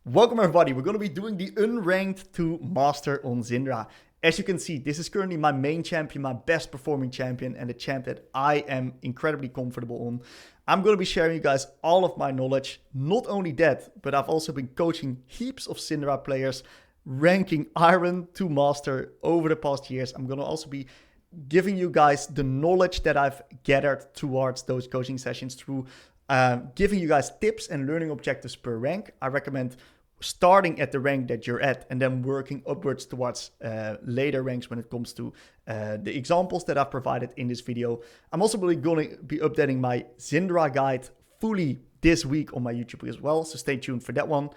Welcome everybody, we're going to be doing the Unranked to Master on Syndra. As you can see, this is currently my main champion, my best performing champion, and the champ that I am incredibly comfortable on. I'm going to be sharing you guys all of my knowledge. Not only that, but I've also been coaching heaps of Syndra players, ranking Iron to Master over the past years. I'm going to also be giving you guys the knowledge that I've gathered towards those coaching sessions through giving you guys tips and learning objectives per rank. I recommend starting at the rank that you're at and then working upwards towards later ranks when it comes to the examples that I've provided in this video. I'm also really going to be updating my Syndra guide fully this week on my YouTube as well, so stay tuned for that one.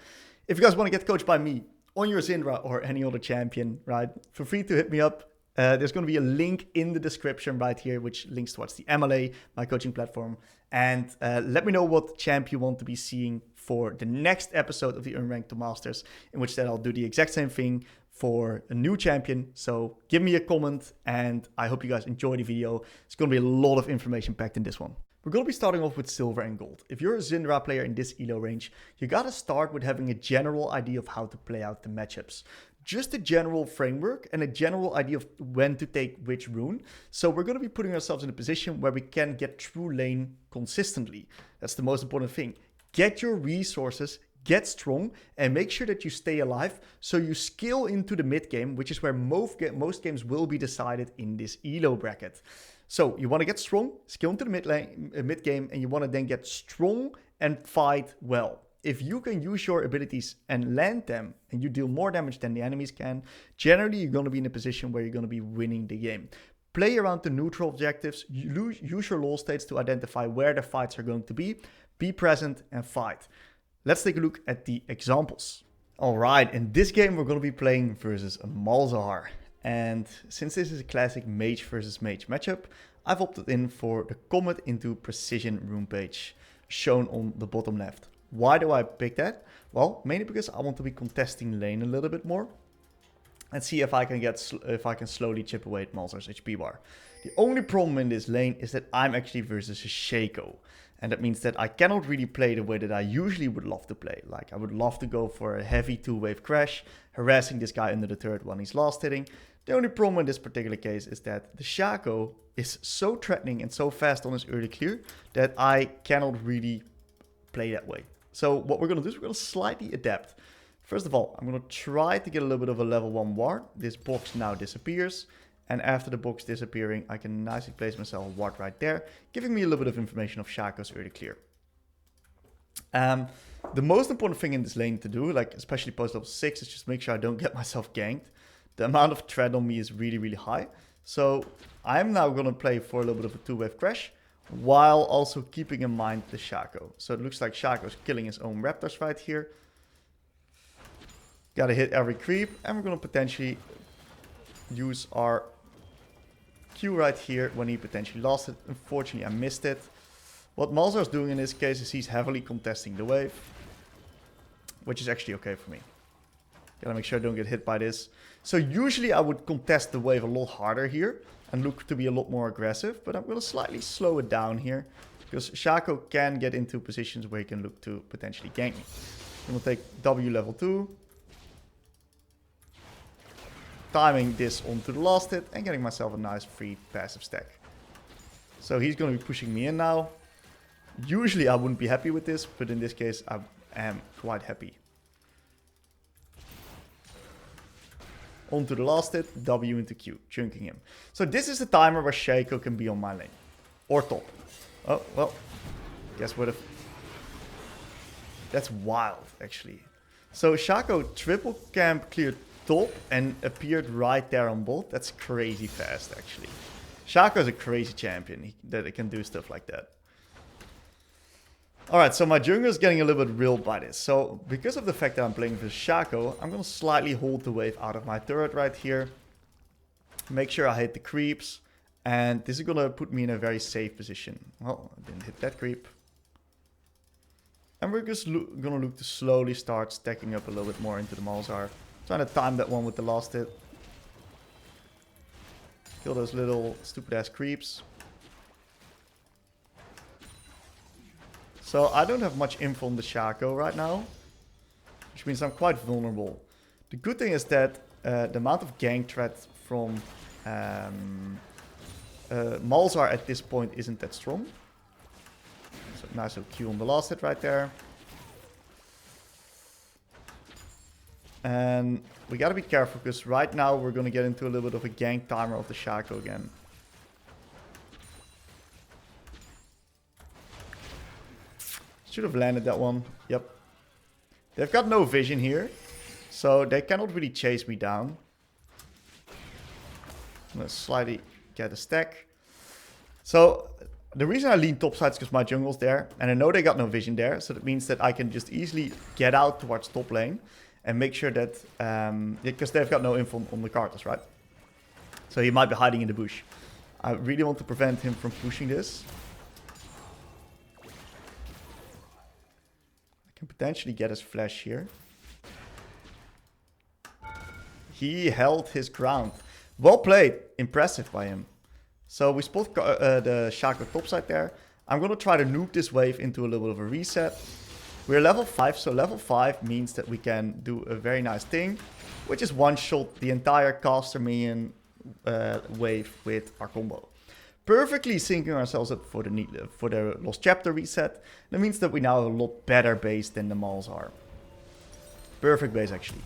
If you guys want to get coached by me on your Syndra or any other champion, right, feel free to hit me up. There's going to be a link in the description right here, which links towards the MLA, my coaching platform. And let me know what champ you want to be seeing for the next episode of the Unranked to Masters, in which then I'll do the exact same thing for a new champion. So give me a comment, and I hope you guys enjoy the video. It's going to be a lot of information packed in this one. We're going to be starting off with silver and gold. If you're a Syndra player in this elo range, you got to start with having a general idea of how to play out the matchups. Just a general framework and a general idea of when to take which rune. So we're going to be putting ourselves in a position where we can get through lane consistently. That's the most important thing. Get your resources, get strong, and make sure that you stay alive so you scale into the mid game, which is where most games will be decided in this elo bracket. So you want to get strong, scale into the mid game, and you want to then get strong and fight well. If you can use your abilities and land them and you deal more damage than the enemies can, generally you're going to be in a position where you're going to be winning the game. Play around the neutral objectives, use your lull states to identify where the fights are going to be present and fight. Let's take a look at the examples. Alright, in this game we're going to be playing versus a Malzahar. And since this is a classic mage versus mage matchup, I've opted in for the Comet into Precision rune page, shown on the bottom left. Why do I pick that? Well, mainly because I want to be contesting lane a little bit more and see if I can slowly chip away at Malzahar's HP bar. The only problem in this lane is that I'm actually versus a Shaco, and that means that I cannot really play the way that I usually would love to play. Like I would love to go for a heavy 2-wave crash, harassing this guy under the turret when he's last hitting. The only problem in this particular case is that the Shaco is so threatening and so fast on his early clear that I cannot really play that way. So what we're going to do is we're going to slightly adapt. First of all, I'm going to try to get a little bit of a level 1 ward. This box now disappears. And after the box disappearing, I can nicely place myself a ward right there, giving me a little bit of information of Shaco's early clear. The most important thing in this lane to do, like especially post level 6, is just make sure I don't get myself ganked. The amount of threat on me is really, really high. So I'm now going to play for a little bit of a 2-wave crash, while also keeping in mind the Shaco. So it looks like Shaco's killing his own raptors right here. Gotta hit every creep, and we're gonna potentially use our Q right here when he potentially lost it. Unfortunately, I missed it. What Malzahar's doing in this case is he's heavily contesting the wave, which is actually okay for me. Gotta make sure I don't get hit by this. So usually I would contest the wave a lot harder here and look to be a lot more aggressive, but I'm going to slightly slow it down here because Shaco can get into positions where he can look to potentially gank me. I'm going to take W level 2, timing this onto the last hit and getting myself a nice free passive stack. So he's going to be pushing me in now. Usually I wouldn't be happy with this, but in this case I am quite happy. Onto the last hit, W into Q, chunking him. So this is the timer where Shaco can be on my lane. Or top. Oh, well. Guess what if... That's wild, actually. So Shaco triple camp cleared top and appeared right there on bot. That's crazy fast, actually. Shaco is a crazy champion that can do stuff like that. Alright, so my jungler is getting a little bit reeled by this. So, because of the fact that I'm playing with Shaco, I'm going to slightly hold the wave out of my turret right here. Make sure I hit the creeps. And this is going to put me in a very safe position. Well, I didn't hit that creep. And we're just going to look to slowly start stacking up a little bit more into the Malzahar. Trying to time that one with the last hit. Kill those little stupid ass creeps. So I don't have much info on the Shaco right now. which means I'm quite vulnerable. The good thing is that the amount of gank threat from Malzahar at this point isn't that strong. So nice little Q on the last hit right there. And we gotta be careful because right now we're gonna get into a little bit of a gank timer of the Shaco again. Should have landed that one. Yep. They've got no vision here, so they cannot really chase me down. I'm gonna slightly get a stack. So the reason I lean topside is because my jungle's there, and I know they got no vision there, so that means that I can just easily get out towards top lane and make sure that, because they've got no info on the Carthus, right? So he might be hiding in the bush. I really want to prevent him from pushing this. I can potentially get his flash here. He held his ground. Well played. Impressive by him. So we spot the Shaco topside there. I'm going to try to nuke this wave into a little bit of a reset. We're level 5, so level 5 means that we can do a very nice thing, which is one-shot the entire caster minion wave with our combo. Perfectly syncing ourselves up for the Lost Chapter reset. That means that we now have a lot better base than the Malzahar. Perfect base, actually.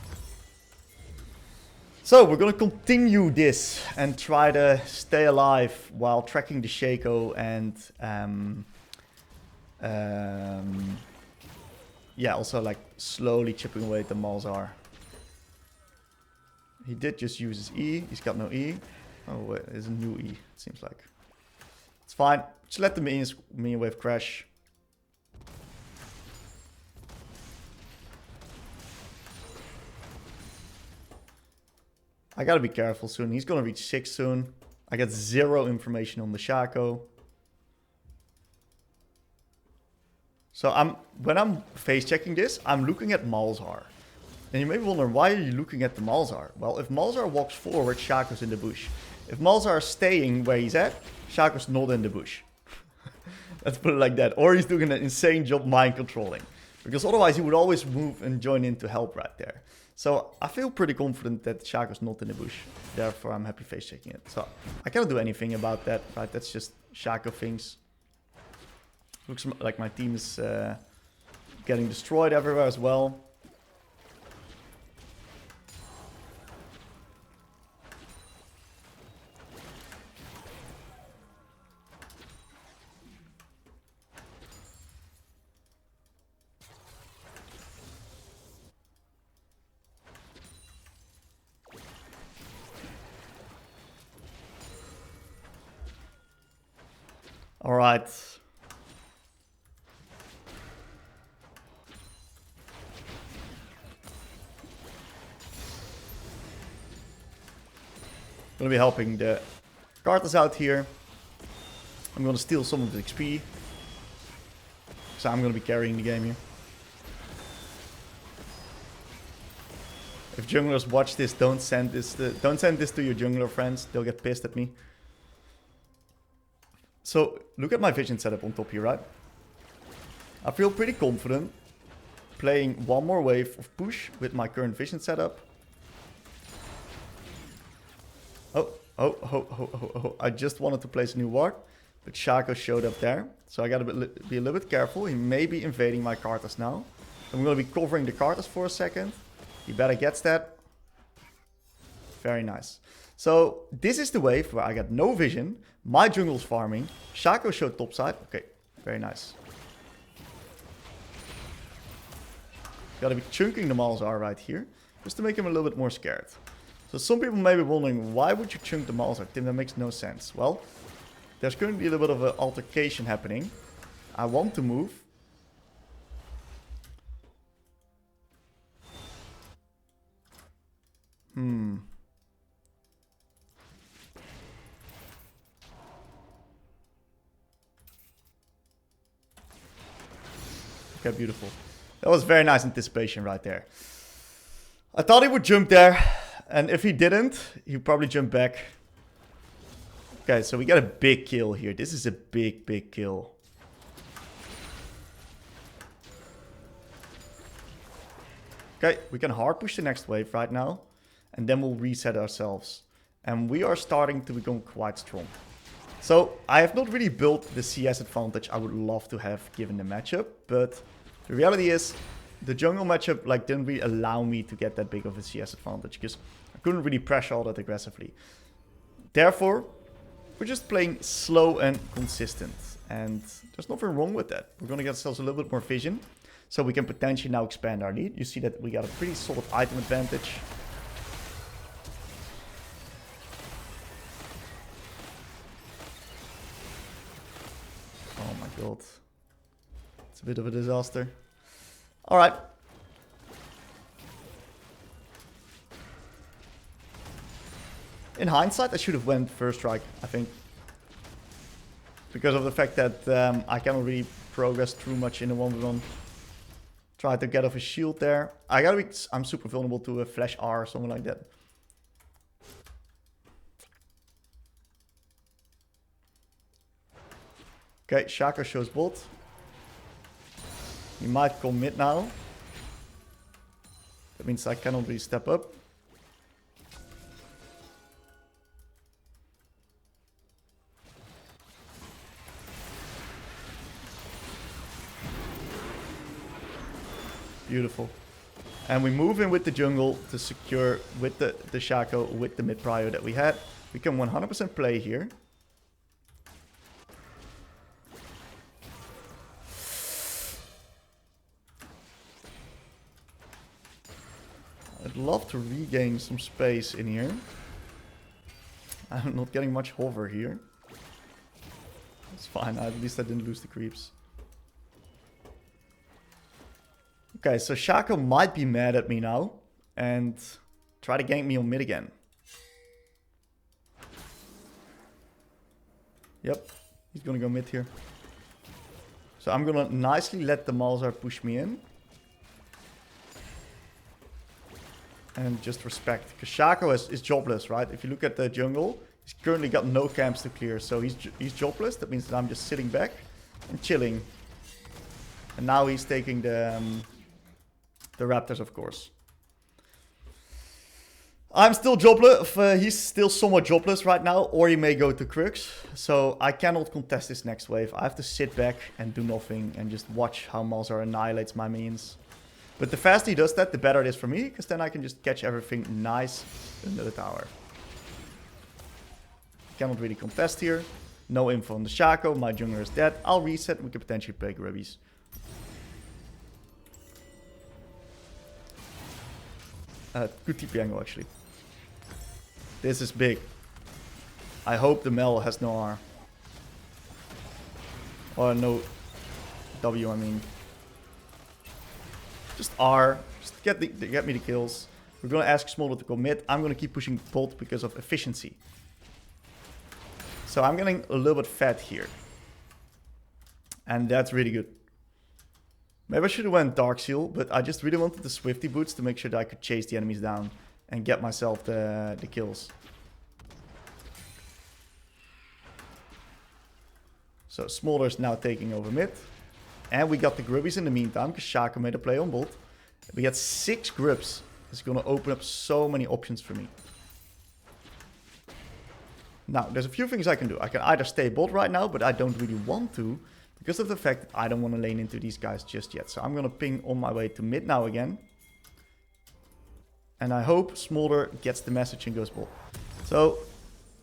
So we're gonna continue this and try to stay alive while tracking the Shaco and yeah, also like slowly chipping away at the Malzahar. He did just use his E. He's got no E. Oh wait, there's a new E, it seems like. It's fine. Just let the minion wave crash. I gotta be careful soon. He's gonna reach 6 soon. I got 0 information on the Shaco. So when I'm face checking this, I'm looking at Malzahar. And you may be wondering, why are you looking at the Malzahar? Well, if Malzahar walks forward, Shaco's in the bush. If Malzahar is staying where he's at, Shaco's not in the bush. Let's put it like that. Or he's doing an insane job mind controlling. Because otherwise he would always move and join in to help right there. So I feel pretty confident that Shaco's not in the bush. Therefore I'm happy face checking it. So I cannot do anything about that, right? That's just Shaco things. Looks like my team is getting destroyed everywhere as well. All right. Gonna be helping the Carthus out here. I'm gonna steal some of the XP. So I'm gonna be carrying the game here. If junglers watch this, don't send this to your jungler friends. They'll get pissed at me. So look at my vision setup on top here, right? I feel pretty confident playing one more wave of push with my current vision setup. Oh, I just wanted to place a new ward, but Shaco showed up there. So I gotta be a little bit careful. He may be invading my Carthus now. I'm gonna be covering the Carthus for a second. He better gets that. Very nice. So this is the wave where I got no vision. My jungle's farming. Shaco showed topside. Okay, very nice. Gotta be chunking the Malzahar right here, just to make him a little bit more scared. So some people may be wondering, why would you chunk the Malzahar? Tim, that makes no sense. Well, there's currently a little bit of an altercation happening. I want to move. Okay, beautiful. That was very nice anticipation right there. I thought he would jump there. And if he didn't, he'd probably jump back. Okay, so we got a big kill here. This is a big, big kill. Okay, we can hard push the next wave right now. And then we'll reset ourselves. And we are starting to become quite strong. So I have not really built the CS advantage I would love to have given the matchup. But the reality is the jungle matchup like didn't really allow me to get that big of a CS advantage. Because I couldn't really pressure all that aggressively. Therefore, we're just playing slow and consistent. And there's nothing wrong with that. We're going to get ourselves a little bit more vision. So we can potentially now expand our lead. You see that we got a pretty solid item advantage. Oh my god. It's a bit of a disaster. Alright. In hindsight, I should have went first strike, I think. Because of the fact that I cannot really progress too much in the 1v1. Try to get off his shield there. I'm super vulnerable to a flash R or something like that. Okay, Shaka shows bot. He might come mid now. That means I cannot really step up. Beautiful. And we move in with the jungle to secure with the Shaco, with the mid prio that we had. We can 100% play here. I'd love to regain some space in here. I'm not getting much hover here. It's fine, at least I didn't lose the creeps. Okay, so Shaco might be mad at me now and try to gank me on mid again. Yep, he's gonna go mid here. So I'm gonna nicely let the Malzahar push me in. And just respect, because Shaco is jobless, right? If you look at the jungle, he's currently got no camps to clear, so he's jobless. That means that I'm just sitting back and chilling. And now he's taking the Raptors, of course. I'm still jobless. He's still somewhat jobless right now, or he may go to Crux. So I cannot contest this next wave. I have to sit back and do nothing and just watch how Malzahar annihilates my minions. But the faster he does that, the better it is for me, because then I can just catch everything nice under the tower. Cannot really contest here. No info on the Shaco. My jungler is dead. I'll reset and we can potentially play Grubbies. Good TP angle, actually. This is big. I hope the Mel has no R. Or no W, I mean. Just R. Just get me the kills. We're going to ask Smolder to commit. I'm going to keep pushing bot because of efficiency. So I'm getting a little bit fat here. And that's really good. Maybe I should have went Dark Seal, but I just really wanted the Swifty boots to make sure that I could chase the enemies down and get myself the kills. So Smolder's now taking over mid. And we got the Grubbies in the meantime, because Shaco made a play on bot. We got 6 Grubs. It's going to open up so many options for me. Now, there's a few things I can do. I can either stay bot right now, but I don't really want to, because of the fact that I don't want to lane into these guys just yet. So I'm going to ping on my way to mid now again. And I hope Smolder gets the message and goes bot. So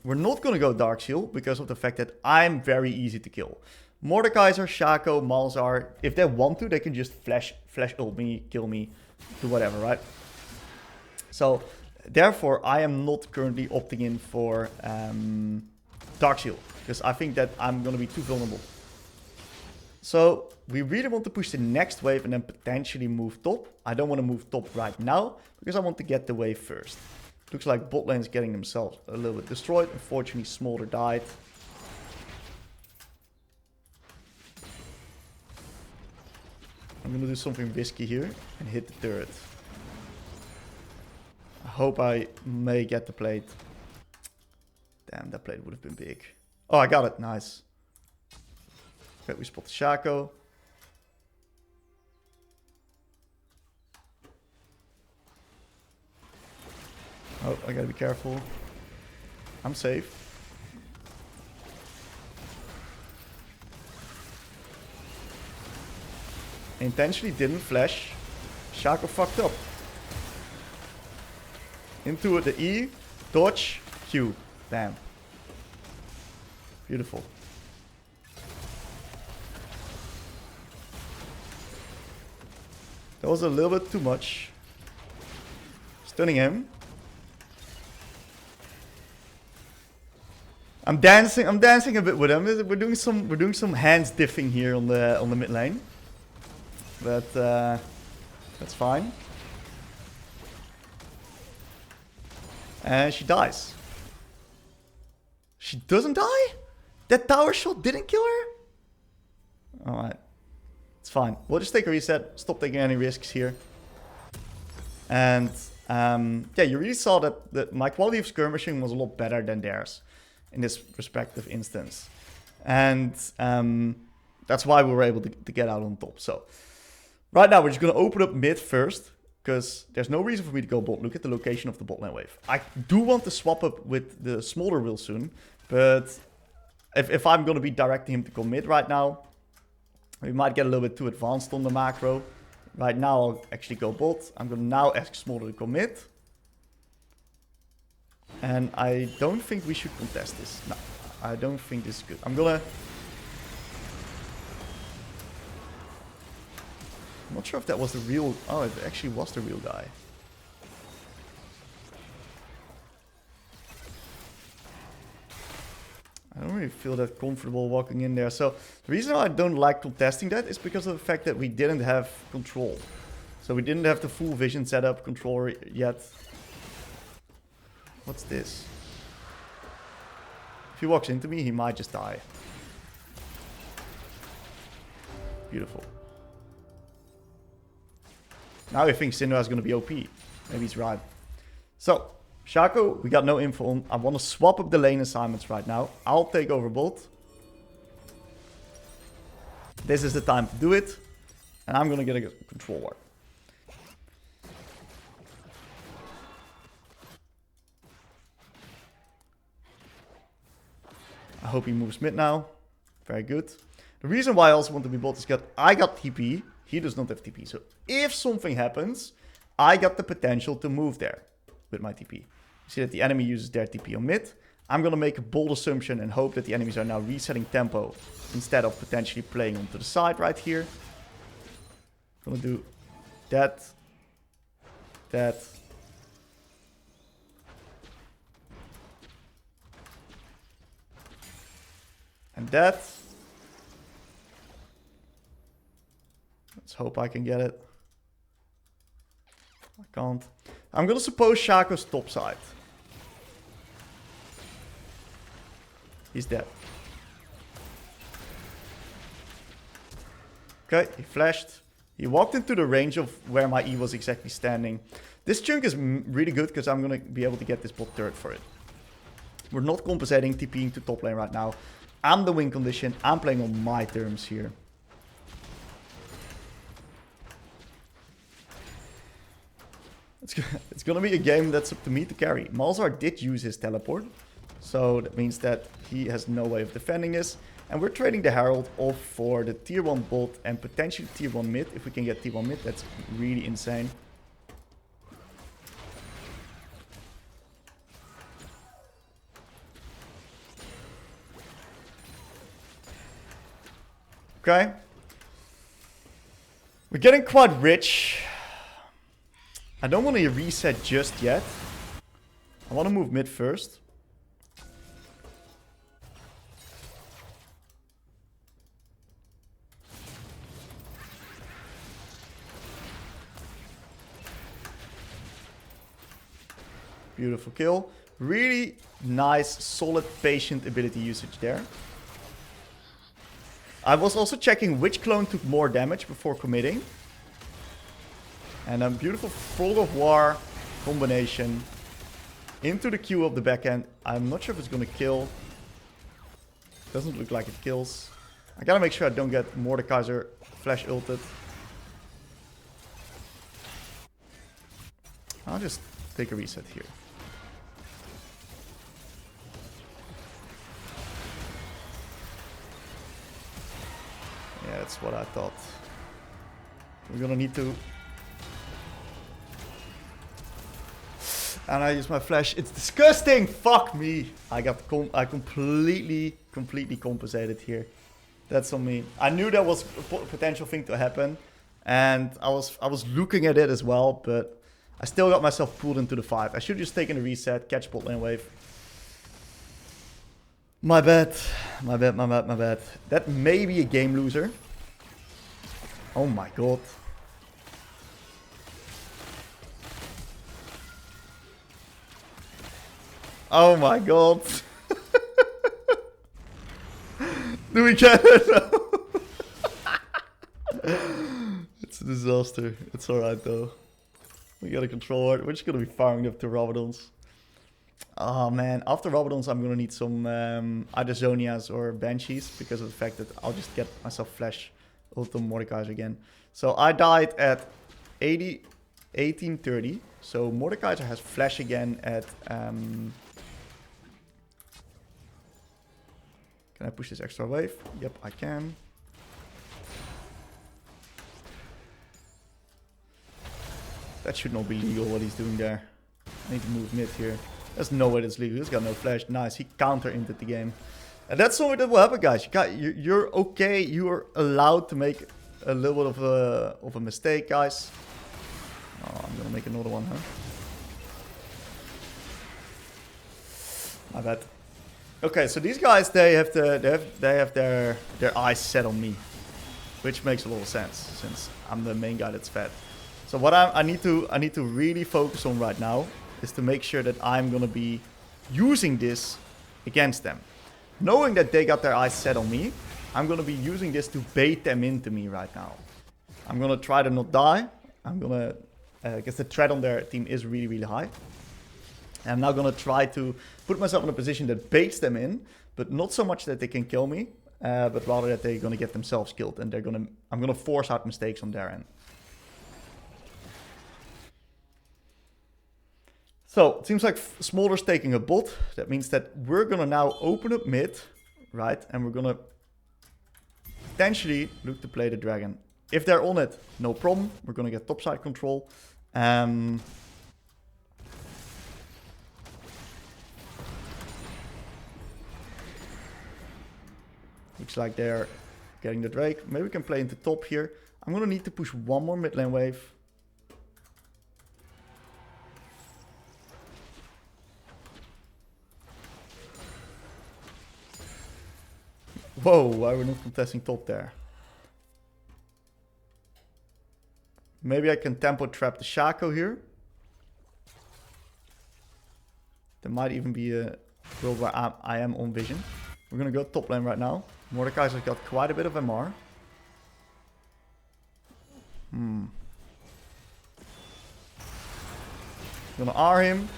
we're not going to go Dark Seal because of the fact that I'm very easy to kill. Mordekaiser, Shaco, Malzahar, if they want to, they can just flash ult me, kill me, do whatever, right? So therefore, I am not currently opting in for Dark Seal, because I think that I'm going to be too vulnerable. So we really want to push the next wave and then potentially move top. I don't want to move top right now, because I want to get the wave first. Looks like bot lane is getting themselves a little bit destroyed. Unfortunately, Smolder died. I'm going to do something risky here and hit the turret. I hope I may get the plate. Damn, that plate would have been big. Oh, I got it. Nice. Okay, we spot the Shaco. Oh, I gotta be careful. I'm safe. Intentionally didn't flash. Shaco fucked up. Into the E, dodge, Q. Damn. Beautiful. That was a little bit too much. Stunning him. I'm dancing a bit with him. We're doing some hands diffing here on the mid lane. But that's fine. And she dies. She doesn't die? That tower shot didn't kill her? Alright. It's fine. We'll just take a reset. Stop taking any risks here. And yeah, you really saw that my quality of skirmishing was a lot better than theirs in this respective instance. And that's why we were able to get out on top. So right now we're just going to open up mid first, because there's no reason for me to go bot. Look at the location of the bot lane wave. I do want to swap up with the smaller wheel soon, but if I'm going to be directing him to go mid right now, we might get a little bit too advanced on the macro. Right now I'll actually go bot. I'm going to now ask smaller to go mid. And I don't think we should contest this. No, I don't think this is good. I'm not sure if that was the real... Oh, it actually was the real guy. I don't really feel that comfortable walking in there. So the reason I don't like contesting that is because of the fact that we didn't have control. So we didn't have the full vision setup controller yet. What's this? If he walks into me, he might just die. Beautiful. Now I think Syndra is going to be OP. Maybe he's right. So, Shaco, we got no info on. I want to swap up the lane assignments right now. I'll take over bot. This is the time to do it. And I'm going to get a control ward. I hope he moves mid now. Very good. The reason why I also want to be bot is that I got TP. He does not have TP. So if something happens, I got the potential to move there with my TP. You see that the enemy uses their TP on mid. I'm going to make a bold assumption and hope that the enemies are now resetting tempo instead of potentially playing onto the side right here. I'm going to do that. That. And that. Let's hope I can get it. I can't. I'm gonna suppose Shaco's top side. He's dead. Okay, he flashed. He walked into the range of where my E was exactly standing. This chunk is really good because I'm gonna be able to get this bot turret for it. We're not compensating TPing to top lane right now. I'm the win condition. I'm playing on my terms here. It's gonna be a game that's up to me to carry. Malzahar did use his teleport. So that means that he has no way of defending this. And we're trading the Herald off for the tier 1 bot and potentially tier 1 mid. If we can get tier 1 mid, that's really insane. Okay. We're getting quite rich. I don't want to reset just yet. I want to move mid first. Beautiful kill. Really nice, solid, patient ability usage there. I was also checking which clone took more damage before committing. And a beautiful Fog of War combination into the Q of the backhand. I'm not sure if it's going to kill. Doesn't look like it kills. I gotta make sure I don't get Mordekaiser flash ulted. I'll just take a reset here. That's what I thought. We're gonna need to... And I use my flash. It's disgusting! Fuck me! I completely compensated here. That's on me. I knew that was a potential thing to happen. And I was looking at it as well, but I still got myself pulled into the 5. I should have just taken a reset, catch bot lane wave. My bad. My bad. That may be a game loser. Oh my god. Oh my god. Do we get it? It's a disaster. It's alright though. We got a control it. We're just gonna be firing up to Rabadons. Oh man, after Rabadons I'm gonna need some either Zonias or Banshees because of the fact that I'll just get myself flash ult on Mordekaiser again. So I died at 1830. So Mordekaiser has flash again at... Can I push this extra wave? Yep, I can. That should not be legal what he's doing there. I need to move mid here. There's no way that's legal. He's got no flash. Nice, he counter-inted the game. And that's something that will happen, guys. You're okay. You're allowed to make a little bit of a mistake, guys. Oh, I'm gonna make another one, huh? My bad. Okay, so these guys, they have their eyes set on me, which makes a lot of sense since I'm the main guy that's fed. So what I need to really focus on right now is to make sure that I'm gonna be using this against them, knowing that they got their eyes set on me. I'm gonna be using this to bait them into me right now. I'm gonna try to not die. I'm gonna because the threat on their team is really high. And I'm now gonna try to put myself in a position that baits them in, but not so much that they can kill me, but rather that they're gonna get themselves killed, and I'm gonna force out mistakes on their end. So it seems like Smolder's taking a bot. That means that we're gonna now open up mid, right? And we're gonna potentially look to play the dragon. If they're on it, no problem. We're gonna get topside control. Looks like they're getting the Drake. Maybe we can play into top here. I'm gonna need to push one more mid lane wave. Whoa, why we're not contesting top there? Maybe I can tempo trap the Shaco here. There might even be a world where I am on vision. We're gonna go top lane right now. Mordekaiser's got quite a bit of MR. Gonna R him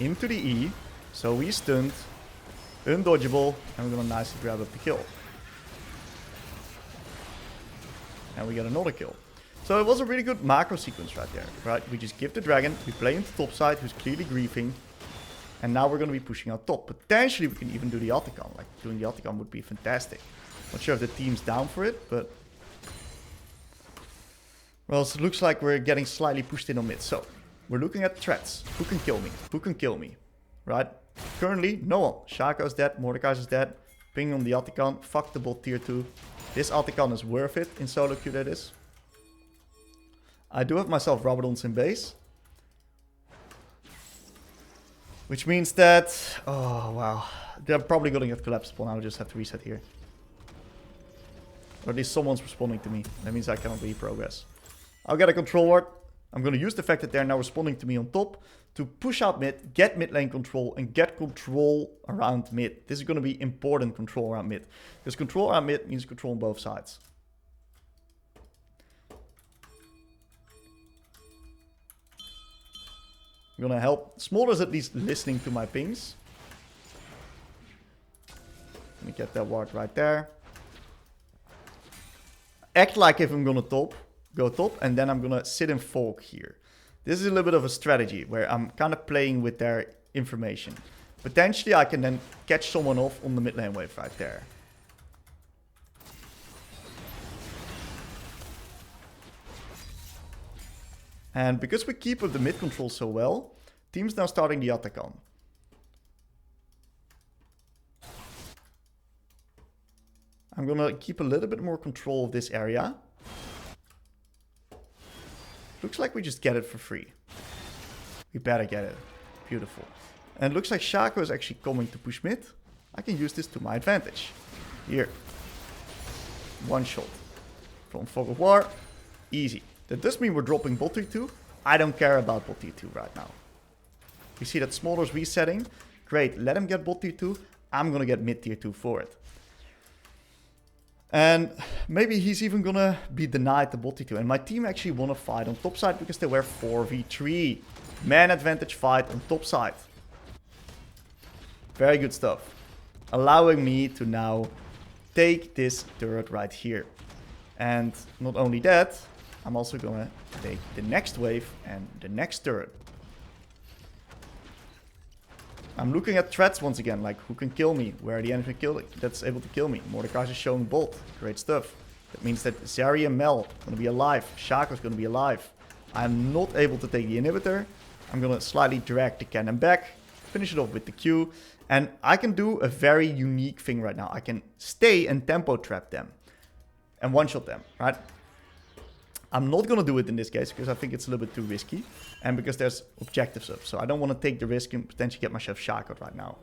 into the E. So he's stunned, undodgeable, and we're gonna nicely grab up the kill. And we get another kill. So it was a really good macro sequence right there, right? We just give the dragon, we play into top side, who's clearly griefing. And now we're going to be pushing out top. Potentially we can even do the Atacon. Like, doing the Atacon would be fantastic. Not sure if the team's down for it, but... Well, so it looks like we're getting slightly pushed in on mid. So, we're looking at threats. Who can kill me? Who can kill me? Right? Currently, no one. Shaco's dead, Mordekaiser's dead. Ping on the Atacon. Fuck the bot tier 2. This Atacon is worth it in solo queue, that is. I do have myself Rabadons in base. Which means that... Oh, wow. They're probably going to get collapsed upon. I'll just have to reset here. Or at least someone's responding to me. That means I cannot really progress. I'll get a control ward. I'm going to use the fact that they're now responding to me on top to push out mid, get mid lane control, and get control around mid. This is going to be important control around mid. Because control around mid means control on both sides. I'm gonna help. Smolder's at least listening to my pings. Let me get that ward right there. Act like if I'm gonna go top, and then I'm gonna sit and fork here. This is a little bit of a strategy where I'm kind of playing with their information. Potentially I can then catch someone off on the mid lane wave right there. And because we keep up the mid control so well, team's now starting the attack on. I'm gonna keep a little bit more control of this area. Looks like we just get it for free. We better get it. Beautiful. And it looks like Shaco is actually coming to push mid. I can use this to my advantage. Here. One shot. From Fog of War. Easy. That does mean we're dropping bot tier 2. I don't care about bot tier 2 right now. You see that Smolder's resetting. Great. Let him get bot tier 2. I'm gonna get mid tier 2 for it. And maybe he's even gonna be denied the bot tier 2. And my team actually won a fight on top side because they were 4v3. Man advantage fight on top side. Very good stuff. Allowing me to now take this turret right here. And not only that, I'm also gonna take the next wave and the next turret. I'm looking at threats once again, like who can kill me, where are the enemy that's able to kill me. Mordekaiser is showing bolt, great stuff. That means that Zeri and Mel are gonna be alive, Shaco's gonna be alive. I'm not able to take the inhibitor. I'm gonna slightly drag the cannon back, finish it off with the Q, and I can do a very unique thing right now. I can stay and tempo trap them and one-shot them, right? I'm not gonna do it in this case because I think it's a little bit too risky and because there's objectives up. So I don't want to take the risk and potentially get myself shackled right now.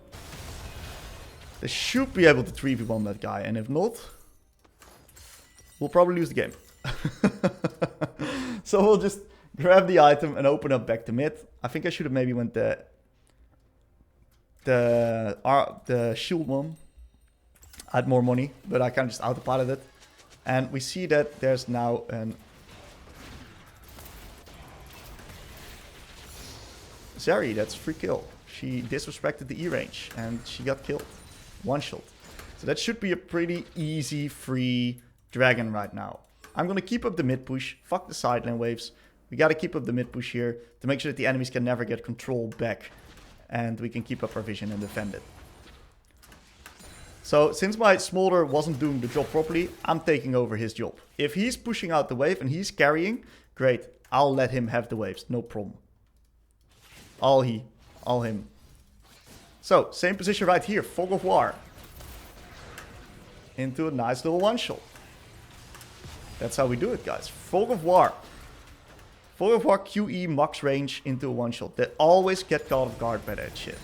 They should be able to 3v1 that guy, and if not, we'll probably lose the game. So we'll just grab the item and open up back to mid. I think I should have maybe went the shield one. I had more money, but I kind of just autopiloted it. And we see that there's now an Zeri, that's free kill. She disrespected the E range and she got killed. One shot. So that should be a pretty easy free dragon right now. I'm gonna keep up the mid push. Fuck the side lane waves. We gotta keep up the mid push here to make sure that the enemies can never get control back. And we can keep up our vision and defend it. So since my Smolder wasn't doing the job properly, I'm taking over his job. If he's pushing out the wave and he's carrying, great. I'll let him have the waves, no problem. All him. So, same position right here, Fog of War. Into a nice little one-shot. That's how we do it, guys. Fog of War. Fog of War QE max range into a one-shot. They always get caught off guard by that shit.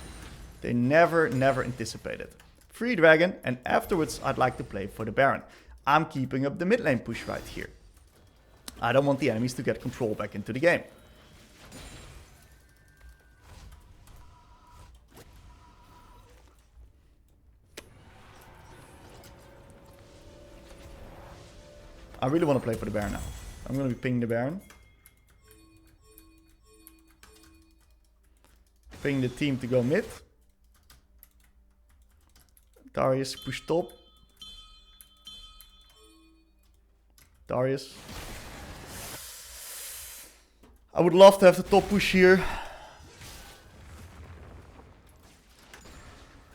They never anticipate it. Free dragon, and afterwards I'd like to play for the Baron. I'm keeping up the mid lane push right here. I don't want the enemies to get control back into the game. I really want to play for the Baron now. I'm going to be pinging the Baron. Ping the team to go mid. Darius push top. Darius. I would love to have the top push here.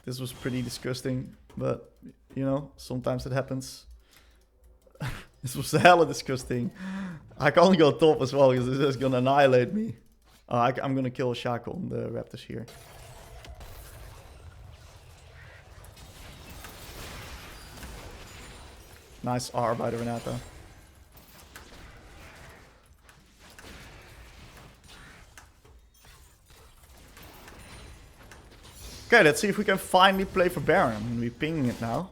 This was pretty disgusting, but you know, sometimes it happens. This was hella disgusting. I can't go top as well because this is gonna annihilate me. I'm gonna kill Shaco on the Raptors here. Nice R by the Renata. Okay, let's see if we can finally play for Baron. I'm gonna be pinging it now.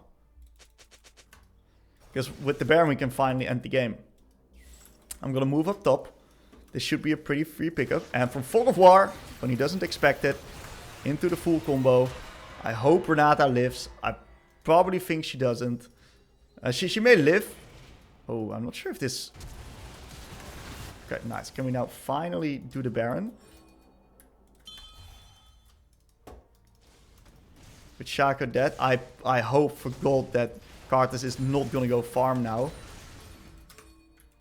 Because with the Baron we can finally end the game. I'm gonna move up top. This should be a pretty free pickup. And from Fog of War, when he doesn't expect it, into the full combo. I hope Renata lives. I probably think she doesn't. She may live. Oh, I'm not sure if this... Okay, nice. Can we now finally do the Baron? With Shaco dead, I hope for God that Karthus is not gonna go farm now.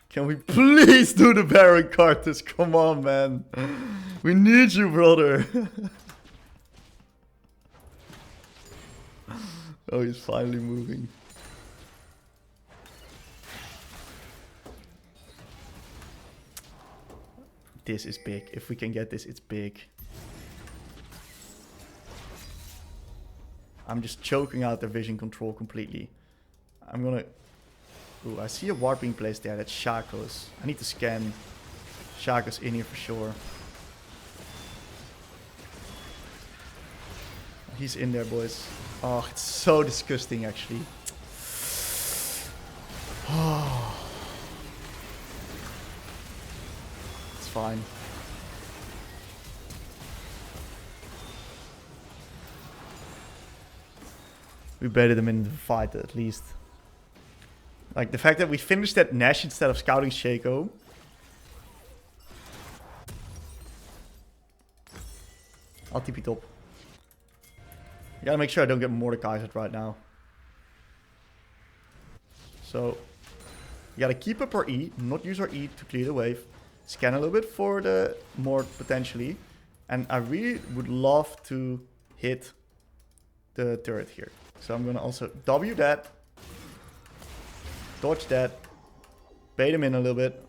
Can we please do the Baron, Karthus? Come on, man. We need you, brother. Oh, he's finally moving. This is big. If we can get this, it's big. I'm just choking out their vision control completely. I'm gonna... Ooh, I see a ward being placed there. That's Shaco's. I need to scan Shaco's in here for sure. He's in there, boys. Oh, it's so disgusting, actually. Oh. It's fine. We baited him in the fight, at least. Like, the fact that we finished that Nash instead of scouting Shaco. I'll TP top. You gotta make sure I don't get Mordekaiser right now. So, you gotta keep up our E, not use our E to clear the wave. Scan a little bit for the Mord potentially. And I really would love to hit the turret here. So I'm gonna also W that. Dodge that. Bait him in a little bit.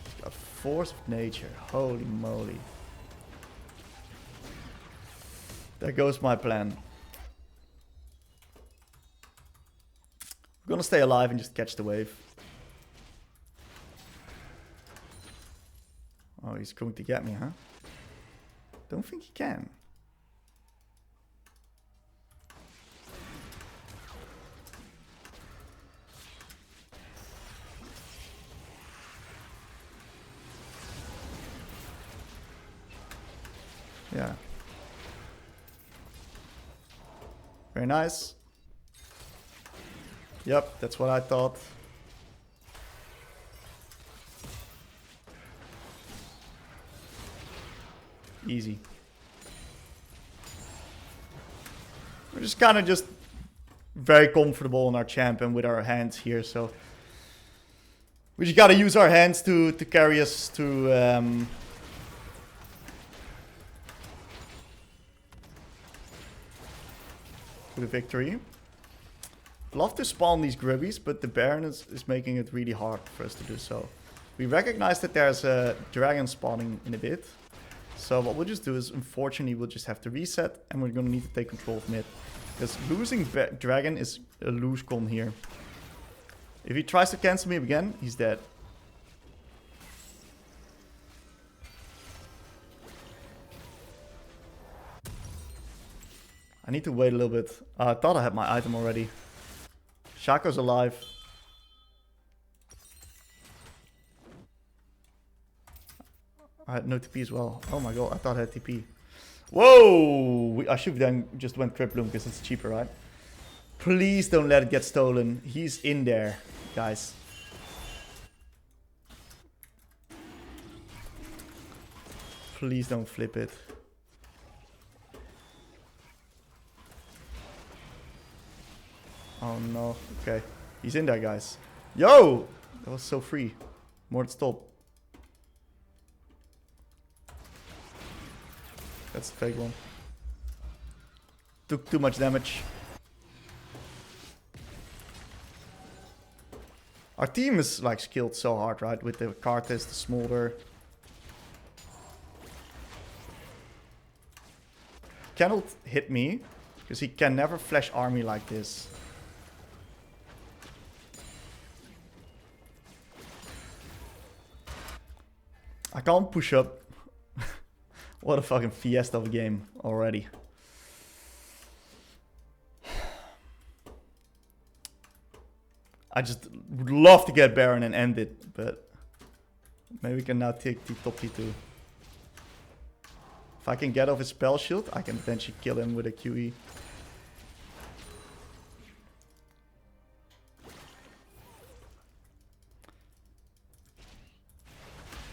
He's got Force of Nature. Holy moly. There goes my plan. We're gonna stay alive and just catch the wave. Oh, he's going to get me, huh? Don't think he can. Yeah. Very nice. Yep, that's what I thought. Easy. We're just kind of just very comfortable in our champion with our hands here, so we just gotta use our hands to carry us to the victory. Love to spawn these grubbies, but the Baron is making it really hard for us to do so. We recognize that there's a dragon spawning in a bit. So what we'll just do is, unfortunately, we'll just have to reset, and we're going to need to take control of mid. Because losing dragon is a lose con here. If he tries to cancel me again, he's dead. I need to wait a little bit. I thought I had my item already. Shaco's alive. I had no TP as well. Oh my god, I thought I had TP. Whoa! I should have then just went Crypt Bloom because it's cheaper, right? Please don't let it get stolen. He's in there, guys. Please don't flip it. Oh no. Okay. He's in there, guys. Yo! That was so free. More to stop. That's the fake one. Took too much damage. Our team is like skilled so hard, right? With the Karthus, the Smolder. Cannot hit me, because he can never flash army like this. I can't push up. What a fucking fiesta of a game already. I just would love to get Baron and end it, but maybe we can now take the top T2. If I can get off his spell shield, I can eventually kill him with a QE.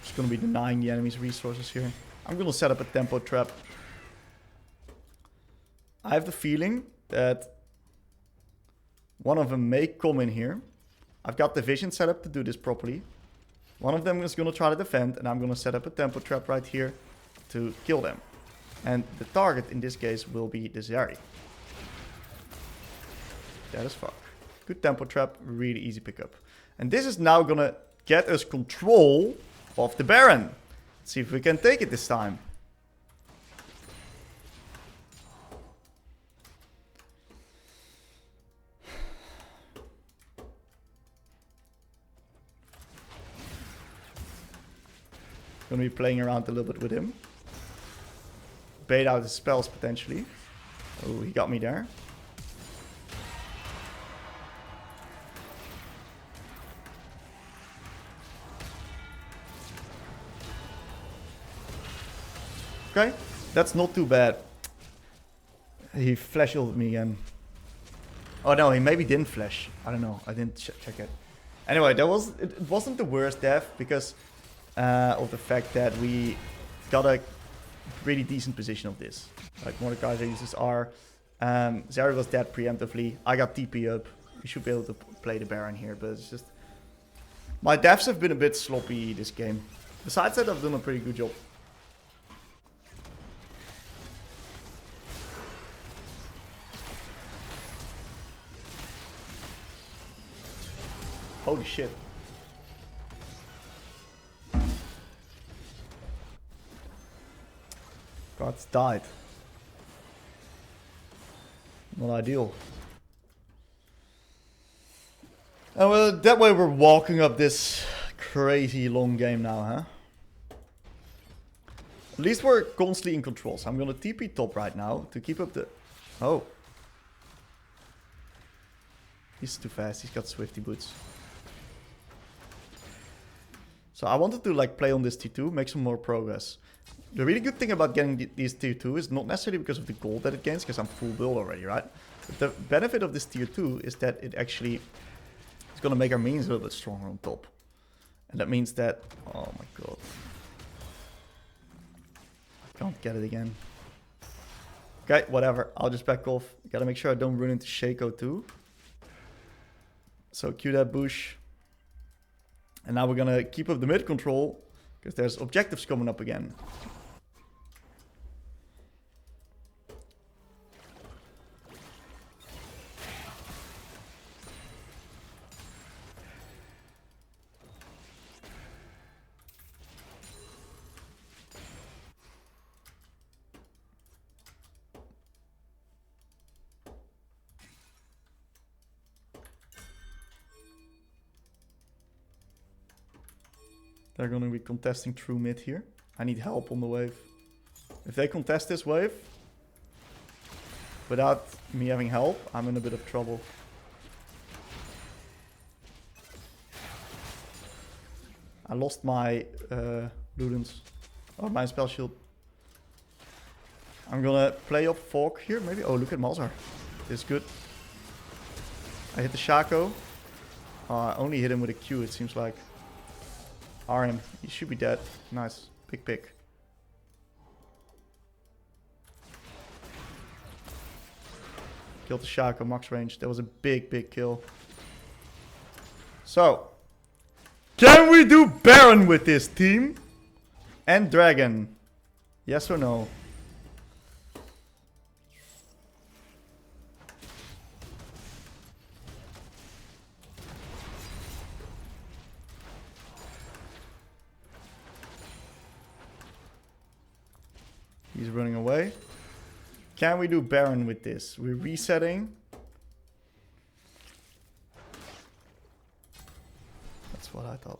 Just gonna be denying the enemy's resources here. I'm gonna set up a tempo trap. I have the feeling that one of them may come in here. I've got the vision set up to do this properly. One of them is gonna try to defend, and I'm gonna set up a tempo trap right here to kill them. And the target in this case will be the Zeri. That is fuck. Good tempo trap, really easy pickup. And this is now gonna get us control of the Baron. Let's see if we can take it this time. Gonna be playing around a little bit with him. Bait out his spells potentially. Oh, he got me there. Okay, that's not too bad. He flash ulted me again. Oh no, he maybe didn't flash. I don't know. I didn't check it. Anyway, it wasn't the worst death because of the fact that we got a really decent position of this. Like Mordekaiser uses R. Xerath was dead preemptively. I got TP up. We should be able to play the Baron here, but it's just... My deaths have been a bit sloppy this game. Besides that, I've done a pretty good job. Holy shit. God's died. Not ideal. And well, that way we're walking up this crazy long game now, huh? At least we're constantly in control. So I'm gonna TP top right now to keep up the... Oh. He's too fast. He's got Swifty boots. So I wanted to like play on this T2, make some more progress. The really good thing about getting these tier 2 is not necessarily because of the gold that it gains, because I'm full build already, right? But the benefit of this tier 2 is that it actually is going to make our minions a little bit stronger on top. And that means that... Oh my god. I can't get it again. Okay, whatever. I'll just back off. Gotta make sure I don't run into Shaco too. So cue that bush. And now we're gonna keep up the mid control, because there's objectives coming up again. They're going to be contesting through mid here. I need help on the wave. If they contest this wave, without me having help, I'm in a bit of trouble. I lost my Ludens. Oh, my spell shield. I'm gonna play up Fog here, maybe. Oh, look at Malzahar. This is good. I hit the Shaco. I only hit him with a Q, it seems like. RM, he should be dead. Nice. Big pick. Killed the Shaco, max range. That was a big, big kill. So, can we do Baron with this team? And Dragon? Yes or no? He's running away. Can we do Baron with this? We're resetting. That's what I thought.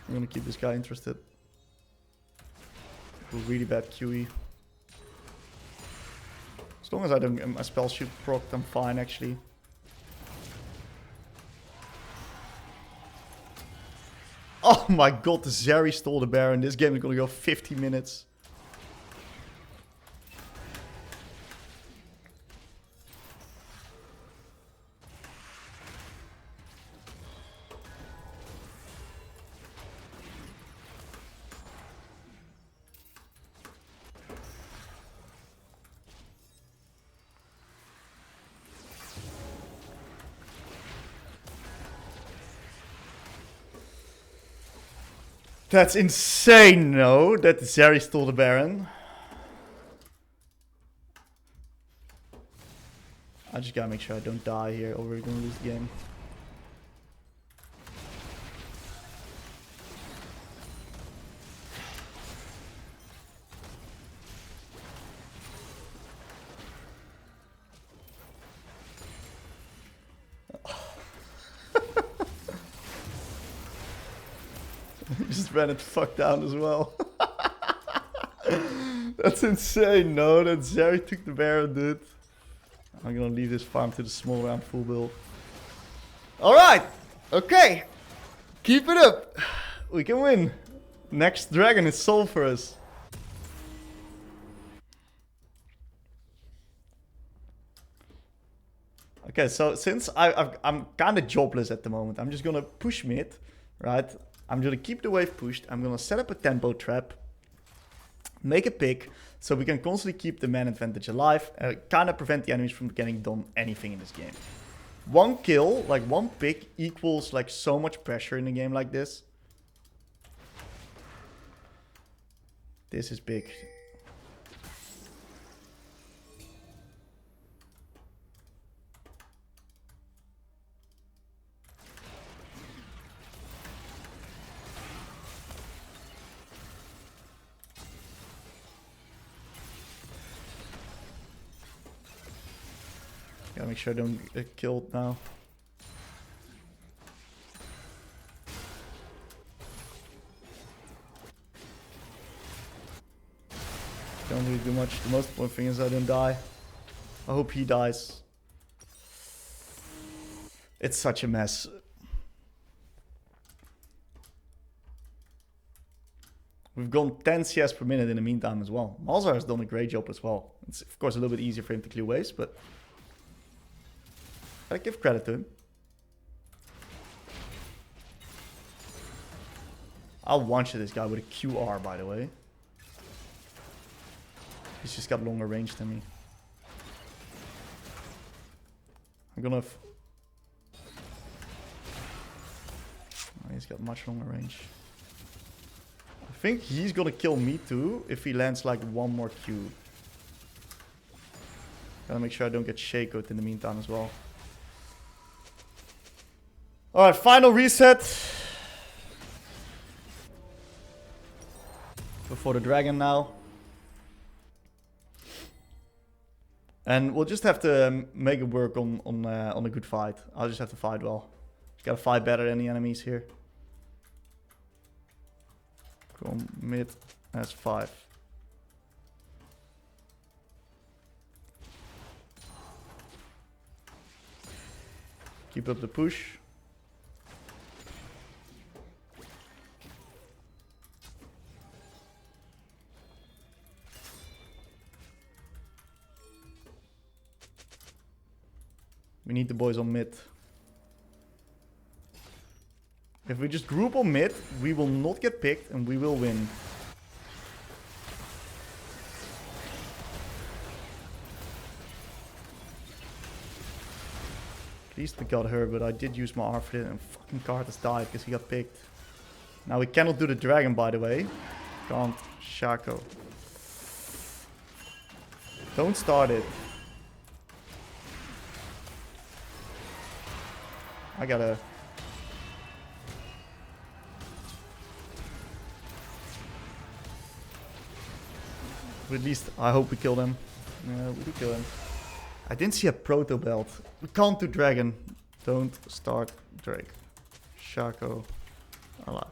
I'm gonna keep this guy interested. We're really bad QE. As long as I don't get my spell shoot procced, I'm fine actually. Oh my god, the Zeri stole the Baron. This game is gonna go 50 minutes. That's insane, no? That Zeri stole the Baron. just gotta make sure I don't die here or we're gonna lose the game. He just ran it fuck down as well. That's insane. No, that Xerath took the Baron, dude. I'm gonna leave this farm to the small round full build. Alright! Okay! Keep it up! We can win! Next dragon is solved for us. Okay, so since I'm kind of jobless at the moment, I'm just gonna push mid, right? I'm gonna keep the wave pushed. I'm gonna set up a tempo trap. Make a pick, so we can constantly keep the man advantage alive. Kind of prevent the enemies from getting done anything in this game. One kill, like one pick, equals like so much pressure in a game like this. This is big. Gotta make sure I don't get killed now. Don't really do much. The most important thing is I don't die. I hope he dies. It's such a mess. We've gone 10 CS per minute in the meantime as well. Malzahar has done a great job as well. It's of course a little bit easier for him to clear waves, but I give credit to him. I'll one-shot this guy with a QR, by the way. He's just got longer range than me. I'm gonna... Oh, he's got much longer range. I think he's gonna kill me too if he lands like one more Q. Gotta make sure I don't get shakeoed in the meantime as well. Alright, final reset. Before the dragon now. And we'll just have to make it work on a good fight. I'll just have to fight well. Just gotta fight better than the enemies here. Go mid as 5. Keep up the push. We need the boys on mid. If we just group on mid, we will not get picked and we will win. At least we got her, but I did use my R for it and fucking Cartus died because he got picked. Now we cannot do the dragon, by the way. Can't. Shaco. Don't start it. I gotta... But at least I hope we kill them. Yeah, we do kill them. I didn't see a proto belt. We can't do dragon. Don't start Drake. Shaco. Alive.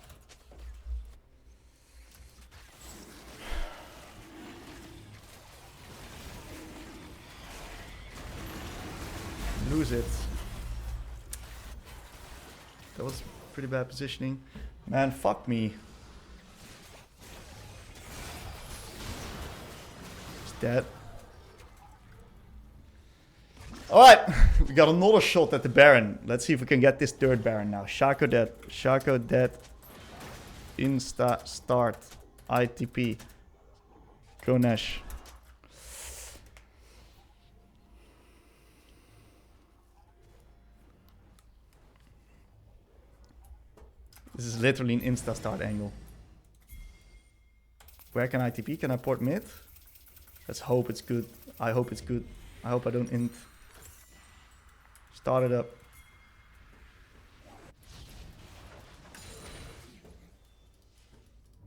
Lose it. That was pretty bad positioning. Man, fuck me. He's dead. Alright, we got another shot at the Baron. Let's see if we can get this third Baron now. Shaco dead. Shaco dead. Insta start. ITP. Go Nash. This is literally an insta start angle. Where can I TP? Can I port mid? Let's hope it's good. I hope it's good. I hope I don't int. Start it up.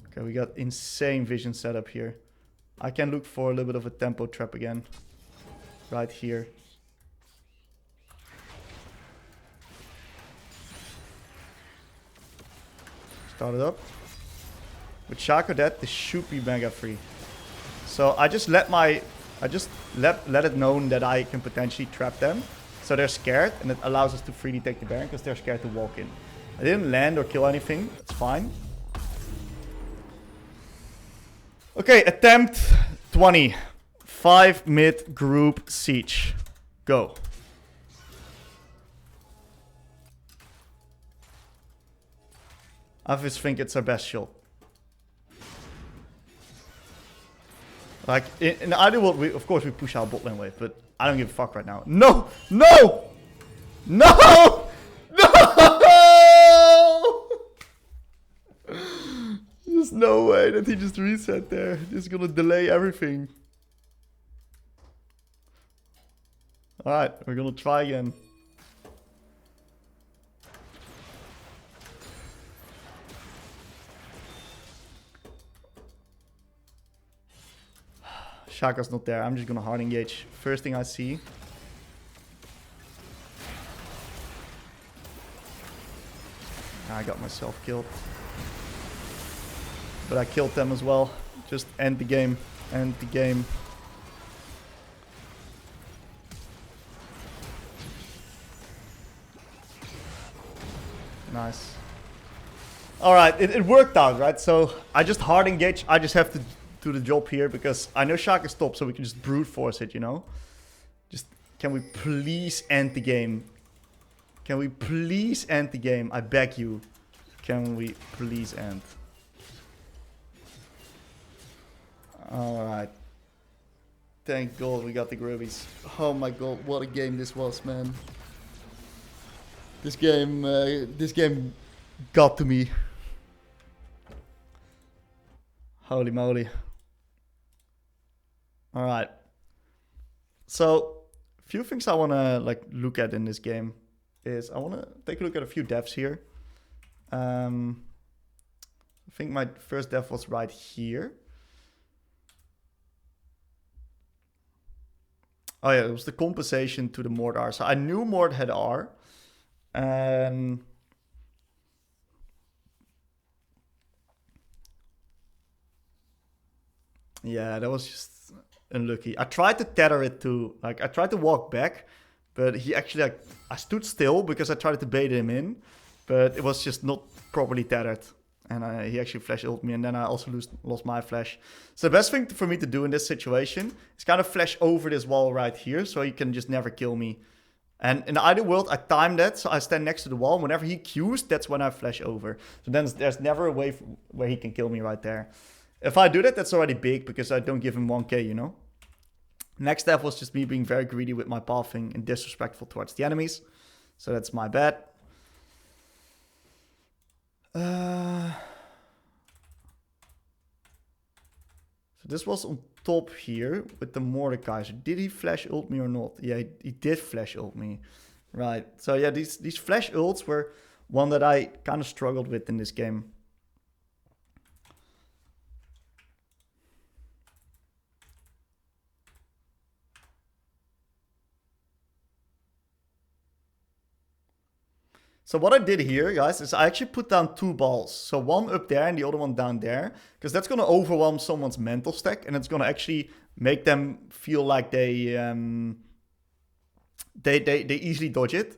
Okay, we got insane vision setup here. I can look for a little bit of a tempo trap again. Right here. Start it up. With Shaco dead, this should be mega free. So I just let it known that I can potentially trap them. So they're scared, and it allows us to freely take the Baron because they're scared to walk in. I didn't land or kill anything. That's fine. Okay, attempt 20. 5 mid group siege. Go. I just think it's our best shot. Like, in the ideal world, of course we push our bot lane wave, but I don't give a fuck right now. No! No! No! No! There's no way that he just reset there. This is gonna delay everything. Alright, we're gonna try again. Shaka's not there. I'm just gonna hard engage. First thing I see. I got myself killed. But I killed them as well. Just end the game. End the game. Nice. Alright, it worked out, right? So I just hard engage. I just have to do the job here because I know Shaka stopped, so we can just brute force it, you know? Just, can we please end the game? Can we please end the game? I beg you. Can we please end? Alright. Thank God we got the grubbies. Oh my God, what a game this was, man. This game got to me. Holy moly. Alright. So, a few things I want to like look at in this game is I want to take a look at a few devs here. I think my first dev was right here. Oh yeah, it was the compensation to the Mord R. So I knew Mord had R. And yeah, that was just unlucky. I tried to tether it to, like, I tried to walk back, but he actually, like, I stood still because I tried to bait him in, but it was just not properly tethered. And he actually flash ult me, and then I also lost my flash. So the best thing for me to do in this situation is kind of flash over this wall right here, so he can just never kill me. And in the ideal world, I time that, so I stand next to the wall. Whenever he Qs, that's when I flash over. So then there's never a way where he can kill me right there. If I do that, that's already big, because I don't give him 1k, you know? Next step was just me being very greedy with my pathing and disrespectful towards the enemies. So that's my bad. So this was on top here with the Mordekaiser. Did he flash ult me or not? Yeah, he did flash ult me. Right. So yeah, these flash ults were one that I kind of struggled with in this game. So what I did here, guys, is I actually put down 2 balls. So one up there and the other one down there. Because that's going to overwhelm someone's mental stack. And it's going to actually make them feel like they easily dodge it.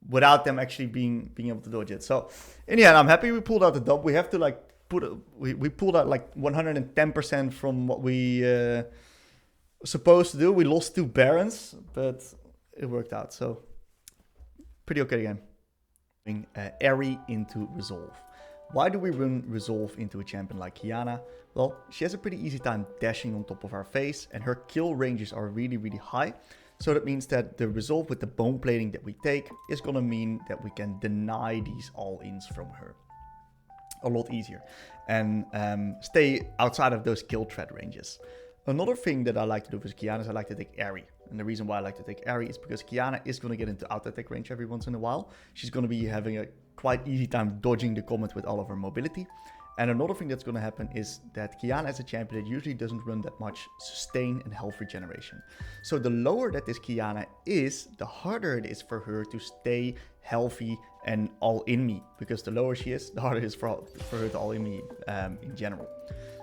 Without them actually being able to dodge it. So in the end, I'm happy we pulled out the dub. We have to like we pulled out like 110% from what we were supposed to do. We lost 2 Barons, but it worked out. So pretty okay again. Airy into Resolve. Why do we run Resolve into a champion like Qiyana? Well, she has a pretty easy time dashing on top of our face, and her kill ranges are really, really high. So that means that the Resolve with the bone plating that we take is gonna mean that we can deny these all-ins from her a lot easier and stay outside of those kill threat ranges. Another thing that I like to do with Qiyana is I like to take Airy. And the reason why I like to take Airy is because Qiyana is going to get into auto-attack range every once in a while. She's going to be having a quite easy time dodging the combat with all of her mobility. And another thing that's going to happen is that Qiyana is a champion that usually doesn't run that much sustain and health regeneration. So the lower that this Qiyana is, the harder it is for her to stay healthy and all in me. Because the lower she is, the harder it is for her to all in me in general.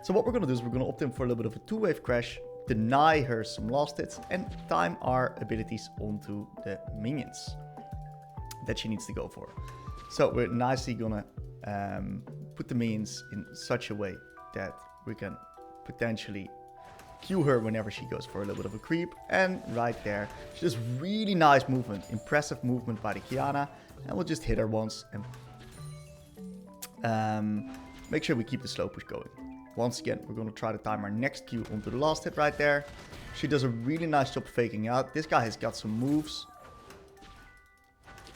So what we're going to do is we're going to opt in for a little bit of a two-wave crash, deny her some last hits, and time our abilities onto the minions that she needs to go for. So we're nicely going to put the minions in such a way that we can potentially Q her whenever she goes for a little bit of a creep. And right there, she does really nice movement, impressive movement by the Qiyana. And we'll just hit her once and make sure we keep the slow push going. Once again, we're going to try to time our next Q onto the last hit right there. She does a really nice job faking out. This guy has got some moves.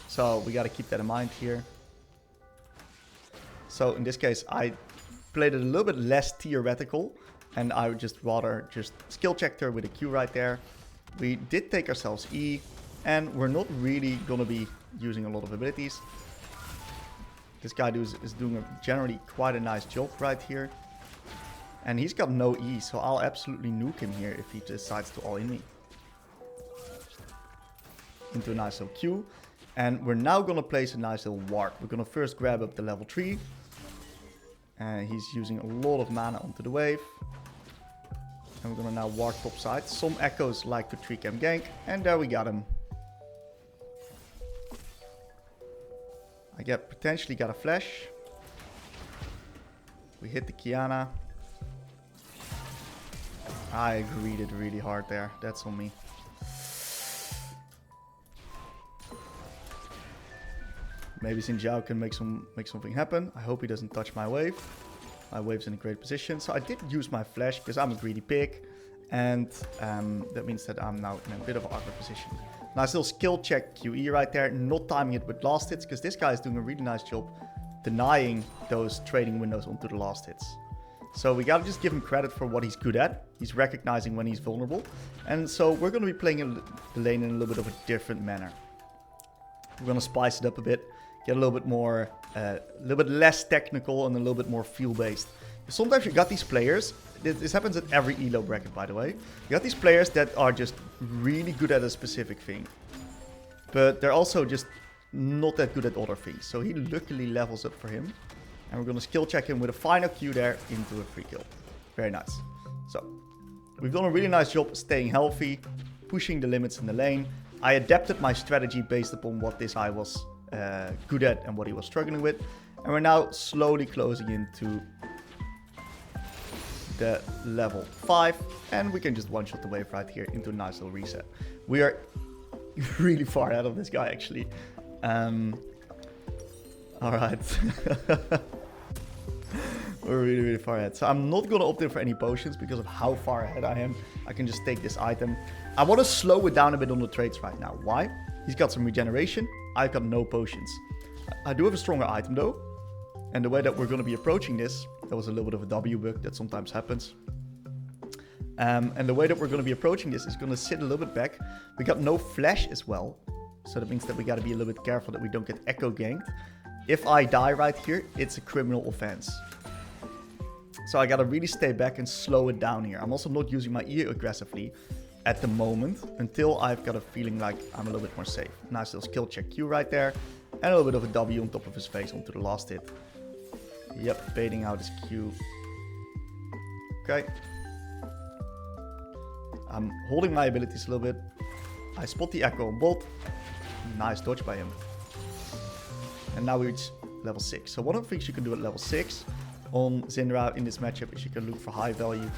So we got to keep that in mind here. So in this case, I played it a little bit less theoretical. And I would just rather just skill checked her with a Q right there. We did take ourselves E. And we're not really going to be using a lot of abilities. This guy is doing a generally quite a nice job right here. And he's got no E, so I'll absolutely nuke him here if he decides to all in me. Into a nice little Q. And we're now going to place a nice little ward. We're going to first grab up the level 3. And he's using a lot of mana onto the wave. And we're going to now ward top side. Some echoes like to 3-cam gank. And there we got him. I potentially got a flash. We hit the Qiyana. I greeted really hard there. That's on me. Maybe Syndra can make something happen. I hope he doesn't touch my wave. My wave's in a great position. So I did use my flash because I'm a greedy pig. And that means that I'm now in a bit of an awkward position. Nice little skill check QE right there. Not timing it with last hits because this guy is doing a really nice job denying those trading windows onto the last hits. So we gotta just give him credit for what he's good at. He's recognizing when he's vulnerable. And so we're gonna be playing the lane in a little bit of a different manner. We're gonna spice it up a bit. Get a little bit more, a little bit less technical and a little bit more feel-based. Sometimes you got these players, this happens at every elo bracket by the way. You got these players that are just really good at a specific thing. But they're also just not that good at other things. So he luckily levels up for him. And we're going to skill check him with a final Q there into a free kill. Very nice. So, we've done a really nice job staying healthy, pushing the limits in the lane. I adapted my strategy based upon what this guy was good at and what he was struggling with. And we're now slowly closing into the level 5. And we can just one-shot the wave right here into a nice little reset. We are really far ahead of this guy actually. Alright. We're really, really far ahead. So I'm not going to opt in for any potions because of how far ahead I am. I can just take this item. I want to slow it down a bit on the trades right now. Why? He's got some regeneration. I've got no potions. I do have a stronger item though. And the way that we're going to be approaching this, that was a little bit of a W bug that sometimes happens. And the way that we're going to be approaching this is going to sit a little bit back. We got no flash as well. So that means that we got to be a little bit careful that we don't get echo ganked. If I die right here, it's a criminal offense. So I gotta really stay back and slow it down here. I'm also not using my E aggressively at the moment until I've got a feeling like I'm a little bit more safe. Nice little skill check Q right there. And a little bit of a W on top of his face onto the last hit. Yep, baiting out his Q. Okay. I'm holding my abilities a little bit. I spot the echo on bot. Nice dodge by him. And now we reach level 6. So one of the things you can do at level 6 on Syndra in this matchup is you can look for high value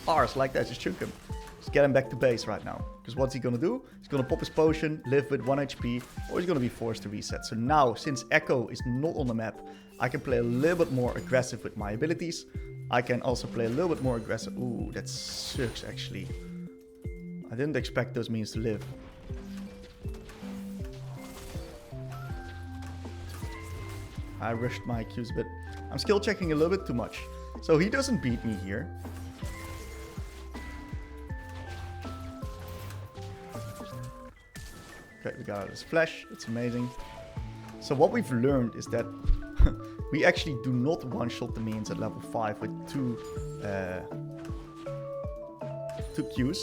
R's like that. Just chunk him. Just get him back to base right now. Because what's he going to do? He's going to pop his potion, live with 1 HP, or he's going to be forced to reset. So now, since Echo is not on the map, I can play a little bit more aggressive with my abilities. I can also play a little bit more aggressive. Ooh, that sucks actually. I didn't expect those minions to live. I rushed my Qs a bit. I'm skill checking a little bit too much. So he doesn't beat me here. We got out his flash. It's amazing. So what we've learned is that we actually do not one-shot the minions at level 5 with two Qs.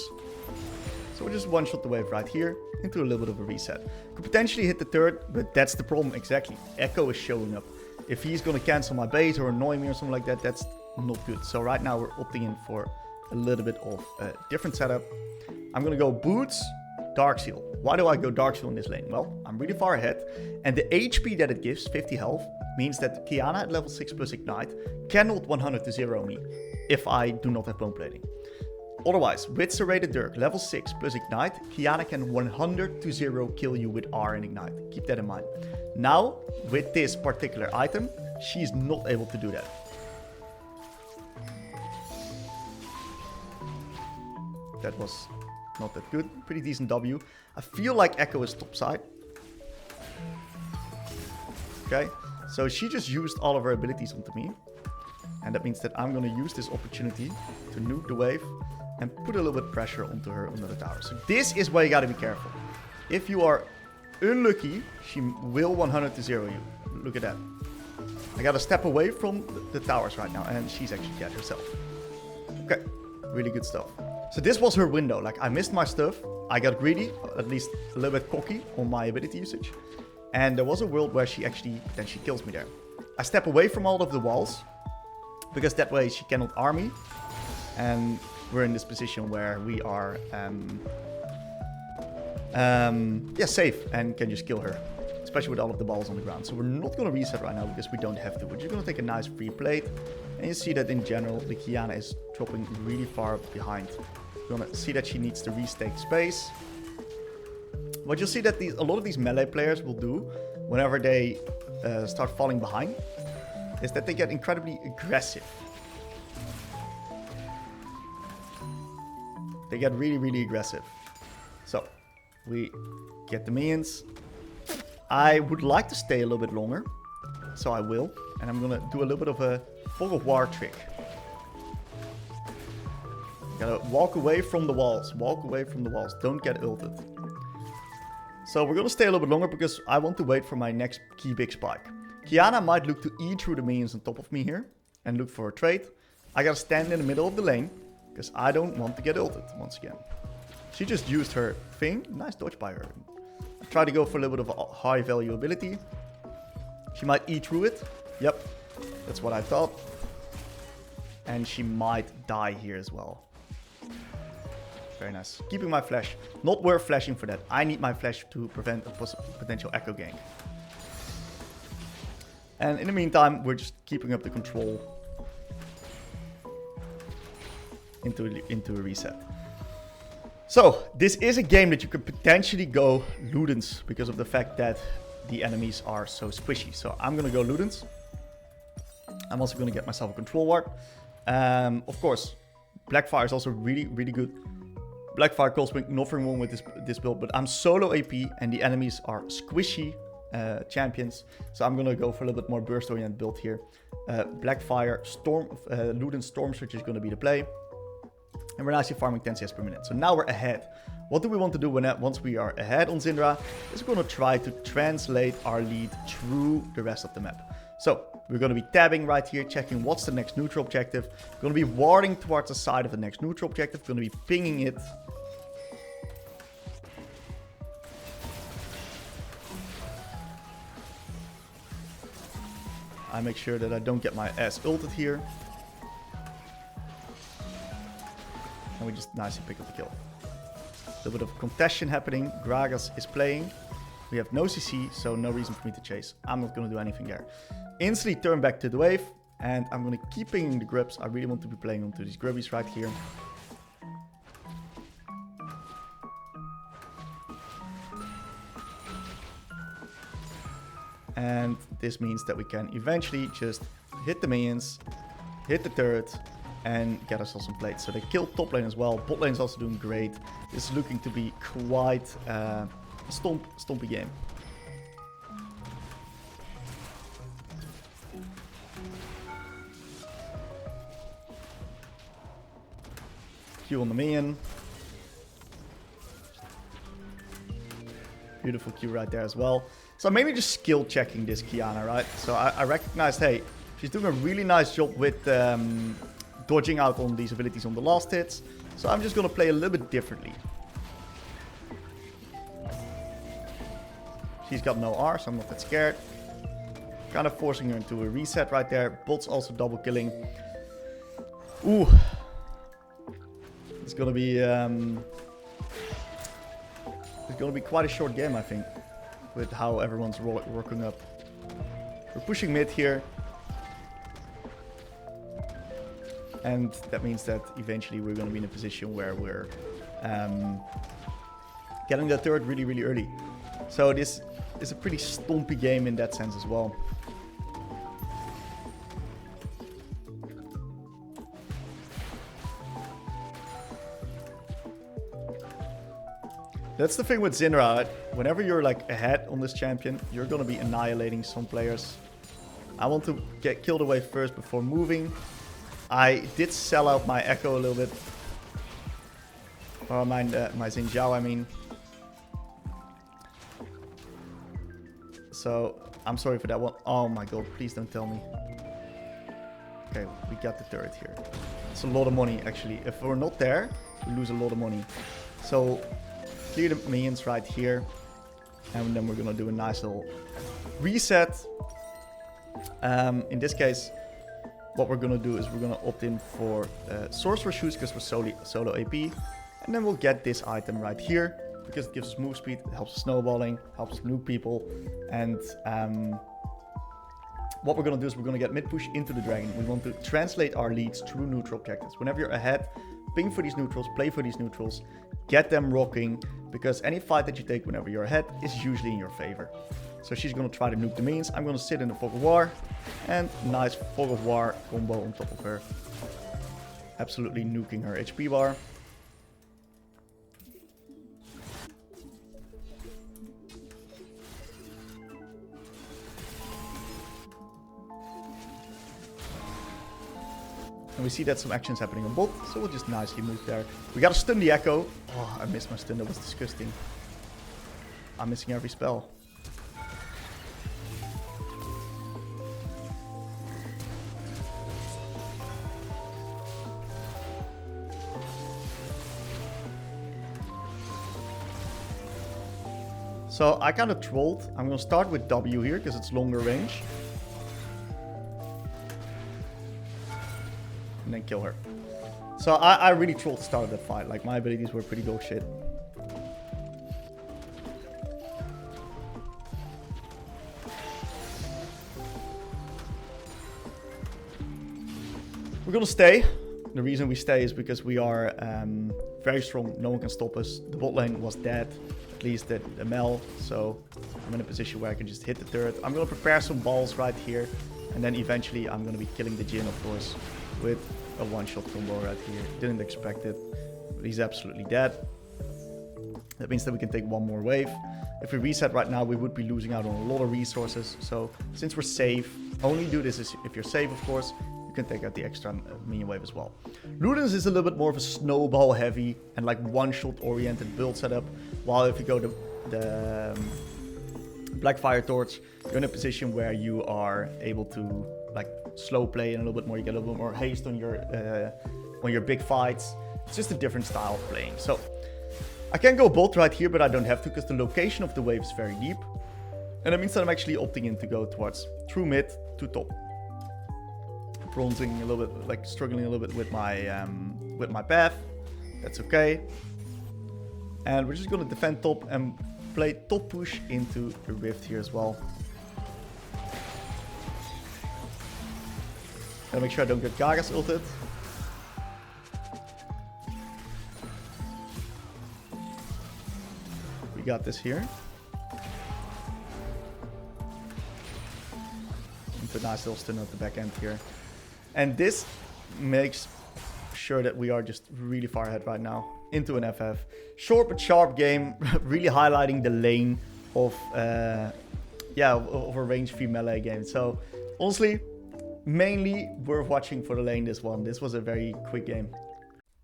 So we'll just one-shot the wave right here into a little bit of a reset. Could potentially hit the turret, but that's the problem exactly. Echo is showing up. If he's going to cancel my bait or annoy me or something like that, that's not good. So right now we're opting in for a little bit of a different setup. I'm going to go boots, Dark Seal. Why do I go Dark Seal in this lane? Well, I'm really far ahead. And the HP that it gives, 50 health, means that Qiyana at level 6 plus Ignite cannot 100 to 0 me if I do not have bone plating. Otherwise, with Serrated Dirk, level 6 plus Ignite, Qiyana can 100 to 0 kill you with R and Ignite. Keep that in mind. Now, with this particular item, she's not able to do that. That was not that good. Pretty decent W. I feel like Echo is topside. Okay, so she just used all of her abilities onto me. And that means that I'm going to use this opportunity to nuke the wave and put a little bit of pressure onto her under the tower. So this is where you got to be careful. If you are unlucky, she will 100 to 0 you. Look at that. I got to step away from the towers right now, and she's actually dead herself. Okay, really good stuff. So this was her window. Like, I missed my stuff. I got greedy, at least a little bit cocky on my ability usage. And there was a world where she actually potentially kills me there. I step away from all of the walls, because that way she cannot arm me. And we're in this position where we are safe and can just kill her, especially with all of the balls on the ground. So we're not going to reset right now because we don't have to. We're just going to take a nice free plate. And you see that in general, the Qiyana is dropping really far behind. You're going to see that she needs to restake space. What you'll see that a lot of these melee players will do whenever they start falling behind is that they get incredibly aggressive. They get really, really aggressive. So, we get the minions. I would like to stay a little bit longer. So I will. And I'm going to do a little bit of a fog of war trick. Gotta walk away from the walls. Walk away from the walls. Don't get ulted. So we're going to stay a little bit longer because I want to wait for my next key big spike. Qiyana might look to E through the minions on top of me here. And look for a trade. I gotta stand in the middle of the lane. Because I don't want to get ulted once again. She just used her thing. Nice dodge by her. I tried to go for a little bit of a high value ability. She might E through it. Yep. That's what I thought. And she might die here as well. Very nice. Keeping my flash. Not worth flashing for that. I need my flash to prevent a potential echo gank. And in the meantime, we're just keeping up the control into a reset. So, this is a game that you could potentially go Ludens because of the fact that the enemies are so squishy. So, I'm going to go Ludens. I'm also going to get myself a control ward. Of course, Blackfire is also really, really good. Blackfire calls me nothing wrong with this build, but I'm solo AP and the enemies are squishy champions. So, I'm going to go for a little bit more burst-oriented build here. Blackfire, Ludens Storm Surge is going to be the play. And we're nicely farming 10 CS per minute. So now we're ahead. What do we want to do once we are ahead on Syndra? Is we're going to try to translate our lead through the rest of the map. So we're going to be tabbing right here, checking what's the next neutral objective. We're going to be warding towards the side of the next neutral objective. We're going to be pinging it. I make sure that I don't get my ass ulted here. And we just nicely pick up the kill. A little bit of contention happening. Gragas is playing. We have no CC, so no reason for me to chase. I'm not going to do anything there. Instantly turn back to the wave. And I'm going to keep pinging the grubs. I really want to be playing onto these grubbies right here. And this means that we can eventually just hit the minions, hit the turret, and get ourselves some plates. So they killed top lane as well. Bot lane is also doing great. This is looking to be quite a stompy game. Q on the minion. Beautiful Q right there as well. So I'm mainly just skill checking this Qiyana, right? So I recognized, hey, she's doing a really nice job with dodging out on these abilities on the last hits. So I'm just going to play a little bit differently. She's got no R, so I'm not that scared. Kind of forcing her into a reset right there. Bot's also double killing. Ooh. It's going to be... it's going to be quite a short game, I think. With how everyone's working up. We're pushing mid here. And that means that eventually we're going to be in a position where we're getting the turret really, really early. So this is a pretty stompy game in that sense as well. That's the thing with Syndra. Whenever you're like ahead on this champion, you're going to be annihilating some players. I want to get killed away first before moving. I did sell out my Echo a little bit. Or my Xin Zhao, I mean. So, I'm sorry for that one. Oh my god, please don't tell me. Okay, we got the turret here. It's a lot of money, actually. If we're not there, we lose a lot of money. So, clear the minions right here. And then we're going to do a nice little reset. In this case, what we're going to do is we're going to opt in for Sorcerer Shoes because we're solo AP. And then we'll get this item right here because it gives us move speed, it helps us snowballing, helps us nuke people. And what we're going to do is we're going to get mid push into the dragon. We want to translate our leads through neutral objectives. Whenever you're ahead, ping for these neutrals, play for these neutrals, get them rocking, because any fight that you take whenever you're ahead is usually in your favor. So she's going to try to nuke the minions. I'm going to sit in the Fog of War, and nice Fog of War combo on top of her. Absolutely nuking her HP bar. And we see that some action's happening on bot, so we'll just nicely move there. We gotta stun the Echo. Oh, I missed my stun, that was disgusting. I'm missing every spell. So I kind of trolled. I'm gonna start with W here, because it's longer range. And then kill her. So I really trolled the start of that fight. Like, my abilities were pretty dog shit. We're gonna stay. The reason we stay is because we are very strong. No one can stop us. The bot lane was dead. At least the Mel. So I'm in a position where I can just hit the turret. I'm gonna prepare some balls right here. And then eventually I'm gonna be killing the Jhin, of course, with a one-shot combo right here. Didn't expect it, but he's absolutely dead. That means that we can take one more wave. If we reset right now, we would be losing out on a lot of resources. So since we're safe, only do this if you're safe, of course. You can take out the extra minion wave as well. Ludens is a little bit more of a snowball heavy and like one-shot oriented build setup. While if you go to the Blackfire Torch, you're in a position where you are able to like slow play and a little bit more. You get a little bit more haste on your big fights. It's just a different style of playing. So I can go both right here, but I don't have to because the location of the wave is very deep. And that means that I'm actually opting in to go towards through mid to top. Bronzing a little bit, like struggling a little bit with my path. That's okay. And we're just going to defend top and play top push into the rift here as well. Gotta make sure I don't get Gagas ulted. We got this here. And put nice little stun at the back end here. And this makes sure that we are just really far ahead right now into an FF. Short but sharp game, really highlighting the lane of a range free melee game. So honestly, mainly worth watching for the lane this one. This was a very quick game.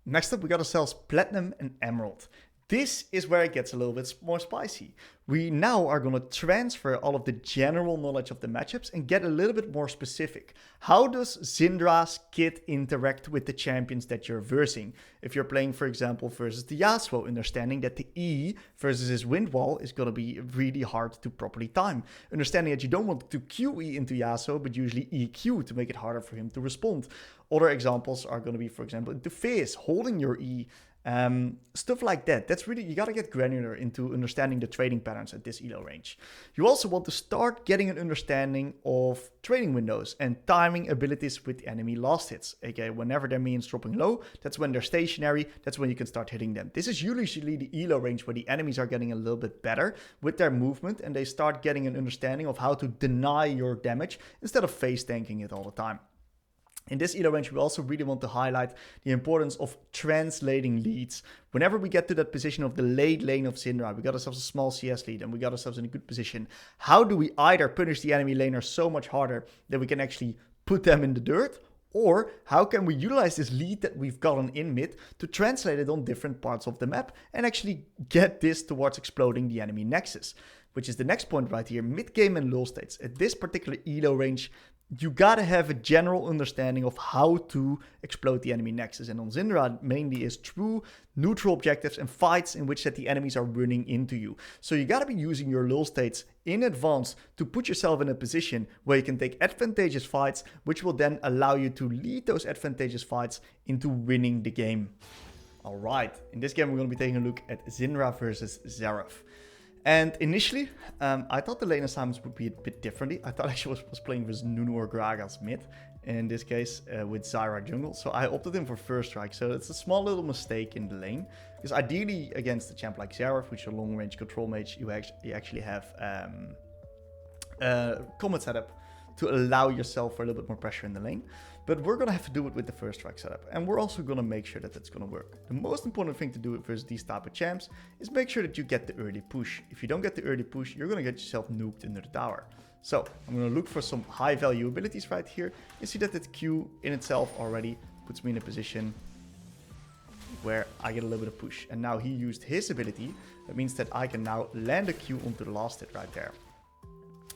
Next up, we got ourselves Platinum and Emerald. This is where it gets a little bit more spicy. We now are going to transfer all of the general knowledge of the matchups and get a little bit more specific. How does Syndra's kit interact with the champions that you're versing? If you're playing, for example, versus the Yasuo, understanding that the E versus his wind wall is going to be really hard to properly time. Understanding that you don't want to QE into Yasuo, but usually EQ to make it harder for him to respond. Other examples are going to be, for example, into Fizz, holding your E. Stuff like that. That's really, you gotta get granular into understanding the trading patterns at this elo range. You also want to start getting an understanding of trading windows and timing abilities with enemy last hits. Okay, whenever their minions dropping low, that's when they're stationary, that's when you can start hitting them. This is usually the elo range where the enemies are getting a little bit better with their movement and they start getting an understanding of how to deny your damage instead of face tanking it all the time. In this elo range, we also really want to highlight the importance of translating leads. Whenever we get to that position of the late lane of Syndra, we got ourselves a small CS lead and we got ourselves in a good position. How do we either punish the enemy laner so much harder that we can actually put them in the dirt? Or how can we utilize this lead that we've gotten in mid to translate it on different parts of the map and actually get this towards exploding the enemy nexus? Which is the next point right here, mid-game and lull states. At this particular elo range, you gotta have a general understanding of how to explode the enemy nexus. And on Syndra, mainly is true neutral objectives and fights in which that the enemies are running into you. So you gotta be using your lull states in advance to put yourself in a position where you can take advantageous fights, which will then allow you to lead those advantageous fights into winning the game. All right, in this game, we're gonna be taking a look at Syndra versus Xerath. And initially, I thought the lane assignments would be a bit differently. I thought I actually was playing with Nunu or Gragas mid, in this case with Zyra jungle. So I opted in for first strike. So it's a small little mistake in the lane. Because ideally against a champ like Xerath, which is a long range control mage, you actually have combat setup to allow yourself for a little bit more pressure in the lane. But we're going to have to do it with the first strike setup. And we're also going to make sure that that's going to work. The most important thing to do versus these type of champs is make sure that you get the early push. If you don't get the early push, you're going to get yourself nuked into the tower. So I'm going to look for some high value abilities right here. You see that the Q in itself already puts me in a position where I get a little bit of push. And now he used his ability. That means that I can now land a Q onto the last hit right there.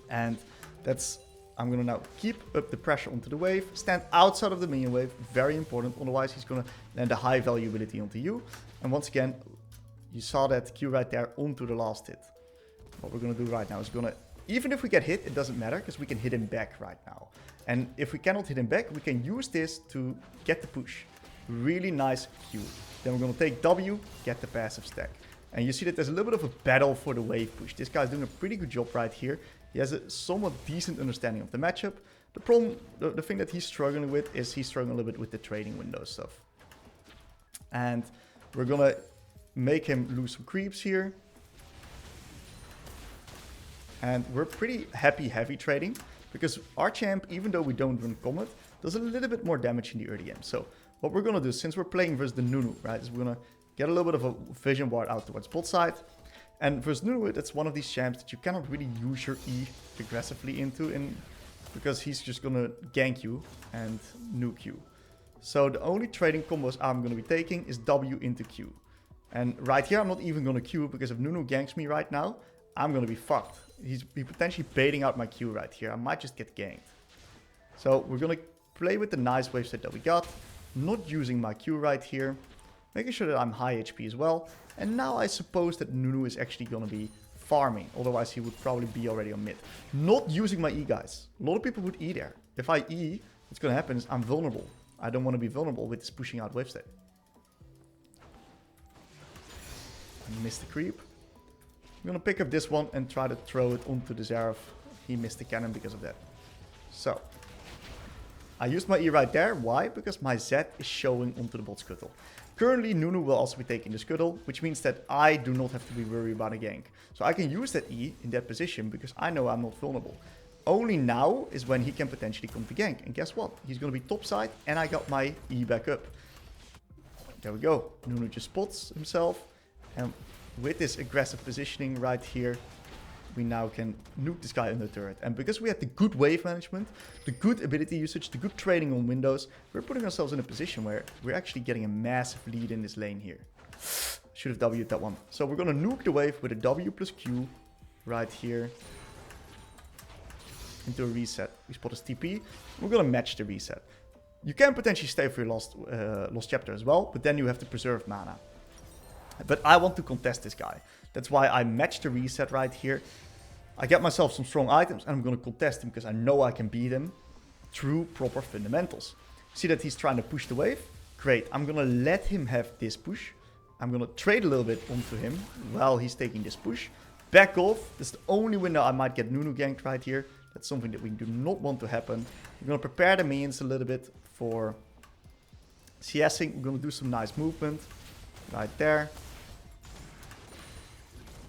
And that's... I'm going to now keep up the pressure onto the wave, stand outside of the minion wave, very important, otherwise he's going to land a high value ability onto you. And once again, you saw that Q right there onto the last hit. What we're going to do right now is going to, even if we get hit, it doesn't matter, because we can hit him back right now. And if we cannot hit him back, we can use this to get the push. Really nice Q. Then we're going to take W, get the passive stack. And you see that there's a little bit of a battle for the wave push. This guy's doing a pretty good job right here. He has a somewhat decent understanding of the matchup. The problem, the thing that he's struggling with is he's struggling a little bit with the trading window stuff. And we're gonna make him lose some creeps here. And we're pretty happy heavy trading because our champ, even though we don't run combat, does a little bit more damage in the early game. So what we're gonna do, since we're playing versus the Nunu, right, is we're gonna get a little bit of a vision ward out towards bot side. And versus Nunu, it's one of these champs that you cannot really use your E aggressively into because he's just gonna gank you and nuke you. So the only trading combos I'm gonna be taking is W into Q. And right here, I'm not even gonna Q because if Nunu ganks me right now, I'm gonna be fucked. He's potentially baiting out my Q right here. I might just get ganked. So we're gonna play with the nice wave set that we got, not using my Q right here, making sure that I'm high HP as well. And now I suppose that Nunu is actually going to be farming. Otherwise, he would probably be already on mid. Not using my E, guys. A lot of people would E there. If I E, what's going to happen is I'm vulnerable. I don't want to be vulnerable with this pushing out wave state. I missed the creep. I'm going to pick up this one and try to throw it onto the Xerath. He missed the cannon because of that. So, I used my E right there. Why? Because my Z is showing onto the bot scuttle. Currently, Nunu will also be taking the scuttle, which means that I do not have to be worried about a gank. So I can use that E in that position because I know I'm not vulnerable. Only now is when he can potentially come to gank. And guess what? He's going to be topside and I got my E back up. There we go. Nunu just spots himself. And with this aggressive positioning right here, we now can nuke this guy in the turret. And because we had the good wave management, the good ability usage, the good trading on windows, we're putting ourselves in a position where we're actually getting a massive lead in this lane here. Should have W'd that one. So we're going to nuke the wave with a W plus Q right here into a reset. We spot his TP. We're going to match the reset. You can potentially stay for your lost chapter as well, but then you have to preserve mana. But I want to contest this guy. That's why I match the reset right here. I get myself some strong items and I'm going to contest him because I know I can beat him through proper fundamentals. See that he's trying to push the wave? Great. I'm going to let him have this push. I'm going to trade a little bit onto him while he's taking this push. Back off. This is the only window I might get Nunu ganked right here. That's something that we do not want to happen. We're going to prepare the minions a little bit for CSing. We're going to do some nice movement right there.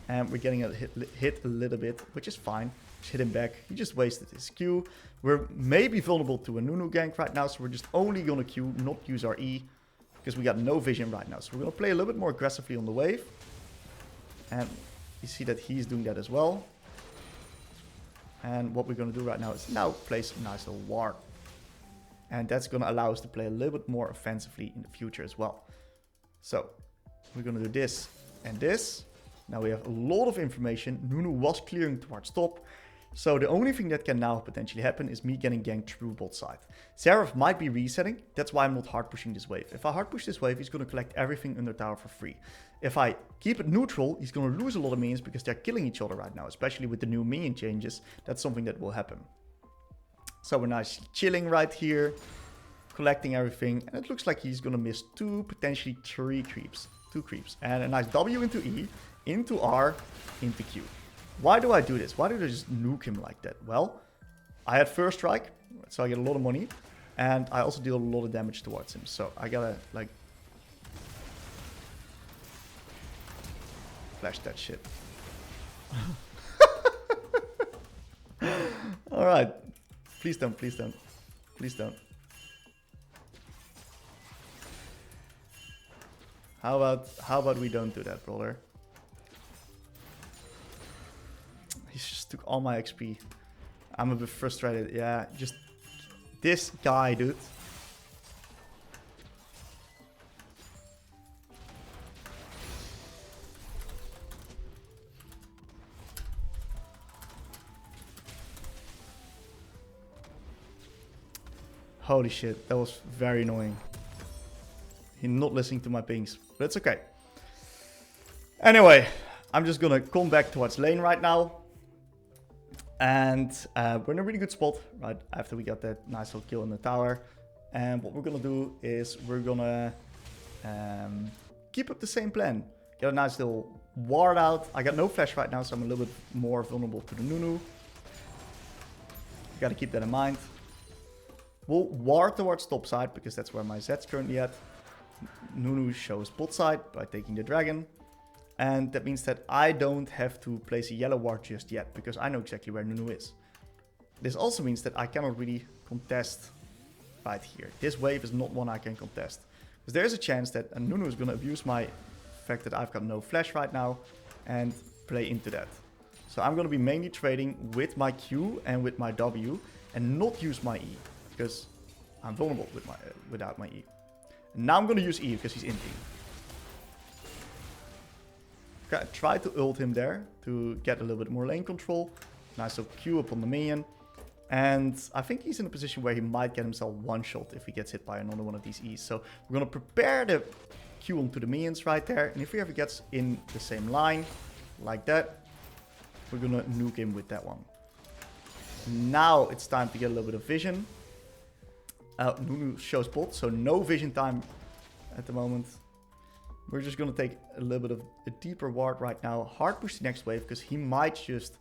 And we're getting a hit a little bit, which is fine. Just hit him back. He just wasted his Q. We're maybe vulnerable to a Nunu gank right now, so we're just only going to Q, not use our E. Because we got no vision right now. So we're going to play a little bit more aggressively on the wave. And you see that he's doing that as well. And what we're going to do right now is now place a nice little ward. And that's going to allow us to play a little bit more offensively in the future as well. So we're going to do this and this. Now we have a lot of information. Nunu was clearing towards top. So the only thing that can now potentially happen is me getting ganked through bot side. Xerath might be resetting. That's why I'm not hard pushing this wave. If I hard push this wave, he's going to collect everything under tower for free. If I keep it neutral, he's going to lose a lot of minions because they're killing each other right now. Especially with the new minion changes. That's something that will happen. So we're nice chilling right here. Collecting everything. And it looks like he's going to miss two, potentially three creeps. Two creeps. And a nice W into E, into R, into Q. Why do I do this? Why do I just nuke him like that? Well, I had first strike, so I get a lot of money. And I also deal a lot of damage towards him. So I gotta, like, flash that shit. Alright. Please don't, please don't. Please don't. How about we don't do that, brother? He just took all my XP. I'm a bit frustrated. Yeah, just this guy, dude. Holy shit, that was very annoying. He's not listening to my pings, but it's okay. Anyway, I'm just gonna come back towards lane right now. And we're in a really good spot, right, after we got that nice little kill in the tower. And what we're gonna do is we're gonna keep up the same plan. Get a nice little ward out. I got no flash right now, so I'm a little bit more vulnerable to the Nunu. Gotta keep that in mind. We'll ward towards top side, because that's where my Zed's currently at. Nunu shows bot side by taking the dragon. And that means that I don't have to place a yellow ward just yet, because I know exactly where Nunu is. This also means that I cannot really contest right here. This wave is not one I can contest. Because there is a chance that Nunu is going to abuse my fact that I've got no flash right now and play into that. So I'm going to be mainly trading with my Q and with my W and not use my E, because I'm vulnerable with without my E. And now I'm going to use E because he's inting. Okay, I tried to ult him there to get a little bit more lane control. Nice little Q upon the minion. And I think he's in a position where he might get himself one shot if he gets hit by another one of these E's. So we're going to prepare the Q onto the minions right there. And if he ever gets in the same line, like that, we're going to nuke him with that one. Now it's time to get a little bit of vision. Nunu shows bot, so no vision time at the moment. We're just going to take a little bit of a deeper ward right now. Hard push the next wave, because he might just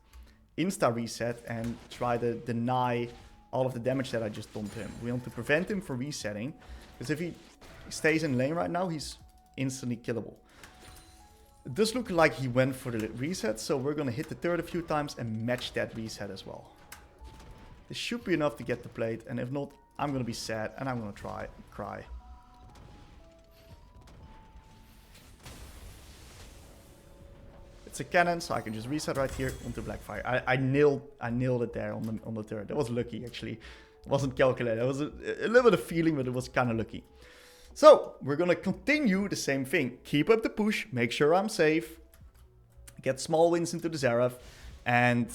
insta reset and try to deny all of the damage that I just done to him. We want to prevent him from resetting, because if he stays in lane right now, he's instantly killable. It does look like he went for the reset, so we're going to hit the turret a few times and match that reset as well. This should be enough to get the plate, and if not, I'm going to be sad and I'm going to cry. It's a cannon, so I can just reset right here onto Blackfire. I nailed it there on the turret. That was lucky, actually. It wasn't calculated. It was a little bit of feeling, but it was kind of lucky. So, we're gonna continue the same thing. Keep up the push, make sure I'm safe, get small wins into the Xerath, and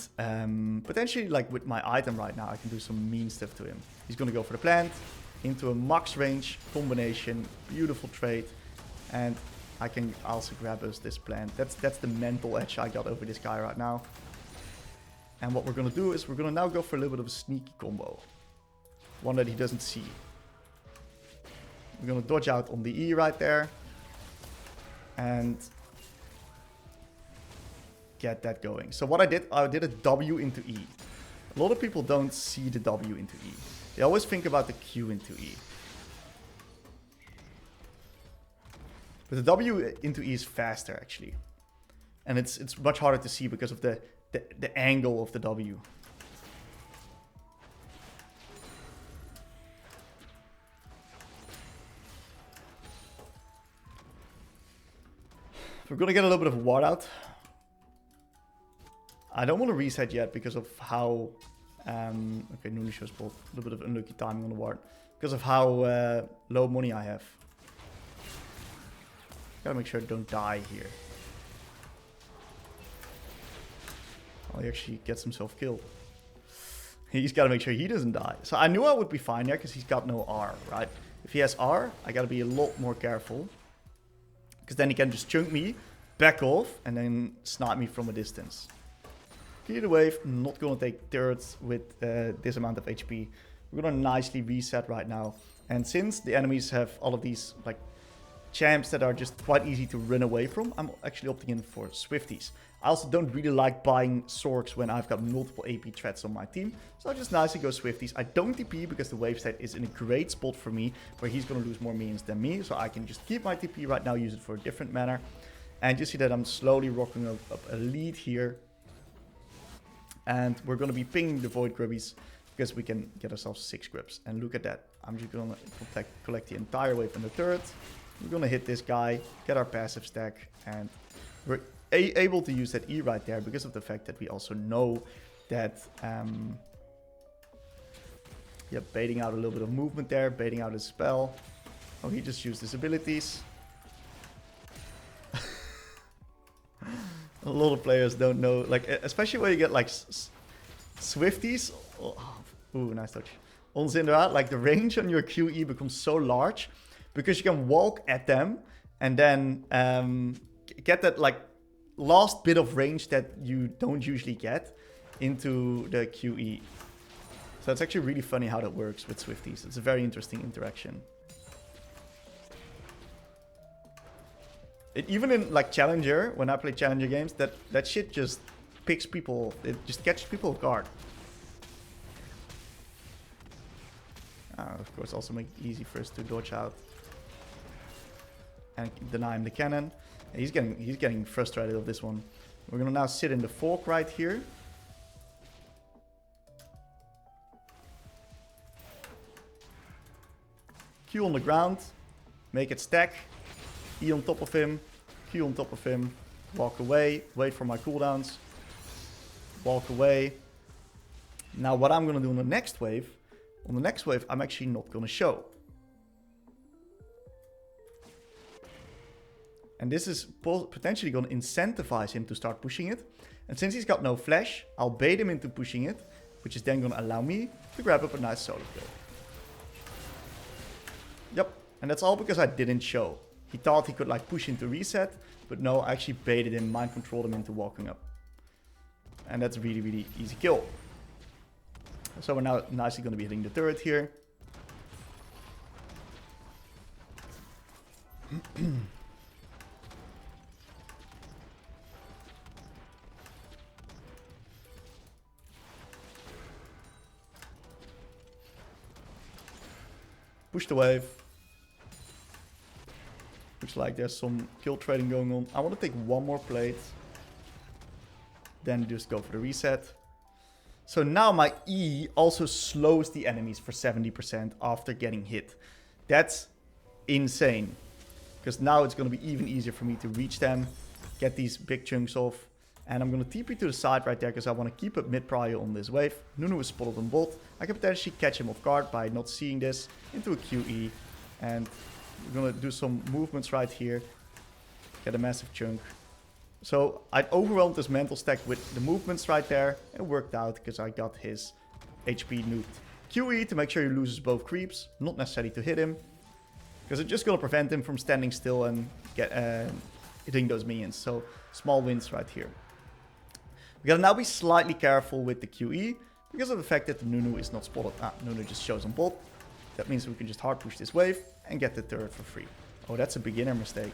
potentially, like with my item right now, I can do some mean stuff to him. He's gonna go for the plant, into a max range combination, beautiful trade, and I can also grab us this plant. That's the mental edge I got over this guy right now. And what we're gonna do is we're gonna now go for a little bit of a sneaky combo. One that he doesn't see. We're gonna dodge out on the E right there. And get that going. So what I did a W into E. A lot of people don't see the W into E. They always think about the Q into E. But the W into E is faster actually. And it's much harder to see because of the angle of the W. We're gonna get a little bit of ward out. I don't want to reset yet because of how... okay, Nunisho's bot. A little bit of unlucky timing on the ward. Because of how low money I have. Gotta make sure I don't die here. Oh, he actually gets himself killed. He's gotta make sure he doesn't die. So I knew I would be fine there because he's got no R, right? If he has R, I gotta be a lot more careful. Because then he can just chunk me, back off, and then snipe me from a distance. Clear the wave, not gonna take turrets with this amount of HP. We're gonna nicely reset right now. And since the enemies have all of these like champs that are just quite easy to run away from, I'm actually opting in for Swifties. I also don't really like buying Sorks when I've got multiple AP threats on my team. So I just nicely go Swifties. I don't TP because the wave state is in a great spot for me, where he's gonna lose more minions than me. So I can just keep my TP right now, use it for a different manner. And you see that I'm slowly rocking up a lead here. And we're going to be pinging the Void Grubbies because we can get ourselves 6 grips. And look at that. I'm just going to collect the entire wave on the turret. We're going to hit this guy, get our passive stack. And we're able to use that E right there because of the fact that we also know that... yeah, baiting out a little bit of movement there, baiting out his spell. Oh, he just used his abilities. A lot of players don't know, like, especially when you get like Swifties. Oh, ooh, nice touch. On Syndra, like the range on your QE becomes so large because you can walk at them and then get that like last bit of range that you don't usually get into the QE. So it's actually really funny how that works with Swifties. It's a very interesting interaction. Even in like Challenger, when I play Challenger games, that shit just picks people, it just catches people off guard. Of course, also make it easy for us to dodge out and deny him the cannon. And he's getting frustrated of this one. We're gonna now sit in the fork right here. Q on the ground, make it stack. E on top of him, Q on top of him, walk away, wait for my cooldowns, walk away. Now what I'm going to do on the next wave, I'm actually not going to show. And this is potentially going to incentivize him to start pushing it. And since he's got no flash, I'll bait him into pushing it, which is then going to allow me to grab up a nice solo kill. Yep, and that's all because I didn't show. He thought he could like push into reset, but no, I actually baited him, mind controlled him into walking up. And that's a really, really easy kill. So we're now nicely going to be hitting the turret here. Push the wave. Looks like there's some kill trading going on. I want to take one more plate. Then just go for the reset. So now my E also slows the enemies for 70% after getting hit. That's insane. Because now it's going to be even easier for me to reach them. Get these big chunks off. And I'm going to TP to the side right there because I want to keep up mid prio on this wave. Nunu is spotted on bot. I can potentially catch him off guard by not seeing this into a QE. And We're gonna do some movements right here. Get a massive chunk. So I overwhelmed this mental stack with the movements right there. It worked out because I got his HP nuked. QE to make sure he loses both creeps. Not necessary to hit him, because it's just going to prevent him from standing still and get hitting those minions. So small wins right here. We gotta now be slightly careful with the QE because of the fact that the Nunu is not spotted. Nunu just shows on bot. That means we can just hard push this wave and get the turret for free. Oh, that's a beginner mistake.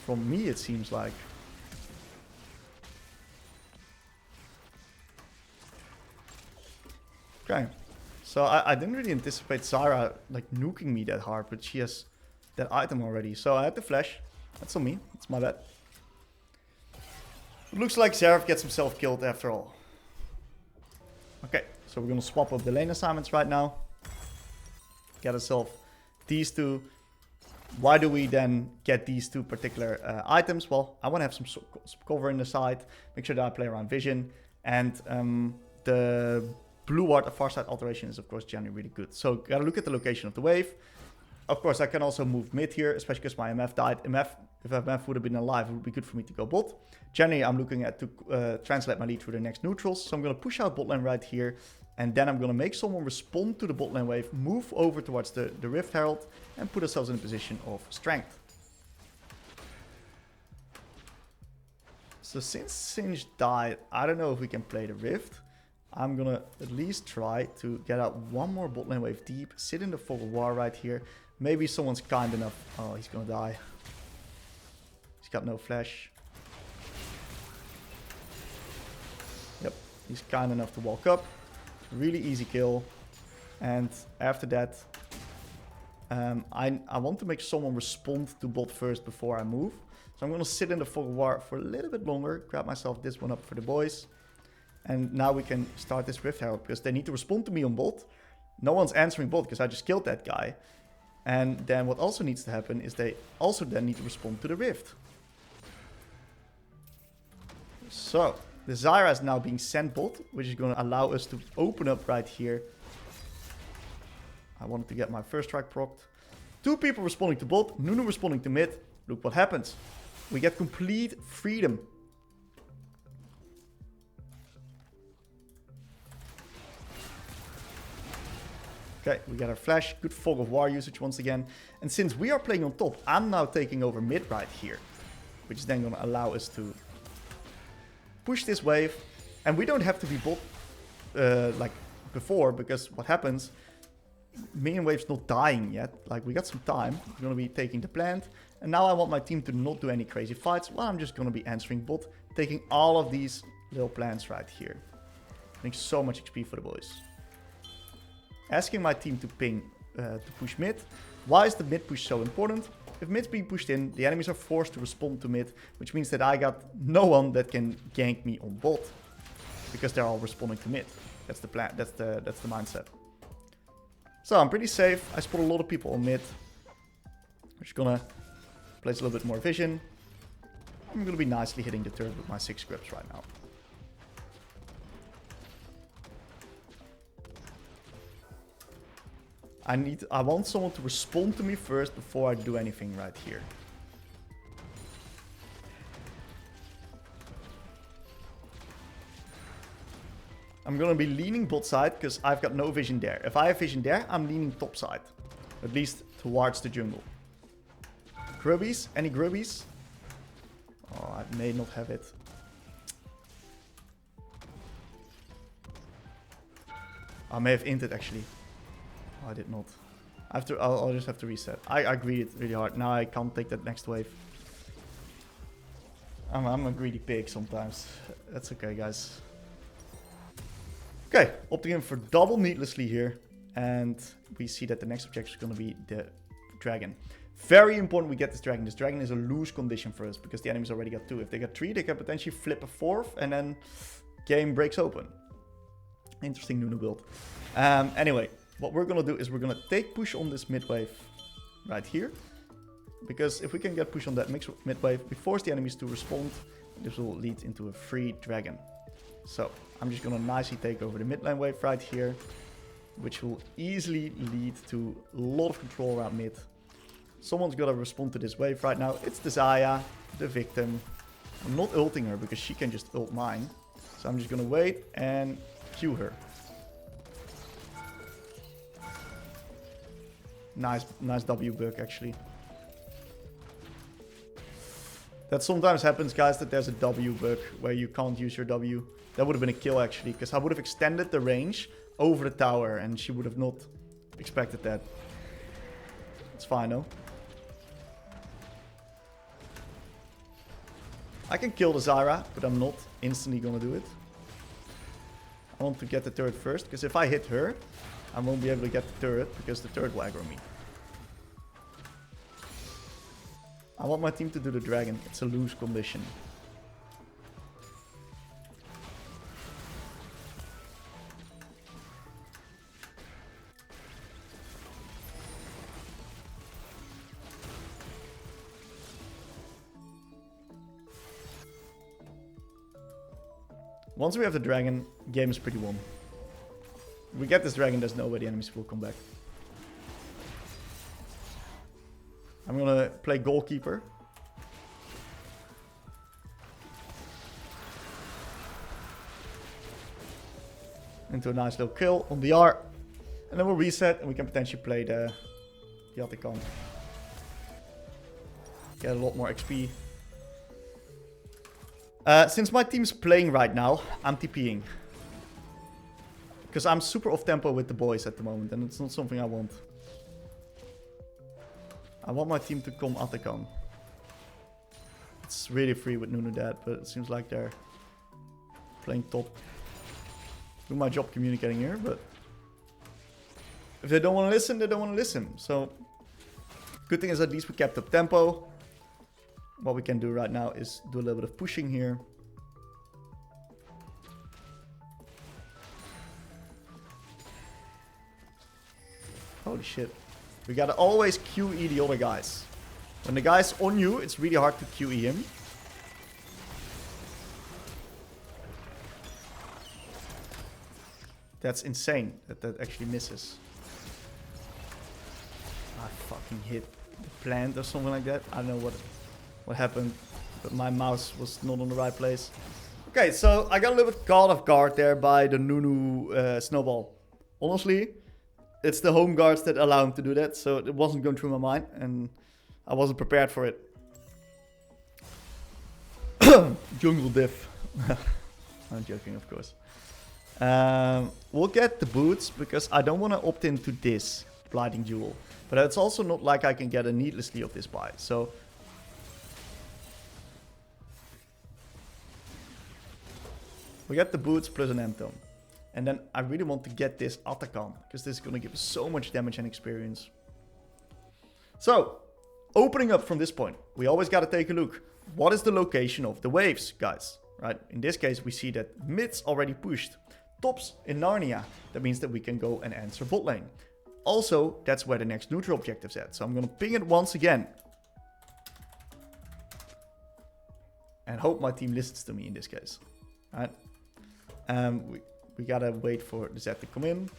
From me, it seems like. Okay. So I didn't really anticipate Zyra like nuking me that hard, but she has that item already. So I had the flash. That's on me. That's my bad. It looks like Xerath gets himself killed after all. Okay, so we're gonna swap up the lane assignments right now. Get ourselves these two. Why do we then get these two particular items? Well, I want to have some cover in the side. Make sure that I play around vision. And the blue ward of far side alteration is of course generally really good. So gotta look at the location of the wave. Of course, I can also move mid here, especially because my MF died. If MF would have been alive, it would be good for me to go bot. Generally, I'm looking at to translate my lead through the next neutrals. So I'm going to push out bot lane right here. And then I'm going to make someone respond to the bot lane wave, move over towards the Rift Herald, and put ourselves in a position of strength. So since Singe died, I don't know if we can play the Rift. I'm going to at least try to get out one more bot lane wave deep, sit in the fog of war right here. Maybe someone's kind enough. Oh, he's going to die. He's got no flash. Yep, he's kind enough to walk up. Really easy kill. And after that, I want to make someone respond to bot first before I move. So I'm going to sit in the fog of war for a little bit longer. Grab myself this one up for the boys. And now we can start this Rift Herald because they need to respond to me on bot. No one's answering bot because I just killed that guy. And then what also needs to happen is they also then need to respond to the Rift. So the Zyra is now being sent bot, which is going to allow us to open up right here. I wanted to get my first strike procced. Two people responding to bot, Nunu responding to mid. Look what happens. We get complete freedom. Okay, we got our flash, good fog of war usage once again. And since we are playing on top, I'm now taking over mid right here. Which is then going to allow us to push this wave. And we don't have to be bot like before, because what happens, minion wave's not dying yet. Like, we got some time. We're going to be taking the plant. And now I want my team to not do any crazy fights. Well, I'm just going to be answering bot, taking all of these little plants right here. Getting so much XP for the boys. Asking my team to ping to push mid. Why is the mid push so important? If mid's being pushed in, the enemies are forced to respond to mid, which means that I got no one that can gank me on bot, because they're all responding to mid. That's the plan. That's the mindset. So I'm pretty safe. I spot a lot of people on mid. I'm just gonna place a little bit more vision. I'm gonna be nicely hitting the turret with my 6 grips right now. I want someone to respond to me first before I do anything right here. I'm gonna be leaning bot side because I've got no vision there. If I have vision there, I'm leaning top side. At least towards the jungle. Grubbies? Any grubbies? Oh, I may not have it. I may have inted actually. Oh, I did not. I'll just have to reset. I greeded really hard. Now I can't take that next wave. I'm a greedy pig sometimes. That's okay, guys. Okay, opting in for double needlessly here. And we see that the next objective is going to be the dragon. Very important we get this dragon. This dragon is a lose condition for us because the enemies already got 2. If they got 3, they can potentially flip a 4th and then game breaks open. Interesting Nunu build. Anyway, what we're going to do is we're going to take push on this mid wave right here. Because if we can get push on that mid wave, we force the enemies to respond. This will lead into a free dragon. So I'm just gonna nicely take over the mid lane wave right here, which will easily lead to a lot of control around mid. Someone's gotta respond to this wave right now. It's the Xayah, the victim. I'm not ulting her because she can just ult mine. So I'm just gonna wait and Q her. Nice W bug actually. That sometimes happens, guys, that there's a W bug where you can't use your W. That would have been a kill actually, because I would have extended the range over the tower and she would have not expected that. It's fine though. I can kill the Zyra, but I'm not instantly gonna do it. I want to get the turret first, because if I hit her, I won't be able to get the turret, because the turret will aggro me. I want my team to do the dragon. It's a lose condition. Once we have the dragon, game is pretty won. If we get this dragon, there's no way the enemies will come back. I'm gonna play goalkeeper. Into a nice little kill on the R. And then we'll reset and we can potentially play the Atacon. Get a lot more XP. Since my team's playing right now, I'm TPing. Because I'm super off tempo with the boys at the moment and it's not something I want. I want my team to come Atacon. It's really free with Nunu dead, but it seems like they're playing top. Do my job communicating here, but if they don't want to listen, they don't want to listen. So, good thing is at least we kept up tempo. What we can do right now is do a little bit of pushing here. Holy shit. We gotta always QE the other guys. When the guy's on you, it's really hard to QE him. That's insane that that actually misses. I fucking hit the plant or something like that. I don't know what happened, but my mouse was not on the right place. Okay, so I got a little bit caught off guard there by the Nunu snowball. Honestly, it's the home guards that allow him to do that, so it wasn't going through my mind, and I wasn't prepared for it. Jungle diff. I'm joking, of course. We'll get the boots, because I don't want to opt into this Blighting Jewel. But it's also not like I can get a needlessly of this buy, so... We get the boots plus an Antone. And then I really want to get this Atacon, because this is going to give us so much damage and experience. So, opening up from this point, we always got to take a look. What is the location of the waves, guys? Right? In this case, we see that mid's already pushed. Top's in Narnia. That means that we can go and answer bot lane. Also, that's where the next neutral objective's at. So I'm going to ping it once again. And hope my team listens to me in this case. Alright. We gotta wait for the Z to come in.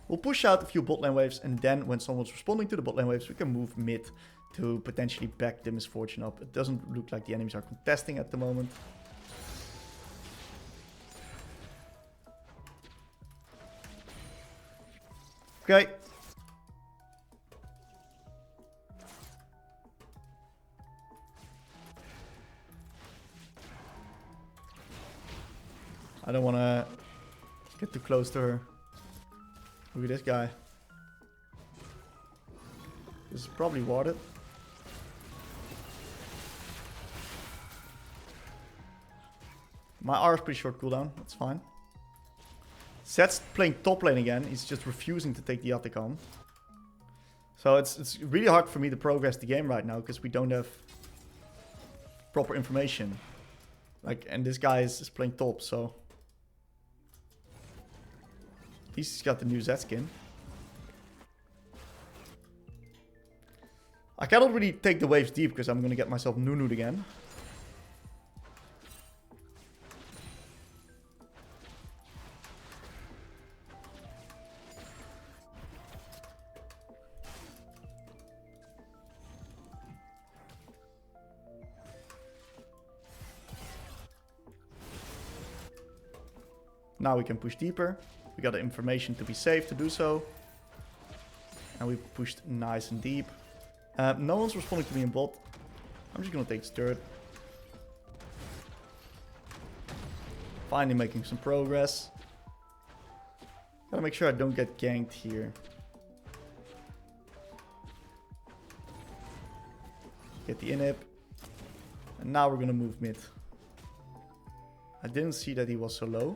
We'll push out a few bot lane waves, and then when someone's responding to the bot lane waves, we can move mid to potentially back the misfortune up. It doesn't look like the enemies are contesting at the moment. Okay. I don't want to get too close to her. Look at this guy. This is probably warded. My R is pretty short cooldown. That's fine. Zed's playing top lane again. He's just refusing to take the Atacon. So it's really hard for me to progress the game right now because we don't have proper information. Like, and this guy is playing top, so... At least he's got the new Zed skin. I cannot really take the waves deep because I'm going to get myself Nunu'd again. Now we can push deeper. We got the information to be safe to do so. And we pushed nice and deep. No one's responding to me in bot. I'm just gonna take this turret. Finally making some progress. Gotta make sure I don't get ganked here. Get the inhib. And now we're gonna move mid. I didn't see that he was so low.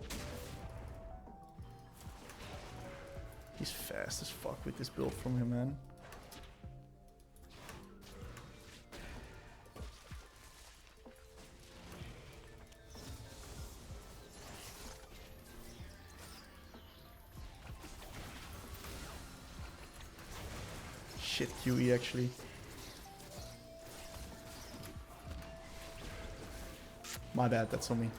He's fast as fuck with this build from him, man. Shit, QE actually. My bad, that's on me.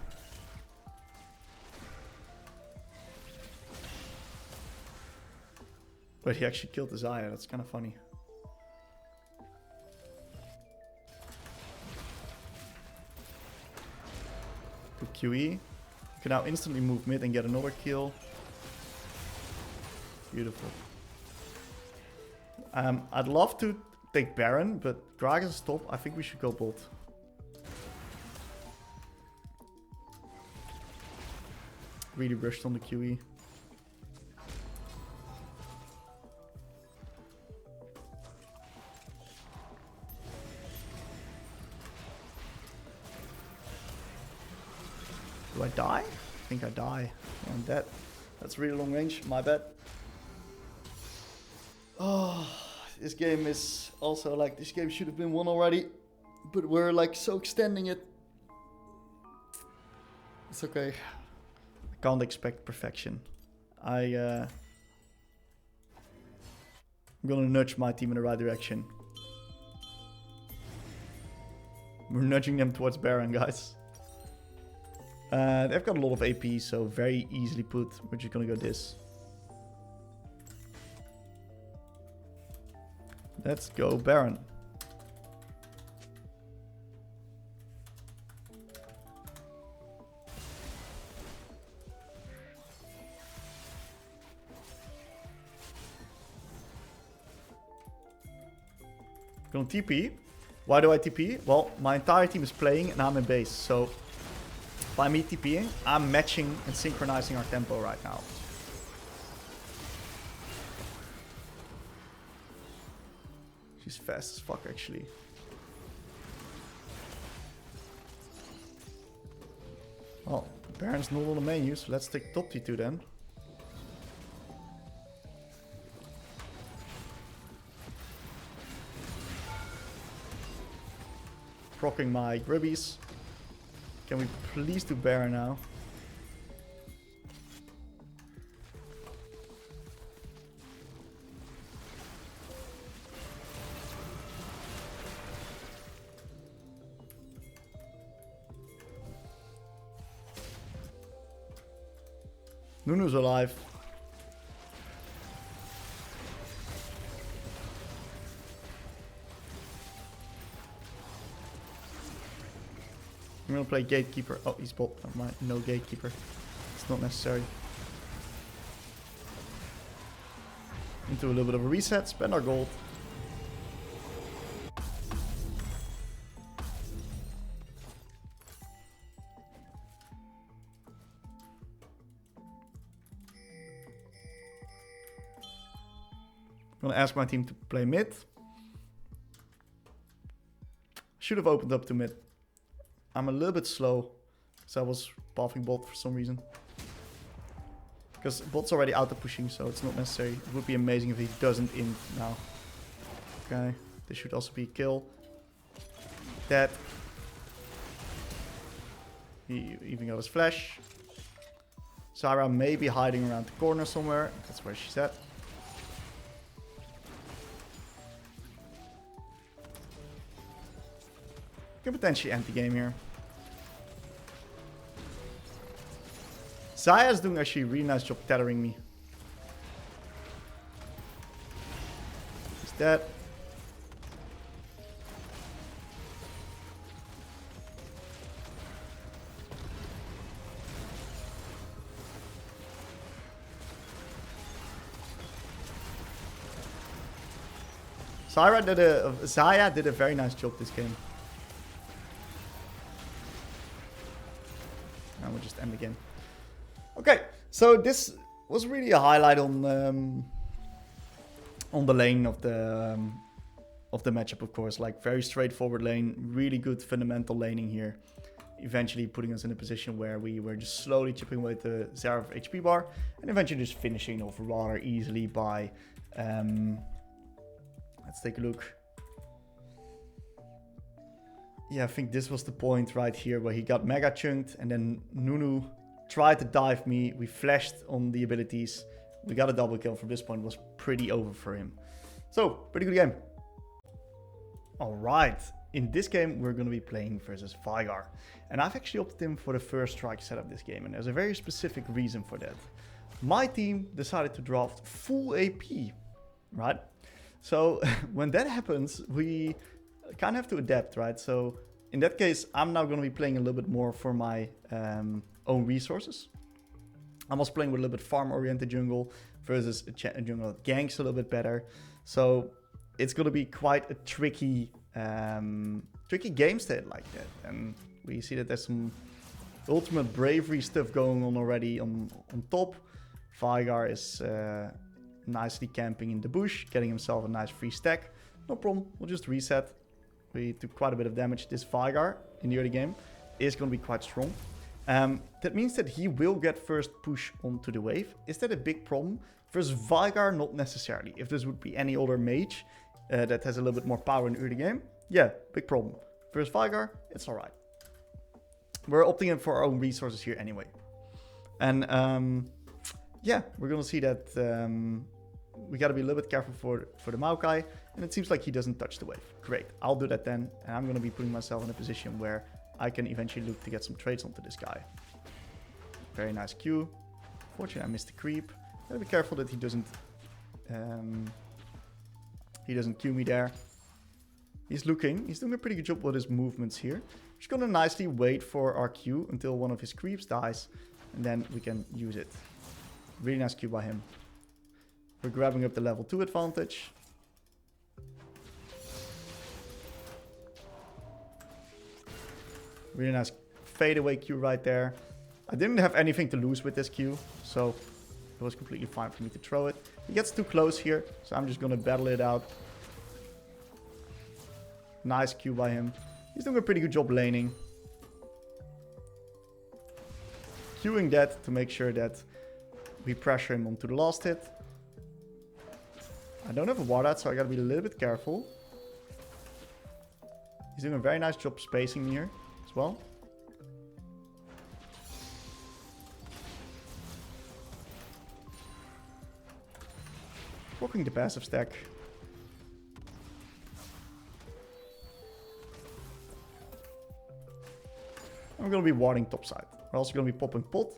But he actually killed the Xayah, that's kind of funny. Good QE. You can now instantly move mid and get another kill. Beautiful. I'd love to take Baron, but Gragas is top. I think we should go bot. Really rushed on the QE. Do I die? I think I die. I'm dead. That's really long range. My bad. Oh, this game is also like, this game should have been won already. But we're like so extending it. It's okay. I can't expect perfection. I'm gonna nudge my team in the right direction. We're nudging them towards Baron, guys. They've got a lot of AP, so very easily put. We're just gonna go this. Let's go Baron. Gonna TP. Why do I TP? Well, my entire team is playing and I'm in base, so by me TPing, I'm matching and synchronizing our tempo right now. She's fast as fuck, actually. Well, Baron's not on the menu, so let's take top T2 then. Procking my grubbies. Can we please do Baron now? Nunu's alive. I'm gonna play Gatekeeper. Oh, he's bot. Never mind. No Gatekeeper. It's not necessary. Into a little bit of a reset. Spend our gold. I'm gonna ask my team to play mid. Should have opened up to mid. I'm a little bit slow, because I was buffing bot for some reason. Because bot's already auto pushing, so it's not necessary. It would be amazing if he doesn't in now. Okay, this should also be a kill. Dead. He even got his flash. Zyra may be hiding around the corner somewhere. That's where she's at. Can potentially end the game here. Xayah's doing actually a really nice job tethering me. He's dead. Xayah did a very nice job this game. And we'll just end the game. Okay, so this was really a highlight on the lane of the matchup, of course. Like, very straightforward lane, really good fundamental laning here. Eventually putting us in a position where we were just slowly chipping away at the Xerath HP bar, and eventually just finishing off rather easily by... let's take a look. Yeah, I think this was the point right here where he got mega chunked, and then Nunu tried to dive me. We flashed on the abilities. We got a double kill. From this point, it was pretty over for him. So, pretty good game. Alright, in this game we're going to be playing versus Veigar. And I've actually opted him for the first strike setup this game, and there's a very specific reason for that. My team decided to draft full AP, right? So when that happens, we kind of have to adapt, right? So in that case, I'm now going to be playing a little bit more for my own resources. I'm also playing with a little bit farm-oriented jungle versus a jungle that ganks a little bit better. So it's going to be quite a tricky game state like that. And we see that there's some ultimate bravery stuff going on already on top. Veigar is nicely camping in the bush, getting himself a nice free stack. No problem, we'll just reset. We took quite a bit of damage. This Veigar in the early game is going to be quite strong. That means that he will get first push onto the wave. Is that a big problem? Versus Veigar, not necessarily. If this would be any other mage that has a little bit more power in the early game, yeah, big problem. Versus Veigar, it's alright. We're opting in for our own resources here anyway. And yeah, we're going to see that we got to be a little bit careful for the Maokai. And it seems like he doesn't touch the wave. Great, I'll do that then. And I'm going to be putting myself in a position where I can eventually look to get some trades onto this guy. Very nice Q. Fortunately, I missed the creep. Gotta be careful that he doesn't Q me there. He's looking. He's doing a pretty good job with his movements here. Just gonna nicely wait for our Q until one of his creeps dies, and then we can use it. Really nice Q by him. We're grabbing up the level 2 advantage. Really nice fadeaway Q right there. I didn't have anything to lose with this Q, so it was completely fine for me to throw it. He gets too close here, so I'm just gonna battle it out. Nice Q by him. He's doing a pretty good job laning. Qing that to make sure that we pressure him onto the last hit. I don't have a ward out, so I gotta be a little bit careful. He's doing a very nice job spacing here as well. Blocking the passive stack. I'm going to be warding topside. We're also going to be popping pot.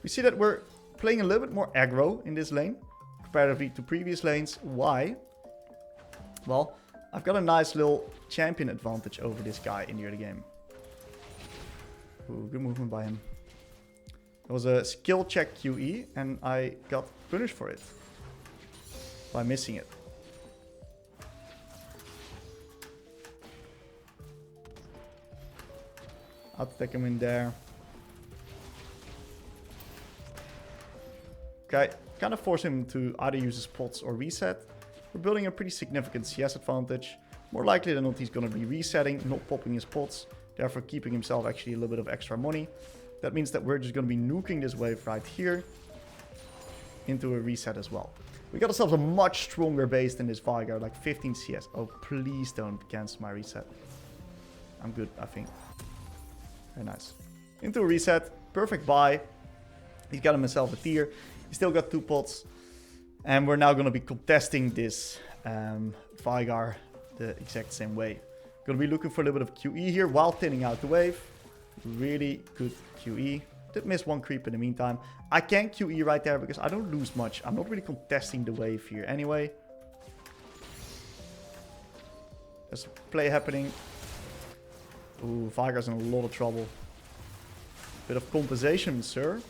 We see that we're playing a little bit more aggro in this lane comparatively to previous lanes. Why? Well, I've got a nice little champion advantage over this guy in the early game. Ooh, good movement by him. It was a skill check QE and I got punished for it by missing it. I'll take him in there. Okay, kind of force him to either use his pots or reset. We're building a pretty significant CS advantage. More likely than not, he's going to be resetting, not popping his pots, therefore keeping himself actually a little bit of extra money. That means that we're just going to be nuking this wave right here into a reset as well. We got ourselves a much stronger base than this Veigar, like 15 CS. Oh, please don't cancel my reset. I'm good, I think. Very nice. Into a reset. Perfect buy. He's got himself a tier. He still got 2 pots. And we're now going to be contesting this Veigar the exact same way. Going to be looking for a little bit of QE here while thinning out the wave. Really good QE. Did miss one creep in the meantime. I can QE right there because I don't lose much. I'm not really contesting the wave here anyway. There's a play happening. Ooh, Veigar's in a lot of trouble. Bit of compensation, sir.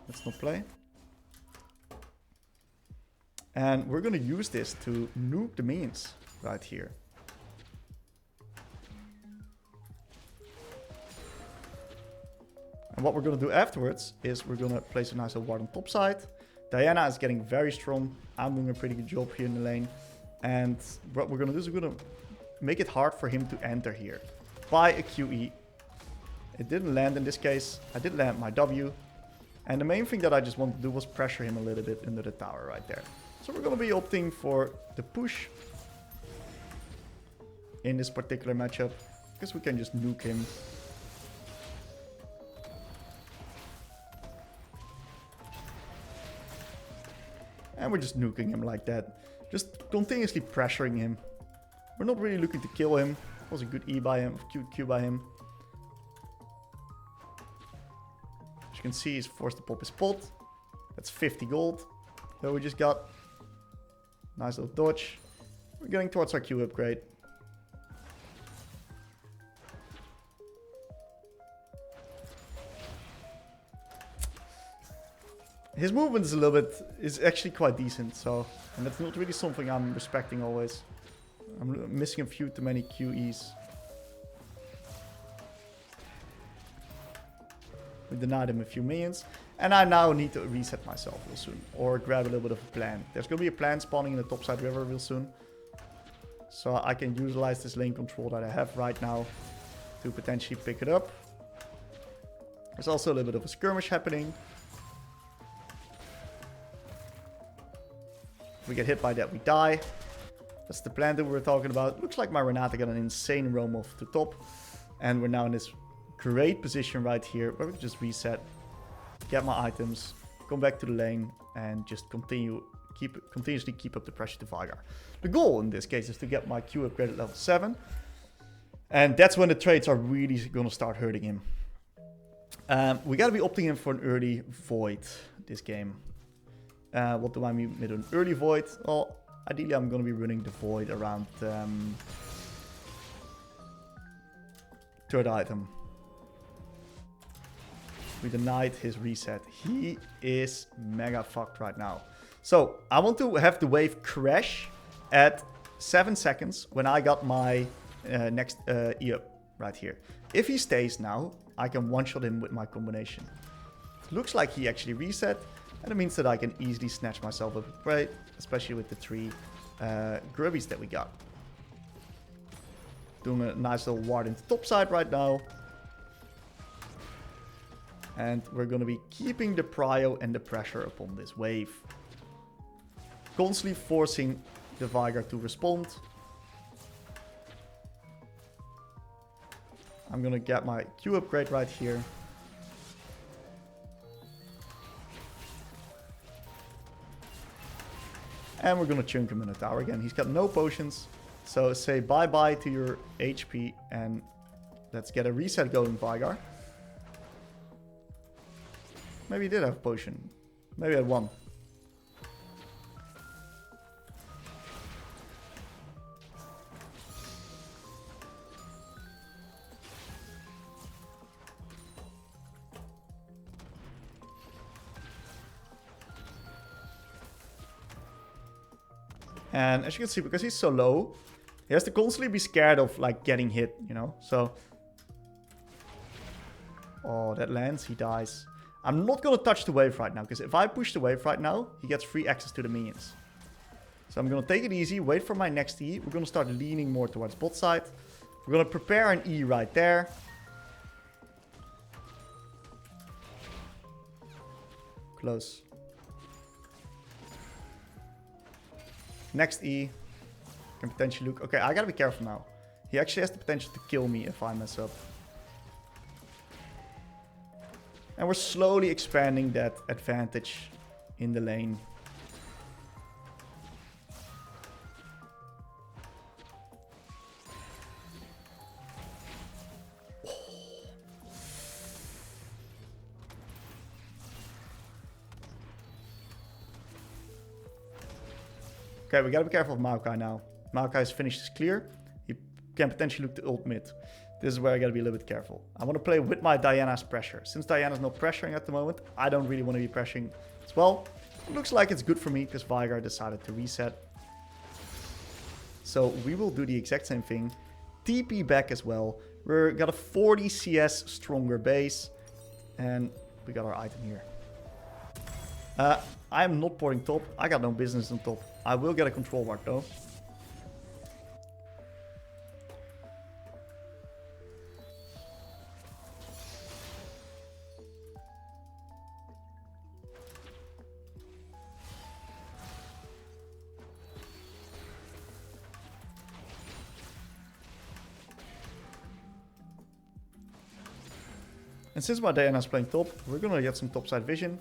Let's not play. And we're going to use this to nuke the minions right here. And what we're going to do afterwards is we're going to place a nice little ward on top side. Diana is getting very strong. I'm doing a pretty good job here in the lane. And what we're going to do is we're going to make it hard for him to enter here by a QE. It didn't land in this case. I did land my W. And the main thing that I just wanted to do was pressure him a little bit under the tower right there. So we're going to be opting for the push in this particular matchup, because we can just nuke him. And we're just nuking him like that. Just continuously pressuring him. We're not really looking to kill him. It was a good E by him, Q by him. As you can see, he's forced to pop his pot. That's 50 gold that we just got. Nice little dodge. We're getting towards our Q upgrade. His movement is a little bit, is actually quite decent, so, and that's not really something I'm respecting always. I'm missing a few too many QEs. We denied him a few minions, and I now need to reset myself real soon, or grab a little bit of a plan. There's going to be a plan spawning in the topside river real soon, so I can utilize this lane control that I have right now to potentially pick it up. There's also a little bit of a skirmish happening. If we get hit by that, we die. That's the plan that we were talking about. Looks like my Renata got an insane roam off to top, and we're now in this great position right here where we can just reset, get my items, come back to the lane, and just continuously keep up the pressure to Veigar. The goal in this case is to get my Q upgrade at level 7, and that's when the trades are really going to start hurting him. We got to be opting in for an early void this game. What do I mean with an early void? Well, ideally I'm going to be running the void around third item. We denied his reset. He is mega fucked right now. So I want to have the wave crash at 7 seconds when I got my next E up right here. If he stays now, I can one-shot him with my combination. It looks like he actually reset, and it means that I can easily snatch myself up a prey, especially with the 3 grubbies that we got. Doing a nice little ward into top side right now. And we're going to be keeping the prio and the pressure upon this wave. Constantly forcing the Veigar to respond. I'm going to get my Q upgrade right here. And we're going to chunk him in the tower again. He's got no potions. So say bye-bye to your HP and let's get a reset going, Veigar. Maybe he did have a potion. Maybe he had 1. And as you can see, because he's so low, he has to constantly be scared of like getting hit, you know? So, oh, that lands, he dies. I'm not going to touch the wave right now, because if I push the wave right now, he gets free access to the minions. So I'm going to take it easy, wait for my next E. We're going to start leaning more towards bot side. We're going to prepare an E right there. Close. Next E. Can potentially look. Okay, I gotta be careful now. He actually has the potential to kill me if I mess up. And we're slowly expanding that advantage in the lane. Okay, we gotta be careful of Maokai now. Maokai's finished his clear. He can potentially look to ult mid. This is where I gotta be a little bit careful. I want to play with my Diana's pressure. Since Diana's not pressuring at the moment, I don't really want to be pressuring as well. Looks like it's good for me because Veigar decided to reset. So we will do the exact same thing. TP back as well. We're got a 40 CS stronger base. And we got our item here. I am not porting top. I got no business on top. I will get a control ward though. And since my Diana's playing top, we're gonna get some topside vision.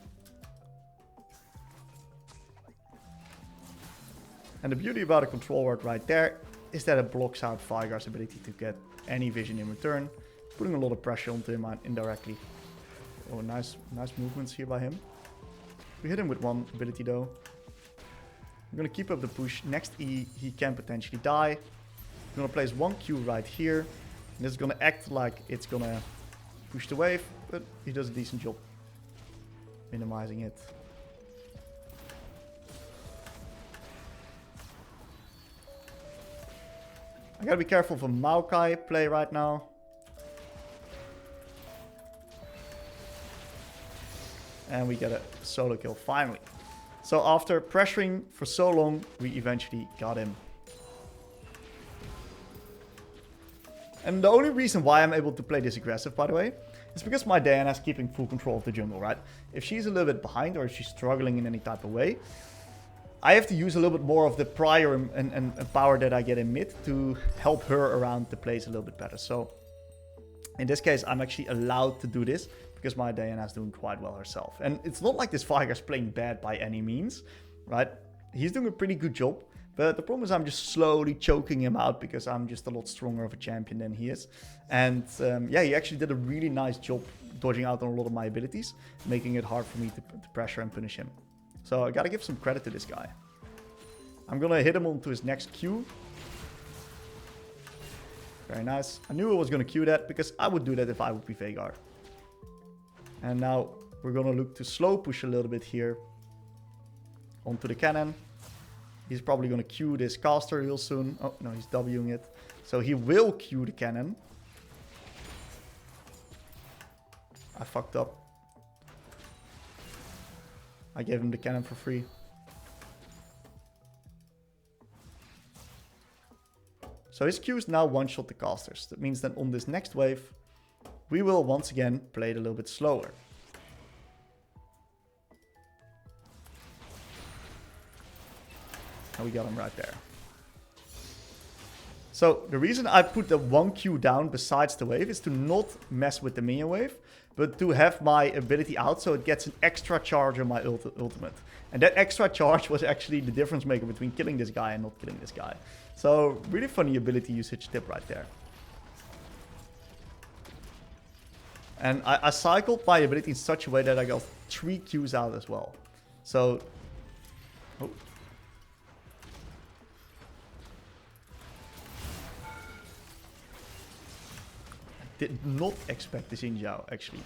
And the beauty about a control ward right there is that it blocks out Veigar's ability to get any vision in return, putting a lot of pressure onto him indirectly. Oh, nice movements here by him. We hit him with one ability though. I'm gonna keep up the push. Next E, he can potentially die. I'm gonna place one Q right here. And this is gonna act like it's gonna push the wave, but he does a decent job minimizing it. I gotta be careful of a Maokai play right now. And we get a solo kill finally. So after pressuring for so long, we eventually got him. And the only reason why I'm able to play this aggressive, by the way, is because my Diana is keeping full control of the jungle, right? If she's a little bit behind or if she's struggling in any type of way, I have to use a little bit more of the prior and power that I get in mid to help her around the place a little bit better. So in this case, I'm actually allowed to do this because my Diana is doing quite well herself. And it's not like this Veigar is playing bad by any means, right? He's doing a pretty good job. But the problem is I'm just slowly choking him out because I'm just a lot stronger of a champion than he is. And yeah, he actually did a really nice job dodging out on a lot of my abilities, making it hard for me to pressure and punish him. So I gotta give some credit to this guy. I'm gonna hit him onto his next Q. Very nice. I knew I was gonna Q that because I would do that if I would be Veigar. And now we're gonna look to slow push a little bit here onto the cannon. He's probably going to Q this caster real soon. Oh, no, he's Wing it. So he will Q the cannon. I fucked up. I gave him the cannon for free. So his Q is now one-shot the casters. That means that on this next wave, we will once again play it a little bit slower. And we got him right there. So the reason I put the 1Q down besides the wave is to not mess with the minion wave, but to have my ability out so it gets an extra charge on my ultimate. And that extra charge was actually the difference maker between killing this guy and not killing this guy. So really funny ability usage tip right there. And I cycled my ability in such a way that I got 3 Qs out as well. So... Oh. Did not expect this Xin actually.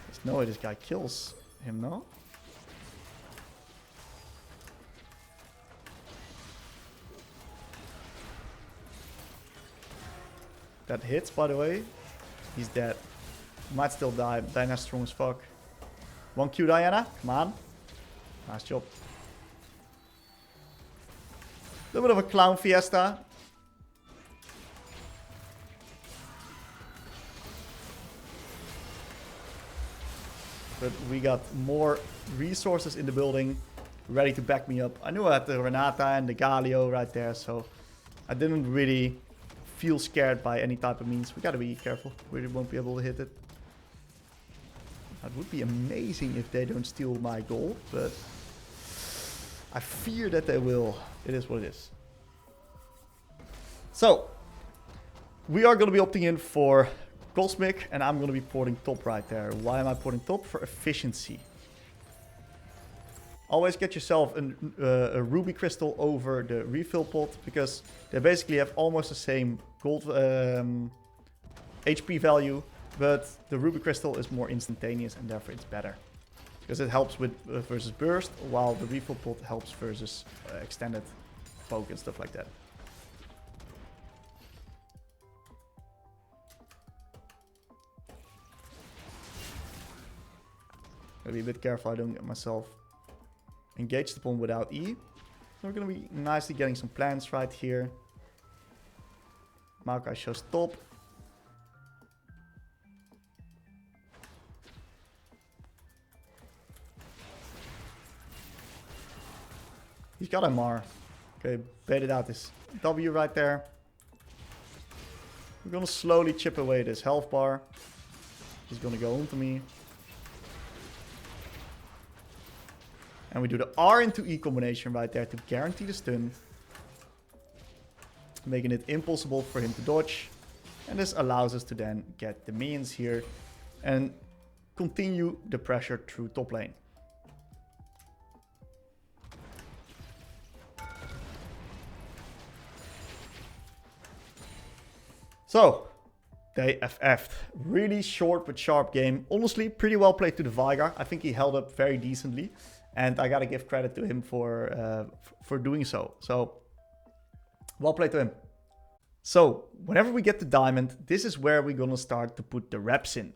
There's no way this guy kills him, no? That hits, by the way. He's dead. Might still die. Diana's strong as fuck. 1Q Diana. Come on. Nice job. A little bit of a clown fiesta. But we got more resources in the building ready to back me up. I knew I had the Renata and the Galio right there, so I didn't really feel scared by any type of means. We gotta be careful. We won't be able to hit it. That would be amazing if they don't steal my gold, but I fear that they will. It is what it is. So, we are going to be opting in for Cosmic, and I'm going to be porting top right there. Why am I porting top? For efficiency. Always get yourself a ruby crystal over the refill pot, because they basically have almost the same gold HP value, but the ruby crystal is more instantaneous and therefore it's better. Because it helps with versus burst, while the refill pot helps versus extended poke and stuff like that. Gotta be a bit careful I don't get myself engaged upon without E. So we're gonna be nicely getting some plants right here. Maokai shows top. He's got MR. Okay, baited out this W right there. We're gonna slowly chip away this health bar. He's gonna go onto me. And we do the R into E combination right there to guarantee the stun. Making it impossible for him to dodge. And this allows us to then get the minions here and continue the pressure through top lane. So, they FF'd. Really short but sharp game. Honestly, pretty well played to the Veigar. I think he held up very decently. And I gotta give credit to him for doing so. So, well played to him. So, whenever we get to Diamond, this is where we're gonna start to put the reps in.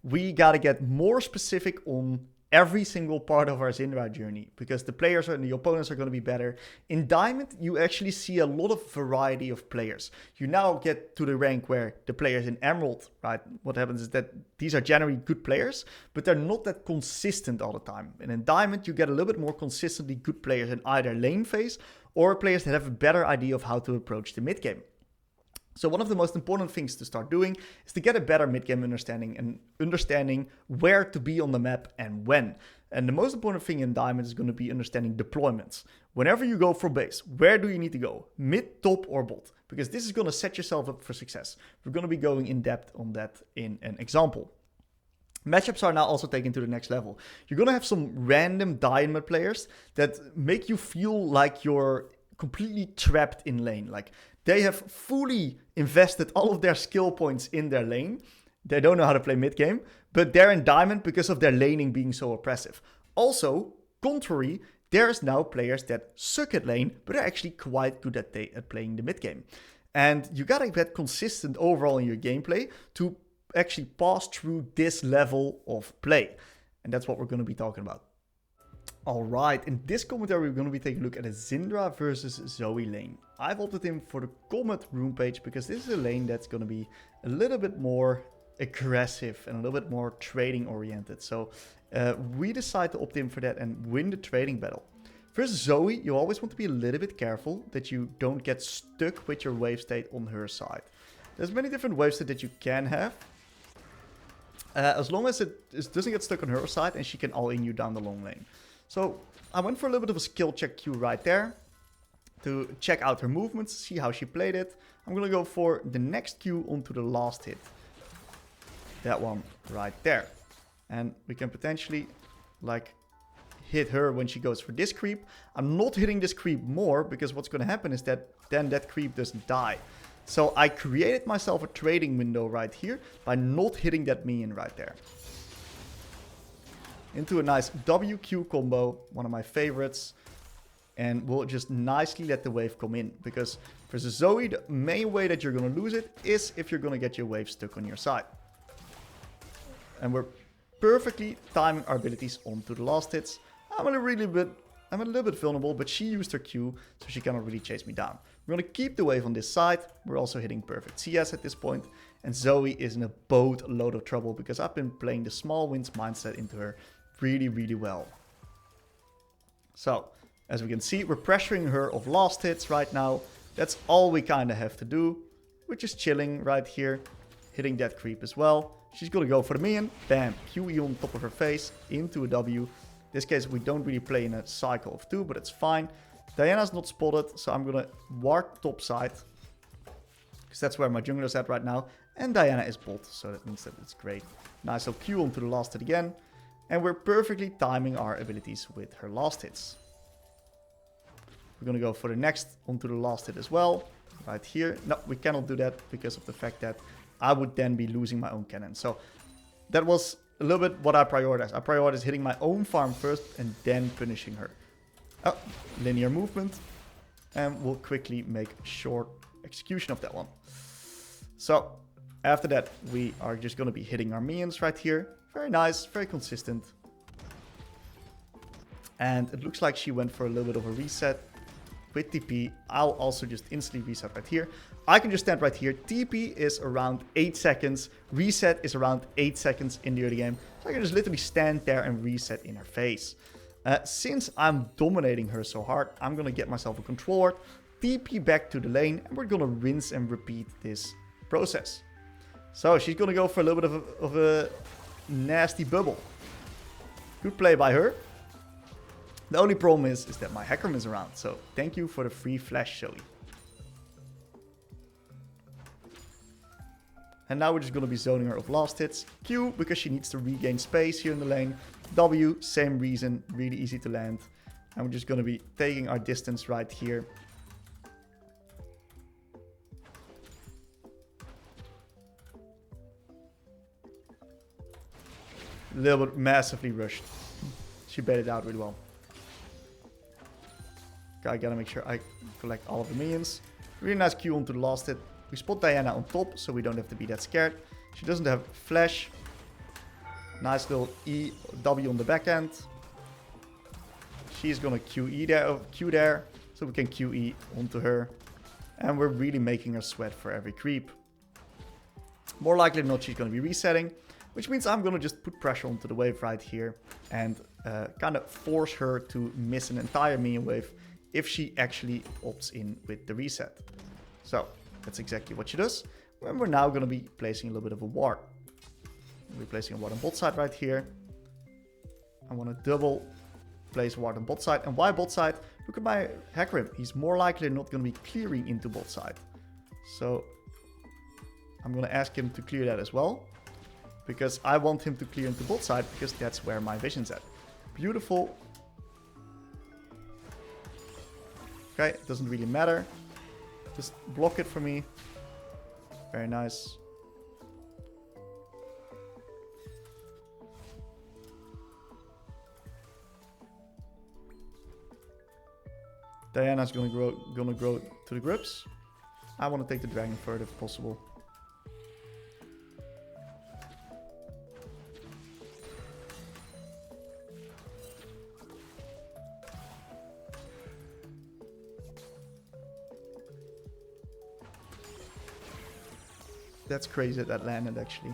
We gotta get more specific on every single part of our Syndra journey, because the players and the opponents are going to be better. In Diamond, you actually see a lot of variety of players. You now get to the rank where the players in Emerald, right, what happens is that these are generally good players, but they're not that consistent all the time. And in Diamond, you get a little bit more consistently good players in either lane phase or players that have a better idea of how to approach the mid game. So one of the most important things to start doing is to get a better mid-game understanding and understanding where to be on the map and when. And the most important thing in Diamond is going to be understanding deployments. Whenever you go for base, where do you need to go? Mid, top, or bot? Because this is going to set yourself up for success. We're going to be going in depth on that in an example. Matchups are now also taken to the next level. You're going to have some random Diamond players that make you feel like you're completely trapped in lane. Like, they have fully invested all of their skill points in their lane. They don't know how to play mid-game, but they're in Diamond because of their laning being so oppressive. Also, contrary, there's now players that suck at lane, but are actually quite good at playing the mid-game. And you gotta get consistent overall in your gameplay to actually pass through this level of play. And that's what we're gonna be talking about. Alright, in this commentary we're going to be taking a look at a Syndra versus Zoe lane. I've opted him for the comment room page because this is a lane that's going to be a little bit more aggressive and a little bit more trading oriented. So we decide to opt in for that and win the trading battle. Versus Zoe, you always want to be a little bit careful that you don't get stuck with your wave state on her side. There's many different wave states that you can have. As long as it doesn't get stuck on her side and she can all-in you down the long lane. So I went for a little bit of a skill check Q right there to check out her movements, see how she played it. I'm going to go for the next Q onto the last hit. That one right there. And we can potentially like hit her when she goes for this creep. I'm not hitting this creep more because what's going to happen is that then that creep doesn't die. So I created myself a trading window right here by not hitting that minion right there. Into a nice WQ combo, one of my favorites. And we'll just nicely let the wave come in. Because versus Zoe, the main way that you're going to lose it is if you're going to get your wave stuck on your side. And we're perfectly timing our abilities onto the last hits. I'm a little bit vulnerable, but she used her Q, so she cannot really chase me down. We're going to keep the wave on this side. We're also hitting perfect CS at this point. And Zoe is in a boatload of trouble because I've been playing the small wins mindset into her really, really well. So, as we can see, we're pressuring her of last hits right now. That's all we kind of have to do. We're just chilling right here, hitting that creep as well. She's going to go for the minion. Bam, QE on top of her face, into a W. In this case, we don't really play in a cycle of 2, but it's fine. Diana's not spotted, so I'm going to ward top side. Because that's where my jungler's at right now. And Diana is bot, so that means that it's great. Nice, so Q onto the last hit again. And we're perfectly timing our abilities with her last hits. We're going to go for the next onto the last hit as well. Right here. No, we cannot do that because of the fact that I would then be losing my own cannon. So that was a little bit what I prioritize. I prioritize hitting my own farm first and then punishing her. Oh, linear movement. And we'll quickly make short execution of that one. So, after that, we are just going to be hitting our minions right here. Very nice, very consistent. And it looks like she went for a little bit of a reset. With TP, I'll also just instantly reset right here. I can just stand right here. TP is around 8 seconds. Reset is around 8 seconds in the early game. So I can just literally stand there and reset in her face. Since I'm dominating her so hard, I'm going to get myself a control ward, TP back to the lane, and we're going to rinse and repeat this process. So she's going to go for a little bit of a nasty bubble. Good play by her. The only problem is that my Hecarim is around. So thank you for the free flash, Zoe. And now we're just going to be zoning her of last hits. Q, because she needs to regain space here in the lane. W, same reason, really easy to land. And we're just going to be taking our distance right here. A little bit massively rushed. She baited out really well. Okay, I gotta make sure I collect all of the minions. Really nice Q onto the last hit. We spot Diana on top, so we don't have to be that scared. She doesn't have flash. Nice little W on the back end. She's gonna Q there, so we can QE onto her. And we're really making her sweat for every creep. More likely than not, she's gonna be resetting, which means I'm gonna just put pressure onto the wave right here and kind of force her to miss an entire minion wave if she actually opts in with the reset. So that's exactly what she does. And we're now going to be placing a little bit of a ward. We're placing a ward on bot side right here. I want to double place a ward on bot side. And why bot side? Look at my Hecarim. He's more likely not going to be clearing into bot side. So I'm going to ask him to clear that as well. Because I want him to clear into bot side because that's where my vision's at. Beautiful. Okay, it doesn't really matter. Just block it for me. Very nice. Diana's gonna grow to the grips. I want to take the dragon further if possible. That's crazy that landed, actually.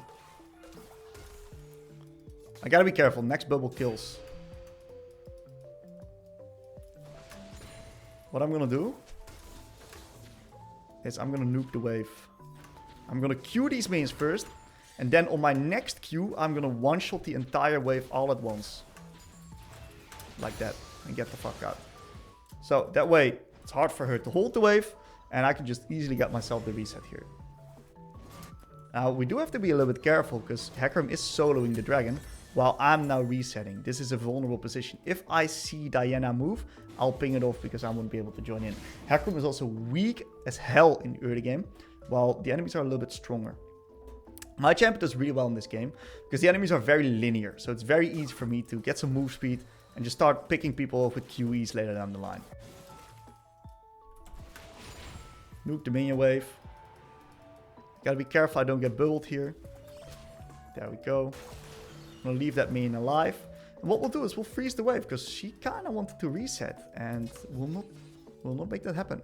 I gotta be careful. Next bubble kills. What I'm gonna do is I'm gonna nuke the wave. I'm gonna Q these minions first. And then on my next Q, I'm gonna one-shot the entire wave all at once. Like that. And get the fuck out. So that way, it's hard for her to hold the wave. And I can just easily get myself the reset here. Now, we do have to be a little bit careful because Hecarim is soloing the dragon while I'm now resetting. This is a vulnerable position. If I see Diana move, I'll ping it off because I won't be able to join in. Hecarim is also weak as hell in the early game, while the enemies are a little bit stronger. My champion does really well in this game because the enemies are very linear. So it's very easy for me to get some move speed and just start picking people off with QEs later down the line. Nuke the minion wave. Gotta be careful I don't get bubbled here. There we go. I'm gonna leave that minion alive. And what we'll do is we'll freeze the wave because she kind of wanted to reset and we'll not make that happen.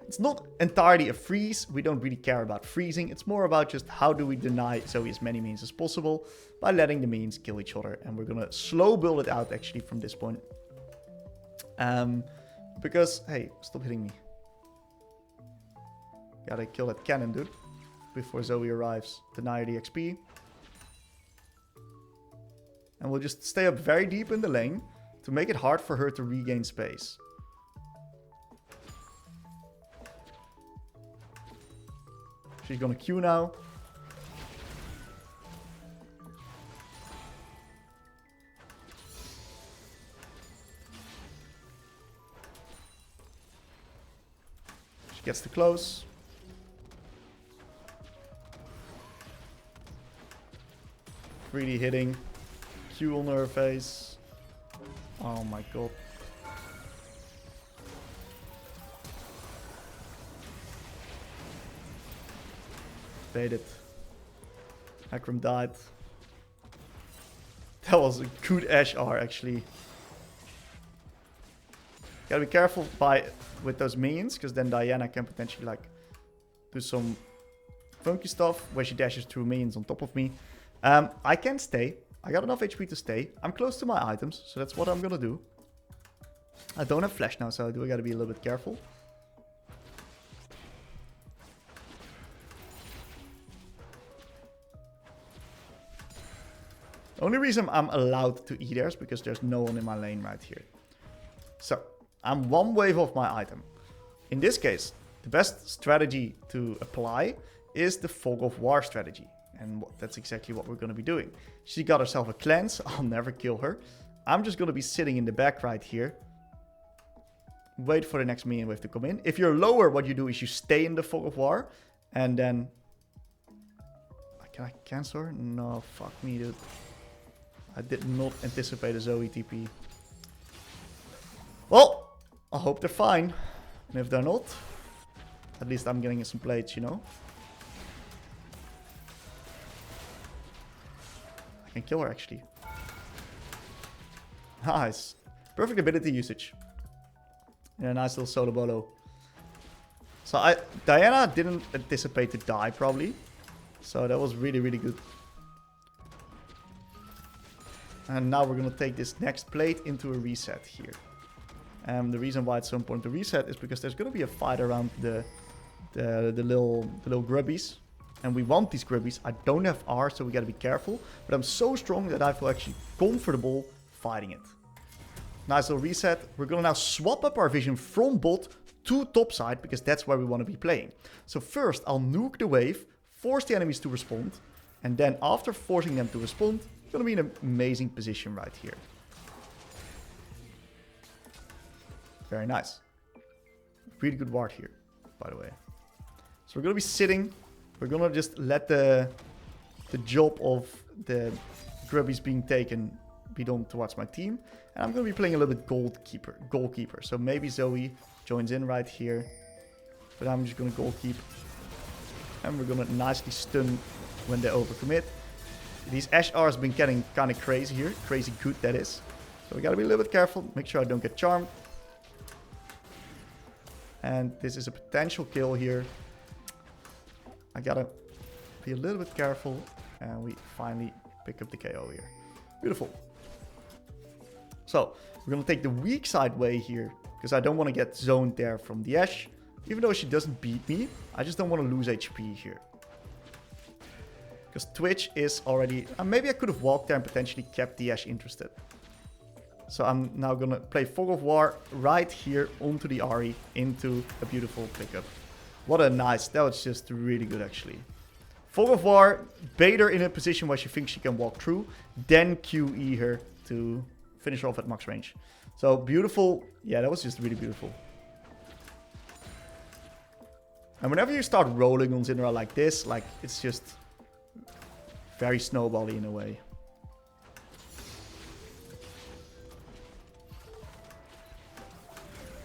It's not entirely a freeze. We don't really care about freezing. It's more about just how do we deny Zoe as many minions as possible by letting the minions kill each other. And we're gonna slow build it out actually from this point. Because, hey, stop hitting me. Gotta kill that cannon, dude. Before Zoe arrives. Deny her the XP. And we'll just stay up very deep in the lane to make it hard for her to regain space. She's gonna Q now. She gets too close. Really hitting. Q on her face. Oh my god. Baited. Akram died. That was a good Ashe R actually. Gotta be careful with those minions, because then Diana can potentially like do some funky stuff where she dashes through minions on top of me. I can stay. I got enough HP to stay. I'm close to my items, so that's what I'm gonna do. I don't have flash now, so I gotta be a little bit careful. The only reason I'm allowed to E there is because there's no one in my lane right here. So, I'm one wave off my item. In this case, the best strategy to apply is the Fog of War strategy. And that's exactly what we're going to be doing. She got herself a cleanse. I'll never kill her. I'm just going to be sitting in the back right here. Wait for the next minion wave to come in. If you're lower, what you do is you stay in the Fog of War. And then... Can I cancel her? No, fuck me, dude. I did not anticipate a Zoe TP. Well, I hope they're fine. And if they're not, at least I'm getting some plates, you know. I can kill her actually. Nice. Perfect ability usage. Yeah, nice little solo bolo. So Diana didn't anticipate to die probably. So that was really, really good. And now we're going to take this next plate into a reset here. And the reason why it's so important to reset is because there's going to be a fight around the little grubbies. And we want these grubbies. I don't have R, so we got to be careful. But I'm so strong that I feel actually comfortable fighting it. Nice little reset. We're going to now swap up our vision from bot to top side, because that's where we want to be playing. So first, I'll nuke the wave, force the enemies to respond. And then after forcing them to respond, going to be in an amazing position right here. Very nice. Really good ward here, by the way. So we're going to be sitting. We're going to just let the job of the grubbies being taken be done towards my team. And I'm going to be playing a little bit goalkeeper. So maybe Zoe joins in right here. But I'm just going to goalkeep. And we're going to nicely stun when they overcommit. These Ashe R's have been getting kind of crazy here. Crazy good, that is. So we got to be a little bit careful. Make sure I don't get charmed. And this is a potential kill here. I got to be a little bit careful. And we finally pick up the KO here. Beautiful. So we're going to take the weak side way here. Because I don't want to get zoned there from the Ashe. Even though she doesn't beat me, I just don't want to lose HP here. Because Twitch is already... maybe I could have walked there and potentially kept the Ashe interested. So I'm now going to play Fog of War right here onto the Ahri into a beautiful pickup. What a nice... That was just really good actually. Fog of War, bait her in a position where she thinks she can walk through. Then QE her to finish her off at max range. So beautiful. Yeah, that was just really beautiful. And whenever you start rolling on Syndra like this, like it's just... very snowbally in a way.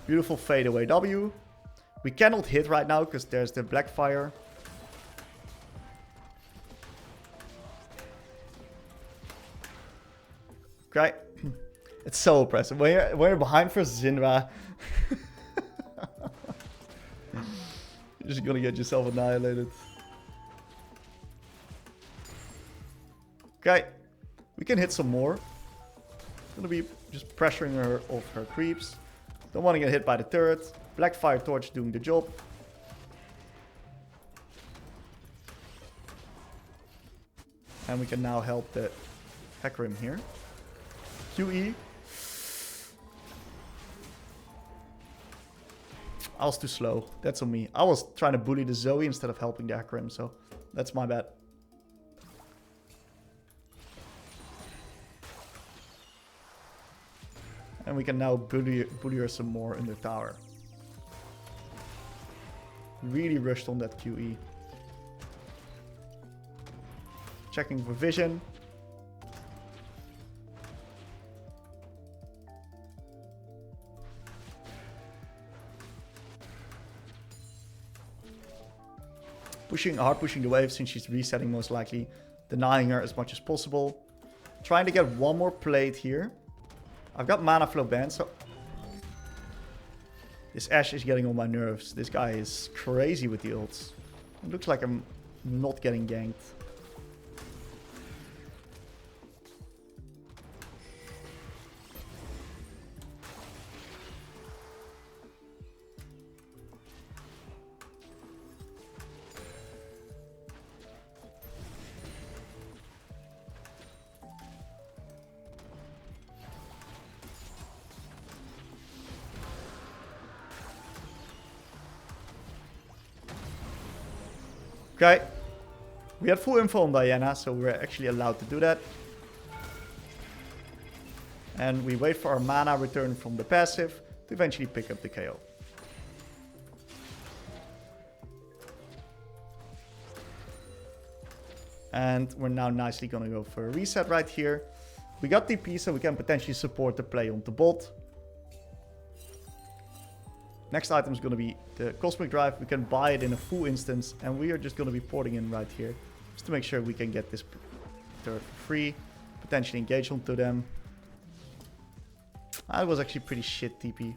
Beautiful fadeaway W. We cannot hit right now because there's the Blackfire. Okay. It's so oppressive. When you're behind for Syndra, you're just gonna get yourself annihilated. Okay, we can hit some more. Gonna be just pressuring her off her creeps. Don't want to get hit by the turret. Blackfire Torch doing the job. And we can now help the Hecarim here. QE. I was too slow. That's on me. I was trying to bully the Zoe instead of helping the Hecarim, so that's my bad. And we can now bully her some more in the tower. Really rushed on that QE. Checking for vision. hard pushing the wave since she's resetting most likely. Denying her as much as possible. Trying to get one more plate here. I've got mana flow banned, so... This Ashe is getting on my nerves. This guy is crazy with the ults. It looks like I'm not getting ganked. Okay, we had full info on Diana, so we're actually allowed to do that. And we wait for our mana return from the passive to eventually pick up the KO. And we're now nicely going to go for a reset right here. We got TP, so we can potentially support the play onto bot. Next item is going to be the Cosmic Drive. We can buy it in a full instance, and we are just going to be porting in right here just to make sure we can get this turret for free, potentially engage onto them. That was actually pretty shit TP.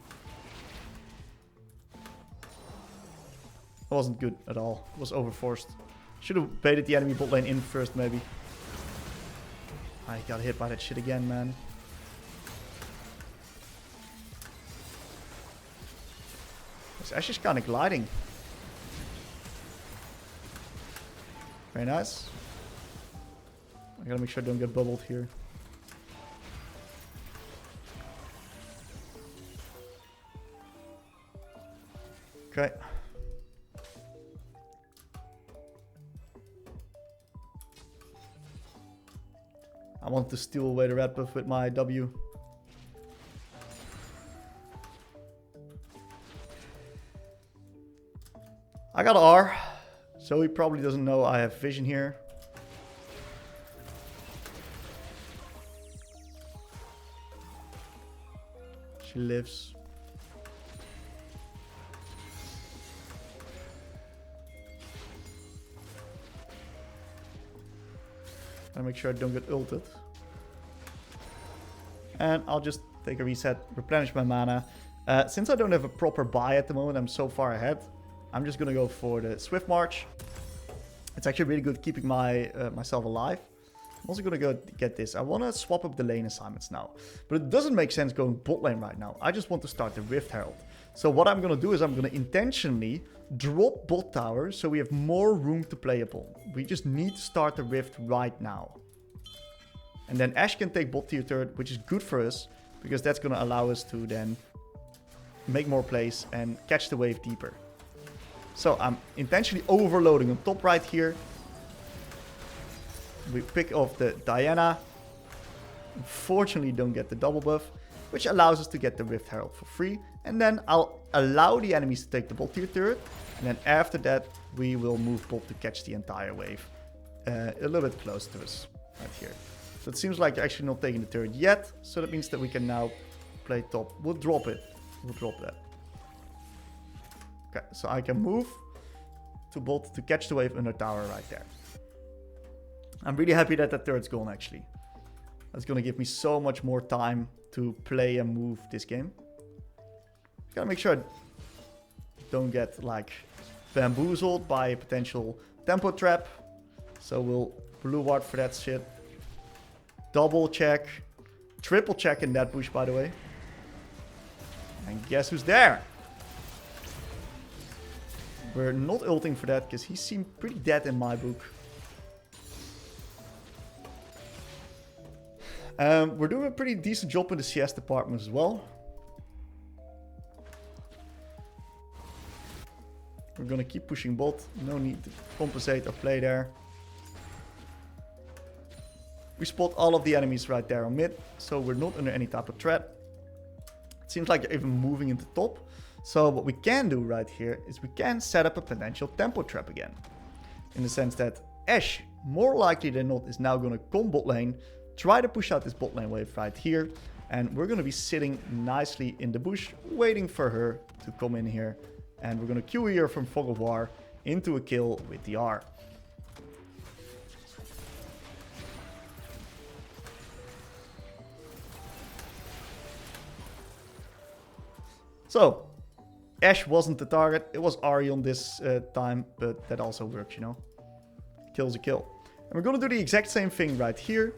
It wasn't good at all. It was overforced. Should have baited the enemy bot lane in first, maybe. I got hit by that shit again, man. This Ashe is kind of gliding. Very nice. I gotta make sure I don't get bubbled here. Okay. I want to steal away the red buff with my W. I got R, so he probably doesn't know I have vision here. She lives. Gotta make sure I don't get ulted. And I'll just take a reset, replenish my mana. Since I don't have a proper buy at the moment, I'm so far ahead. I'm just gonna go for the Swift March. It's actually really good keeping myself alive. I'm also gonna go get this. I wanna swap up the lane assignments now. But it doesn't make sense going bot lane right now. I just want to start the Rift Herald. So what I'm gonna do is I'm gonna intentionally drop bot tower so we have more room to play upon. We just need to start the Rift right now. And then Ashe can take bot tier turret, which is good for us, because that's gonna allow us to then make more plays and catch the wave deeper. So I'm intentionally overloading on top right here. We pick off the Diana. Unfortunately don't get the double buff, which allows us to get the Rift Herald for free. And then I'll allow the enemies to take the bot tier turret. And then after that, we will move bot to catch the entire wave. A little bit close to us right here. So it seems like they're actually not taking the turret yet. So that means that we can now play top. We'll drop it. We'll drop that. Okay, so I can move to bot to catch the wave under tower right there. I'm really happy that that turret's gone, actually. That's going to give me so much more time to play and move this game. Gotta make sure I don't get, like, bamboozled by a potential tempo trap. So we'll blue ward for that shit. Double check. Triple check in that bush, by the way. And guess who's there? We're not ulting for that because he seemed pretty dead in my book. We're doing a pretty decent job in the CS department as well. We're gonna keep pushing bot. No need to compensate or play there. We spot all of the enemies right there on mid, so we're not under any type of threat. It seems like they're even moving into top. So what we can do right here is we can set up a potential tempo trap again. In the sense that Ashe, more likely than not, is now going to come bot lane, try to push out this bot lane wave right here. And we're going to be sitting nicely in the bush, waiting for her to come in here. And we're going to Q her from Fog of War into a kill with the R. So, Ashe wasn't the target. It was Ahri on this time, but that also works, you know. Kill's a kill. And we're going to do the exact same thing right here.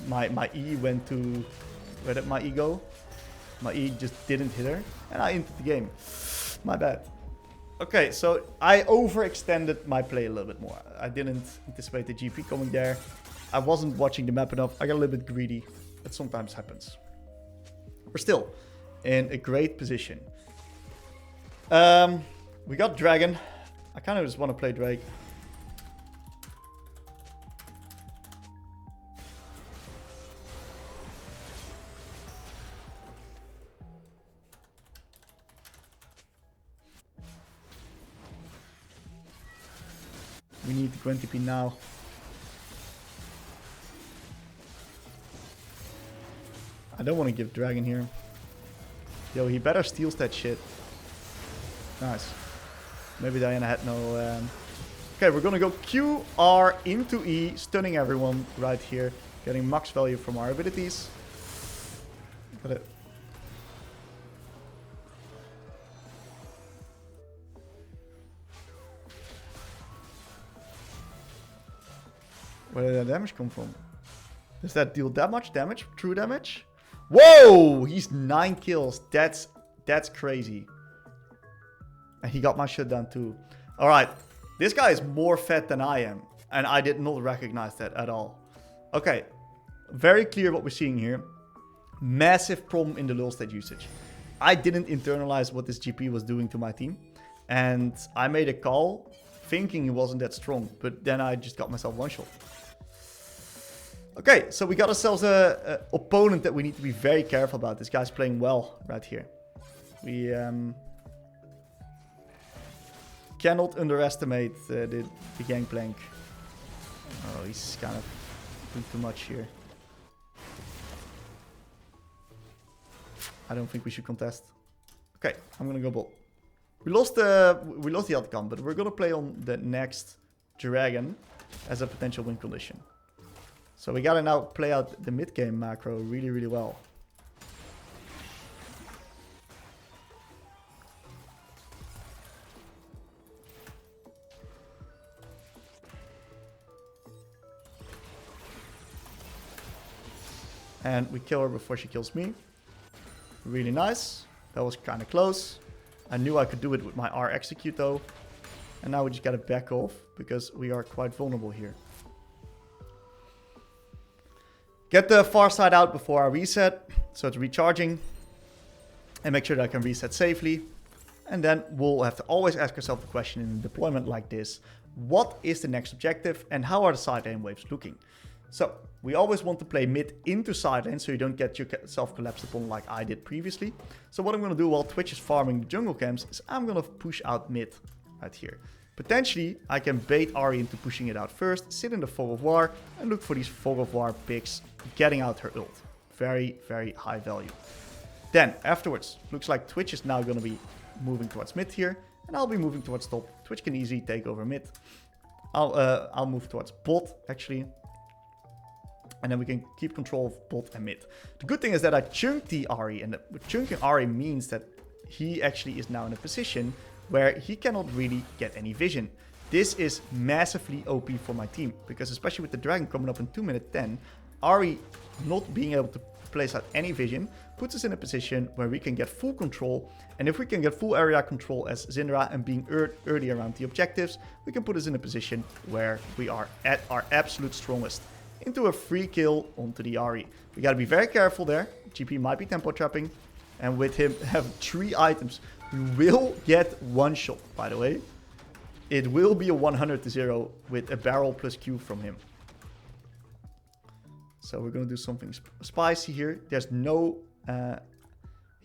My E went to... Where did my E go? My E just didn't hit her. And I entered the game. My bad. Okay, so I overextended my play a little bit more. I didn't anticipate the GP coming there. I wasn't watching the map enough. I got a little bit greedy. That sometimes happens. We're still in a great position. We got Dragon. I kind of just want to play Drake. We need the 20p now. I don't want to give Dragon here. Yo, he better steals that shit. Nice. Maybe Diana had no... Okay, we're gonna go Q, R into E, stunning everyone right here. Getting max value from our abilities. Got it. Where did that damage come from? Does that deal that much damage? True damage? Whoa! He's 9 kills. That's crazy. And he got my shutdown too. Alright. This guy is more fed than I am. And I did not recognize that at all. Okay. Very clear what we're seeing here. Massive problem in the lull state usage. I didn't internalize what this GP was doing to my team. And I made a call thinking he wasn't that strong. But then I just got myself one shot. Okay, so we got ourselves an opponent that we need to be very careful about. This guy's playing well right here. We cannot underestimate the gangplank. Oh, he's kind of doing too much here. I don't think we should contest. Okay, I'm gonna go bot. We lost the outcome, but we're gonna play on the next dragon as a potential win condition. So we gotta now play out the mid game macro really, really well. And we kill her before she kills me. Really nice. That was kind of close. I knew I could do it with my R execute though. And now we just gotta back off because we are quite vulnerable here. Get the far side out before I reset, so it's recharging. And make sure that I can reset safely. And then we'll have to always ask ourselves the question in a deployment like this. What is the next objective and how are the side lane waves looking? So, we always want to play mid into side lane so you don't get yourself collapsed upon like I did previously. So what I'm going to do while Twitch is farming the jungle camps is I'm going to push out mid right here. Potentially, I can bait Ahri into pushing it out first, sit in the Fog of War, and look for these Fog of War picks getting out her ult. Very, very high value. Then, afterwards, looks like Twitch is now going to be moving towards mid here, and I'll be moving towards top. Twitch can easily take over mid. I'll move towards bot, actually. And then we can keep control of bot and mid. The good thing is that I chunked the Ahri, and chunking Ahri means that he actually is now in a position where he cannot really get any vision. This is massively OP for my team, because especially with the dragon coming up in 2 minute 10, Ahri not being able to place out any vision puts us in a position where we can get full control. And if we can get full area control as Syndra and being early around the objectives, we can put us in a position where we are at our absolute strongest. Into a free kill onto the Ahri. We gotta be very careful there. GP might be tempo trapping. And with him have 3 items, we will get one shot, by the way. It will be a 100-0 with a barrel plus Q from him. So we're gonna do something spicy here. There's no...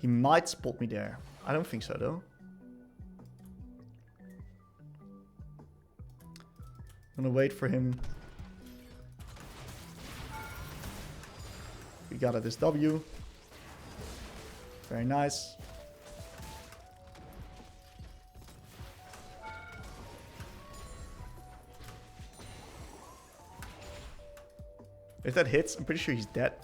he might spot me there. I don't think so though. I'm gonna wait for him. We got this W. Very nice. If that hits, I'm pretty sure he's dead.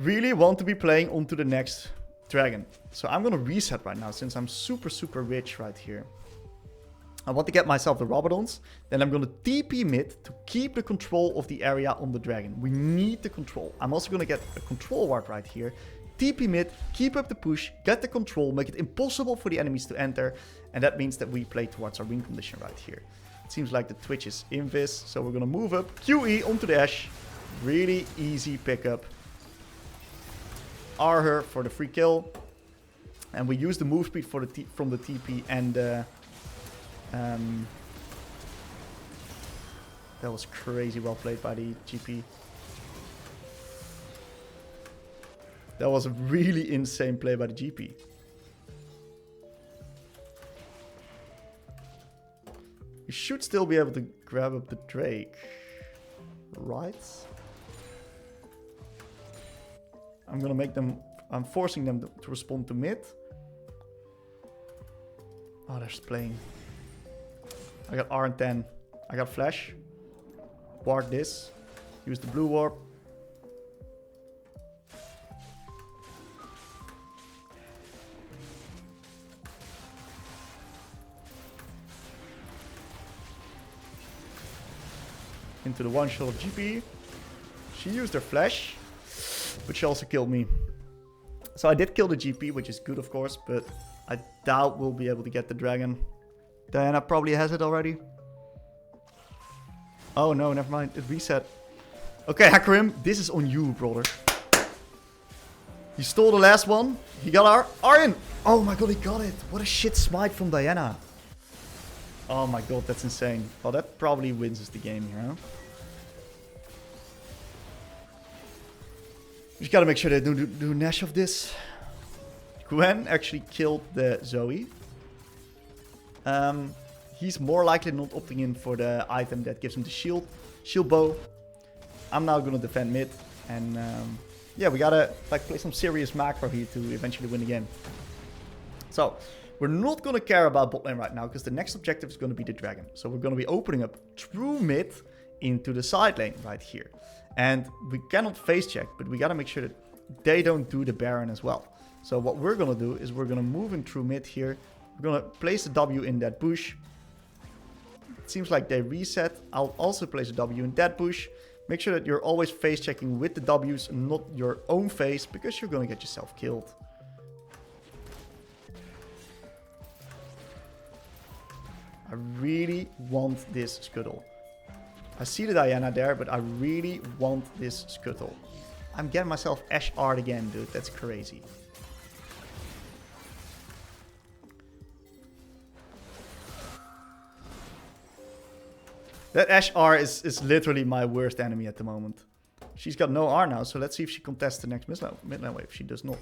Really want to be playing onto the next dragon. So I'm going to reset right now since I'm super, super rich right here. I want to get myself the Robodons. Then I'm going to TP mid to keep the control of the area on the dragon. We need the control. I'm also going to get a control ward right here. TP mid, keep up the push, get the control, make it impossible for the enemies to enter. And that means that we play towards our win condition right here. It seems like the Twitch is invis, so we're going to move up. QE onto the Ashe. Really easy pickup. R her for the free kill. And we use the move speed for the from the TP and that was crazy well played by the GP. That was a really insane play by the GP. We should still be able to grab up the Drake. Right? I'm gonna make them... I'm forcing them to respond to mid. Oh, they're playing. I got R and 10. I got flash. Ward this. Use the blue warp. Into the one shot of GP. She used her flash, but she also killed me. So I did kill the GP, which is good of course, but I doubt we'll be able to get the dragon. Diana probably has it already. Oh no, never mind. It reset. Okay, Hakarim, this is on you, brother. He stole the last one. He got our in. Oh my god, he got it. What a shit smite from Diana. Oh my god, that's insane. Well, that probably wins us the game here, huh? We just gotta make sure they do Nash of this. Gwen actually killed the Zoe. He's more likely not opting in for the item that gives him the shield bow. I'm now gonna defend mid, and yeah, we gotta like play some serious macro here to eventually win the game. So we're not gonna care about bot lane right now because the next objective is gonna be the dragon. So we're gonna be opening up through mid into the side lane right here, and we cannot face check, but we gotta make sure that they don't do the Baron as well. So what we're gonna do is we're gonna move in through mid here. We're gonna place the W in that bush. It seems like they reset. I'll also place a W in that bush. Make sure that you're always face checking with the W's and not your own face, because you're gonna get yourself killed. I really want this scuttle. I see the Diana there, but I really want this scuttle. I'm getting myself Ashe R'd again, dude. That's crazy. That Ashe R is literally my worst enemy at the moment. She's got no R now, so let's see if she contests the next midlane wave. She does not.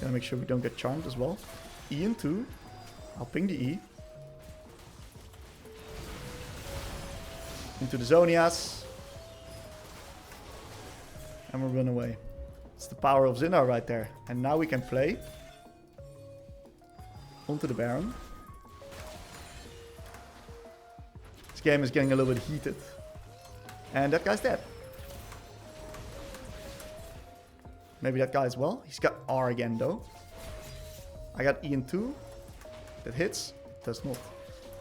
Gotta make sure we don't get charmed as well. E in 2. I'll ping the E. Into the Zonias. And we'll run away. It's the power of Syndra right there. And now we can play onto the Baron. This game is getting a little bit heated. And that guy's dead. Maybe that guy as well. He's got R again though. I got E in 2. That hits. Does not.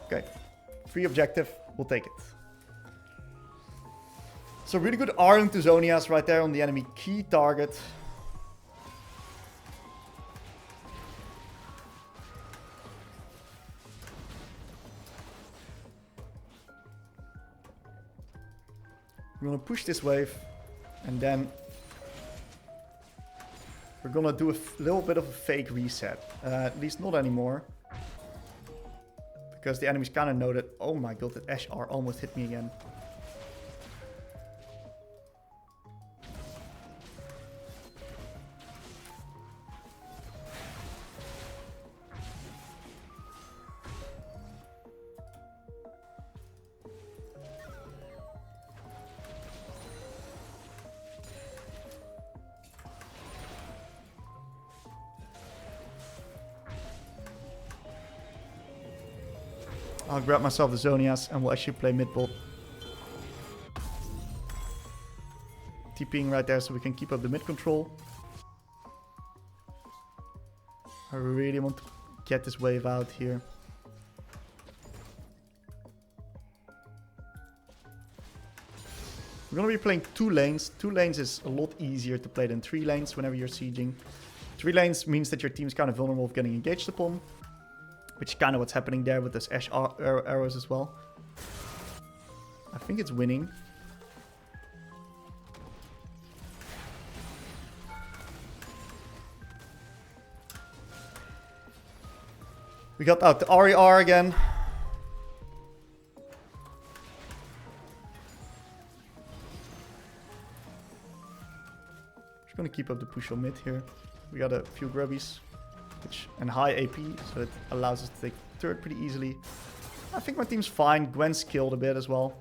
Okay. Free objective. We'll take it. So really good R into Zonias right there on the enemy key target. We're gonna push this wave, and then we're gonna do a little bit of a fake reset. At least not anymore. Because the enemies kind of know that, oh my god, that Ashe R almost hit me again. I'll grab myself the Zonias and we'll actually play mid bot. TPing right there so we can keep up the mid control. I really want to get this wave out here. We're going to be playing 2 lanes. 2 lanes is a lot easier to play than 3 lanes whenever you're sieging. 3 lanes means that your team's kind of vulnerable of getting engaged upon. Which is kind of what's happening there with those Ash arrows as well. I think it's winning. We got out the RER again. Just gonna keep up the push on mid here. We got a few grubbies, and high AP, so it allows us to take turret pretty easily. I think my team's fine. Gwen's killed a bit as well.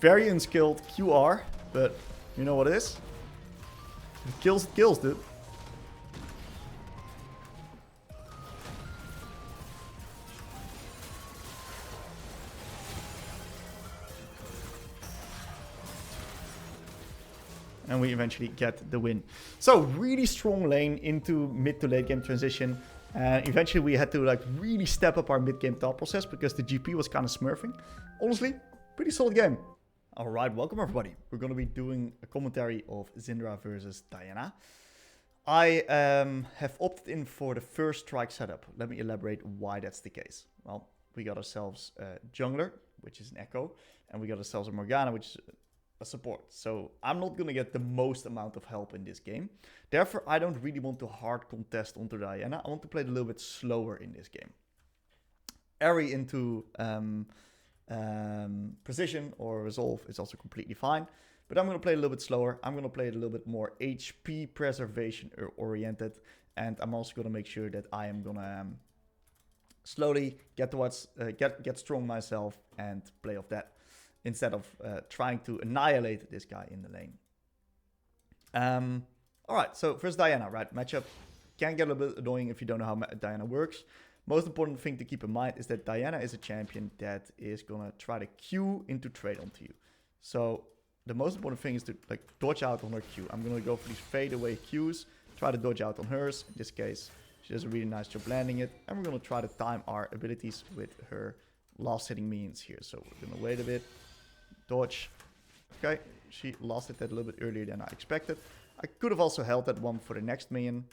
Very unskilled QR, but you know what it is? It kills, dude. And we eventually get the win. So really strong lane into mid to late game transition. And eventually we had to like really step up our mid game thought process because the GP was kind of smurfing. Honestly, pretty solid game. Alright, welcome everybody. We're going to be doing a commentary of Syndra versus Qiyana. I have opted in for the first strike setup. Let me elaborate why that's the case. Well, we got ourselves a jungler, which is an echo, and we got ourselves a Morgana, which is a support. So I'm not going to get the most amount of help in this game. Therefore, I don't really want to hard contest onto Qiyana. I want to play it a little bit slower in this game. Airy into precision or resolve is also completely fine, but I'm going to play a little bit slower. I'm going to play it a little bit more HP preservation oriented, and I'm also going to make sure that I am going to slowly get towards get strong myself and play off that instead of trying to annihilate this guy in the lane. All right, so first Qiyana, right? Matchup can get a little bit annoying if you don't know how Qiyana works. Most important thing to keep in mind is that Qiyana is a champion that is gonna try to Q into trade onto you. So the most important thing is to like dodge out on her Q. I'm gonna go for these fade away Qs, try to dodge out on hers. In this case, she does a really nice job landing it, and we're gonna try to time our abilities with her last hitting minions here. So we're gonna wait a bit, dodge. Okay, she lost it that a little bit earlier than I expected. I could have also held that one for the next minion.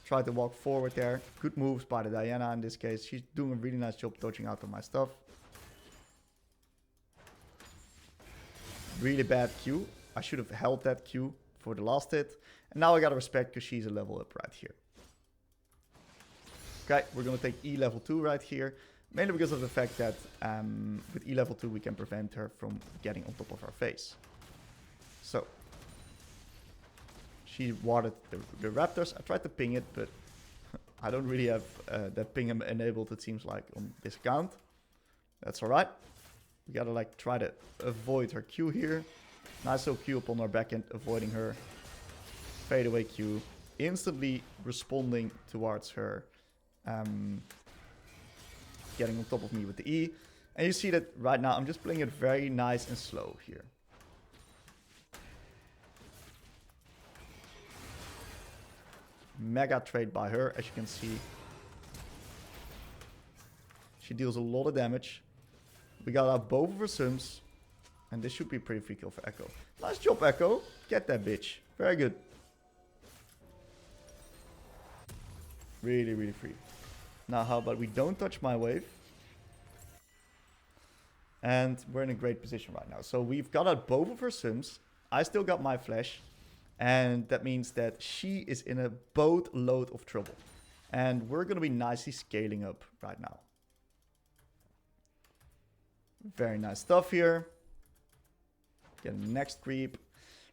Try to walk forward there. Good moves by the Qiyana in this case. She's doing a really nice job dodging out on my stuff. Really bad Q. I should have held that Q for the last hit. And now I gotta respect because she's a level up right here. Okay, we're gonna take E level 2 right here. Mainly because of the fact that with E level 2 we can prevent her from getting on top of our face. So she warded the raptors. I tried to ping it, but I don't really have that ping enabled, it seems like, on this account. That's alright. We gotta like try to avoid her Q here. Nice little Q upon our backend, avoiding her. Fade away Q. Instantly responding towards her. Getting on top of me with the E. And you see that right now I'm just playing it very nice and slow here. Mega trade by her, as you can see. She deals a lot of damage. We got out both of her sims. And this should be pretty free kill for Echo. Nice job, Echo. Get that bitch. Very good. Really, really free. Now, how about we don't touch my wave. And we're in a great position right now. So we've got out both of her sims. I still got my flash. And that means that she is in a boatload of trouble. And we're going to be nicely scaling up right now. Very nice stuff here. Get the next creep.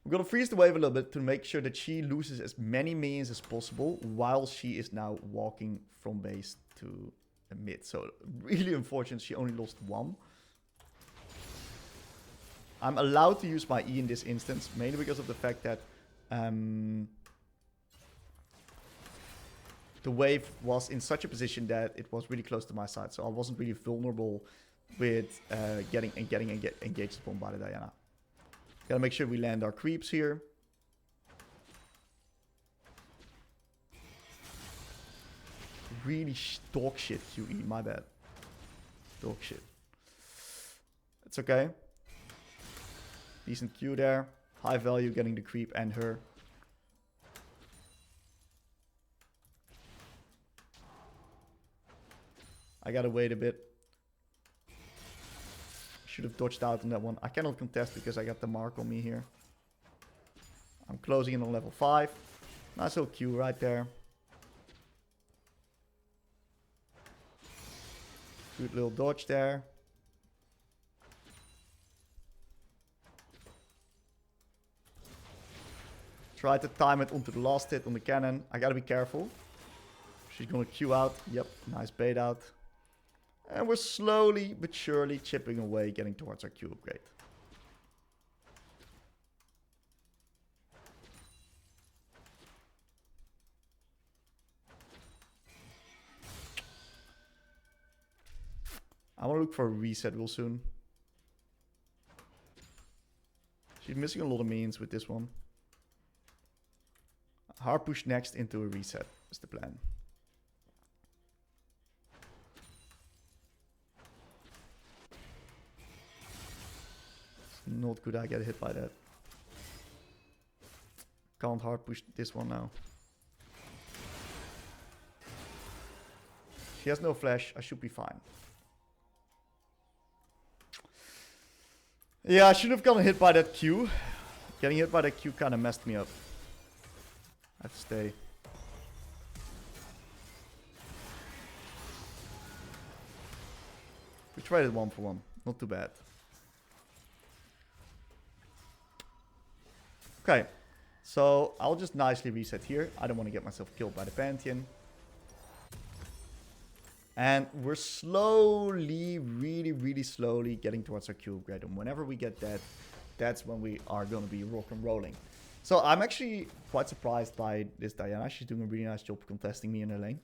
We're going to freeze the wave a little bit to make sure that she loses as many minions as possible while she is now walking from base to the mid. So really unfortunate she only lost 1. I'm allowed to use my E in this instance, mainly because of the fact that the wave was in such a position that it was really close to my side. So I wasn't really vulnerable with getting engaged upon by the Diana. Gotta make sure we land our creeps here. Really dog shit QE, my bad. Dog shit. It's okay. Decent Q there. High value getting the creep and her. I gotta wait a bit. Should have dodged out on that one. I cannot contest because I got the mark on me here. I'm closing in on level 5. Nice little Q right there. Good little dodge there. Try to time it onto the last hit on the cannon. I gotta be careful. She's gonna Q out. Yep, nice bait out. And we're slowly but surely chipping away, getting towards our Q upgrade. I want to look for a reset real soon. She's missing a lot of minions with this one. Hard push next into a reset is the plan. It's not good I get hit by that. Can't hard push this one now. She has no flash, I should be fine. Yeah, I shouldn't have gotten hit by that Q. Getting hit by that Q kind of messed me up. I have to stay. We tried it 1 for 1. Not too bad. Okay. So I'll just nicely reset here. I don't want to get myself killed by the Pantheon. And we're slowly, really slowly getting towards our Q upgrade. And whenever we get that, that's when we are going to be rock and rolling. So I'm actually quite surprised by this Diana. She's doing a really nice job contesting me in her lane.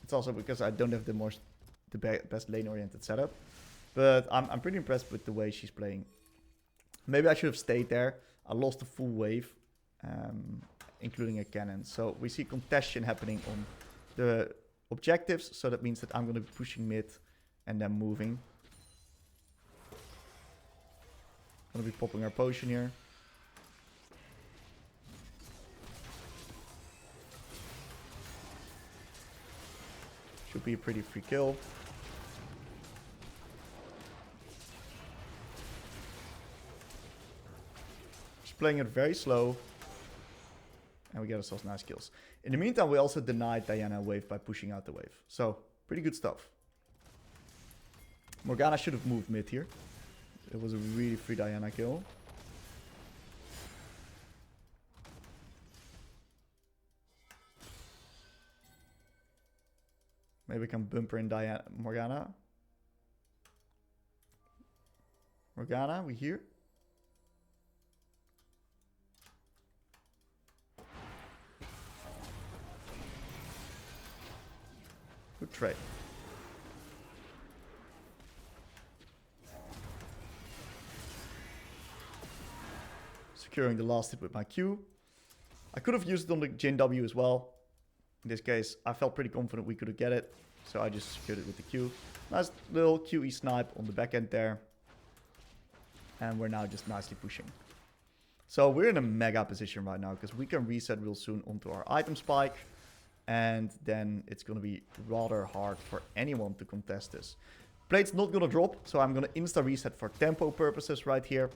It's also because I don't have the best lane-oriented setup. But I'm pretty impressed with the way she's playing. Maybe I should have stayed there. I lost a full wave, including a cannon. So we see contention happening on the objectives. So that means that I'm going to be pushing mid and then moving. Going to be popping our potion here. Should be a pretty free kill. Just playing it very slow. And we get ourselves nice kills. In the meantime, we also denied Diana a wave by pushing out the wave. So, pretty good stuff. Morgana should have moved mid here. It was a really free Diana kill. Maybe we can bumper in Morgana. Morgana, we here? Good trade. Securing the last hit with my Q. I could have used it on the Jin W as well. In this case, I felt pretty confident we could get it. So I just secured it with the Q. Nice little QE snipe on the back end there. And we're now just nicely pushing. So we're in a mega position right now, because we can reset real soon onto our item spike. And then it's going to be rather hard for anyone to contest this. Plate's not going to drop, so I'm going to insta reset for tempo purposes right here.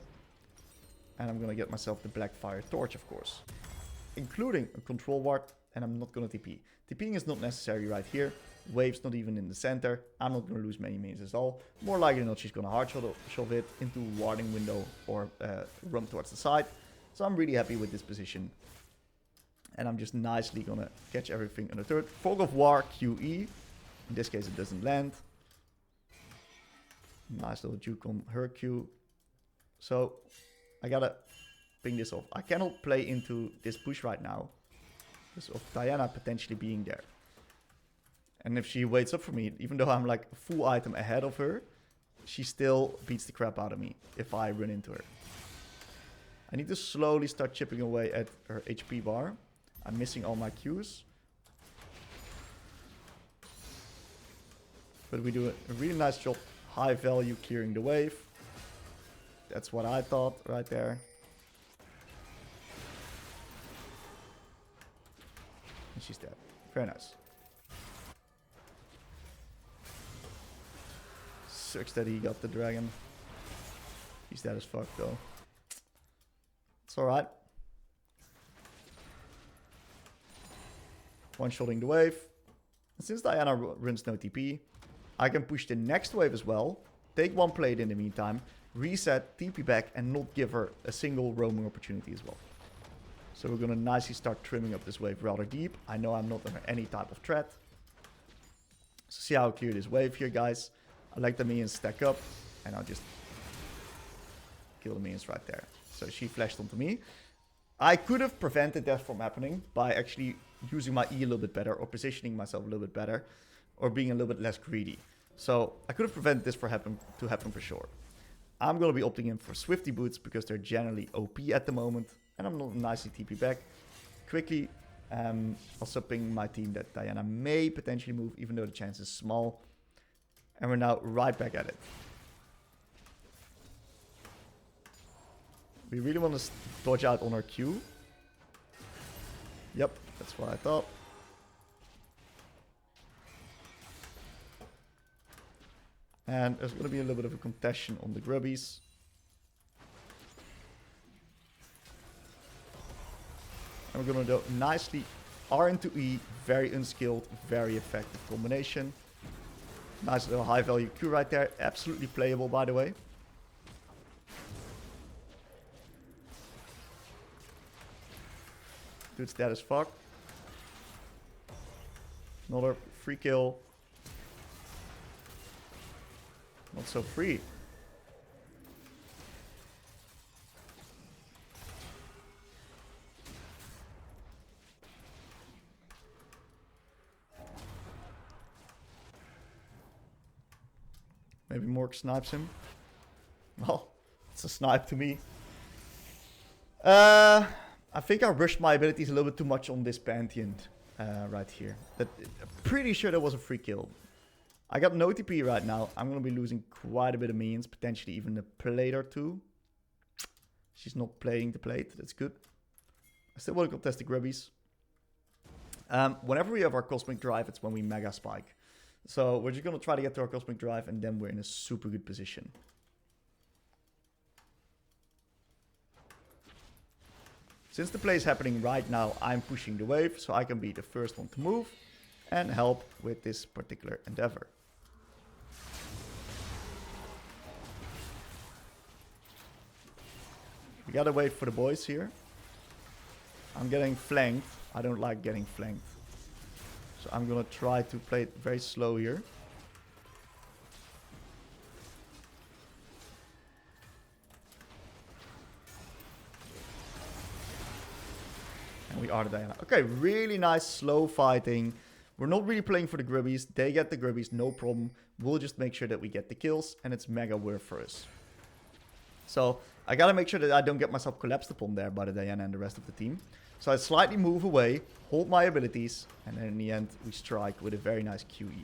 And I'm going to get myself the Blackfire Torch, of course. Including a control ward. And I'm not going to TP. TPing is not necessary right here. Wave's not even in the center. I'm not going to lose many minions at all. More likely than not, she's going to hard shove it into warding window or run towards the side. So I'm really happy with this position. And I'm just nicely gonna catch everything on the third. Fog of War, QE. In this case, it doesn't land. Nice little juke on her Q. So I gotta ping this off. I cannot play into this push right now because of Qiyana potentially being there. And if she waits up for me, even though I'm like a full item ahead of her, she still beats the crap out of me if I run into her. I need to slowly start chipping away at her HP bar. I'm missing all my Qs. But we do a really nice job, high value clearing the wave. That's what I thought right there. And she's dead. Very nice. Sucks that he got the dragon. He's dead as fuck though. It's alright. One-shotting the wave. And since Diana runs no TP, I can push the next wave as well. Take one plate in the meantime. Reset, TP back, and not give her a single roaming opportunity as well. So we're gonna nicely start trimming up this wave rather deep. I know I'm not under any type of threat. So see how I clear this wave here, guys. I like the minions stack up, and I'll just kill the minions right there. So she flashed onto me. I could have prevented that from happening by actually using my E a little bit better, or positioning myself a little bit better, or being a little bit less greedy. So I could have prevented this from happen for sure. I'm going to be opting in for Swifty Boots because they're generally OP at the moment. And I'm not nicely TP back. Quickly, also ping my team that Diana may potentially move, even though the chance is small. And we're now right back at it. We really want to dodge out on our Q. Yep, that's what I thought. And there's going to be a little bit of a contention on the grubbies. And we're going to do nicely R into E. Very unskilled, very effective combination. Nice little high value Q right there. Absolutely playable, by the way. Dude's dead as fuck. Another free kill. Not so free. Maybe Mork snipes him. Well, it's a snipe to me. I think I rushed my abilities a little bit too much on this Pantheon right here. I'm pretty sure that was a free kill. I got no TP right now. I'm going to be losing quite a bit of minions. Potentially even a plate or two. She's not playing the plate. That's good. I still want to contest the grubbies. Whenever we have our Cosmic Drive, it's when we Mega Spike. So we're just going to try to get to our Cosmic Drive, and then we're in a super good position. Since the play is happening right now, I'm pushing the wave, so I can be the first one to move and help with this particular endeavor. We gotta wait for the boys here. I'm getting flanked. I don't like getting flanked. So I'm gonna try to play it very slow here. And we are the Diana. Okay, really nice slow fighting. We're not really playing for the grubbies. They get the grubbies, no problem. We'll just make sure that we get the kills, and it's mega worth for us. So I gotta make sure that I don't get myself collapsed upon there by the Diana and the rest of the team. So I slightly move away, hold my abilities, and then in the end we strike with a very nice QE.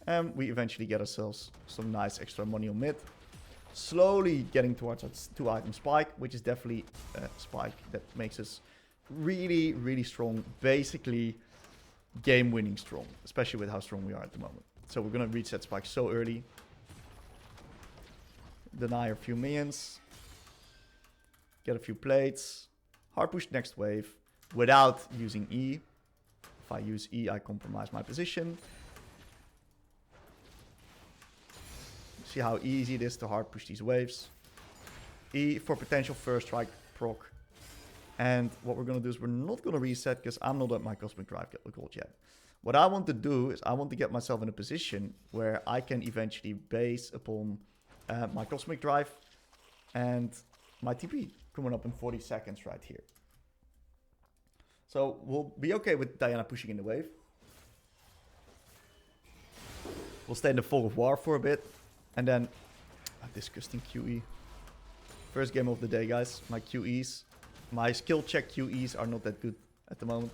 And we eventually get ourselves some nice extra money on mid. Slowly getting towards our 2-item spike, which is definitely a spike that makes us really, really strong. Basically, game-winning strong, especially with how strong we are at the moment. So we're going to reach that spike so early. Deny a few minions. Get a few plates. Hard push next wave without using E. If I use E, I compromise my position. See how easy it is to hard push these waves. E for potential first strike proc. And what we're going to do is we're not going to reset because I'm not at my Cosmic Drive gold yet. What I want to do is I want to get myself in a position where I can eventually base upon my Cosmic Drive and my TP coming up in 40 seconds right here. So we'll be okay with Diana pushing in the wave. We'll stay in the fog of war for a bit. And then a disgusting QE. First game of the day, guys. My QEs. My skill check QEs are not that good at the moment.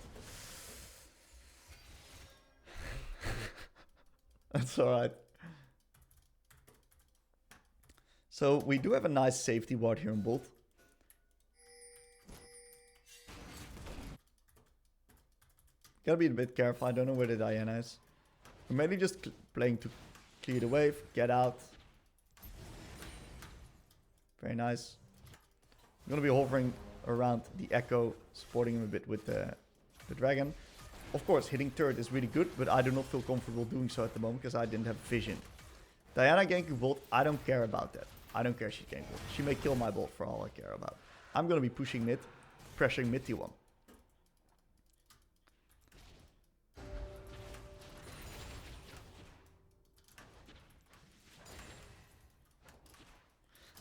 That's alright. So we do have a nice safety ward here on bot. Gotta be a bit careful. I don't know where the Diana is. I'm mainly just playing to clear the wave, get out. Very nice. I'm gonna be hovering around the Echo, supporting him a bit with the dragon. Of course, hitting turret is really good, but I do not feel comfortable doing so at the moment because I didn't have vision. Diana ganking bot, I don't care about that. I don't care she's ganking bot. She may kill my bot for all I care about. I'm gonna be pushing mid, pressuring mid T1.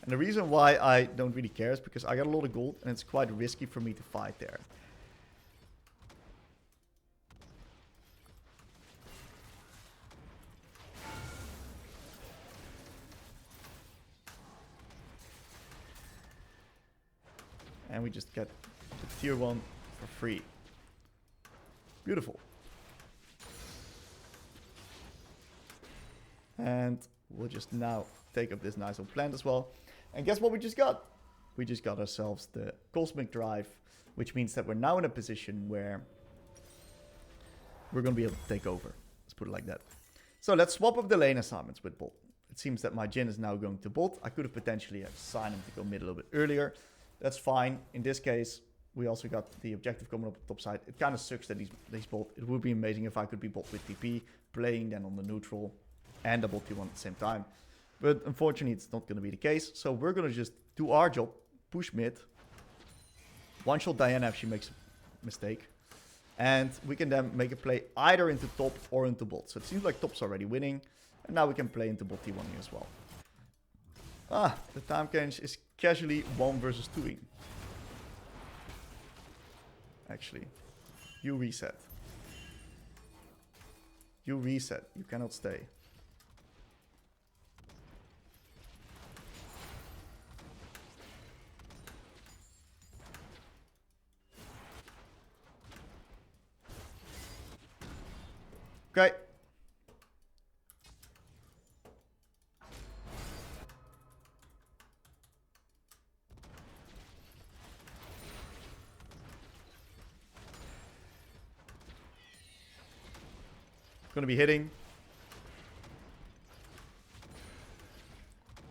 And the reason why I don't really care is because I got a lot of gold and it's quite risky for me to fight there. And we just get the tier 1 for free. Beautiful. And we'll just now take up this nice old plant as well. And guess what we just got? We just got ourselves the Cosmic Drive, which means that we're now in a position where we're going to be able to take over. Let's put it like that. So let's swap up the lane assignments with bot. It seems that my Jhin is now going to bot. I could have potentially assigned him to go mid a little bit earlier. That's fine. In this case, we also got the objective coming up the top side. It kind of sucks that he's bot. It would be amazing if I could be bot with TP, playing then on the neutral and double T1 at the same time. But unfortunately, it's not going to be the case. So we're going to just do our job, push mid, one-shot Diana if she makes a mistake. And we can then make a play either into top or into bot. So it seems like top's already winning. And now we can play into bot T1 here as well. Ah, the time change is casually 1 versus 2ing. Actually, you reset. You reset. You cannot stay. Okay. Gonna be hitting.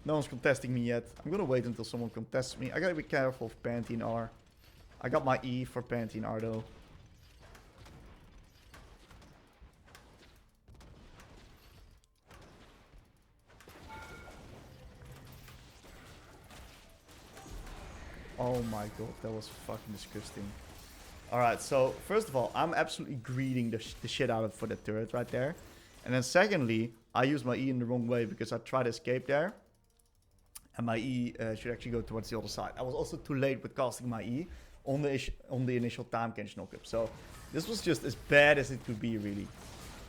No one's contesting me yet. I'm gonna wait until someone contests me. I gotta be careful of Pantheon R. I got my E for Pantheon R though. Oh my god, that was fucking disgusting. Alright, so first of all, I'm absolutely greeting the shit out of for the turret right there. And then secondly, I used my E in the wrong way because I tried to escape there. And my E should actually go towards the other side. I was also too late with casting my E on the initial time catch knockup. So this was just as bad as it could be, really.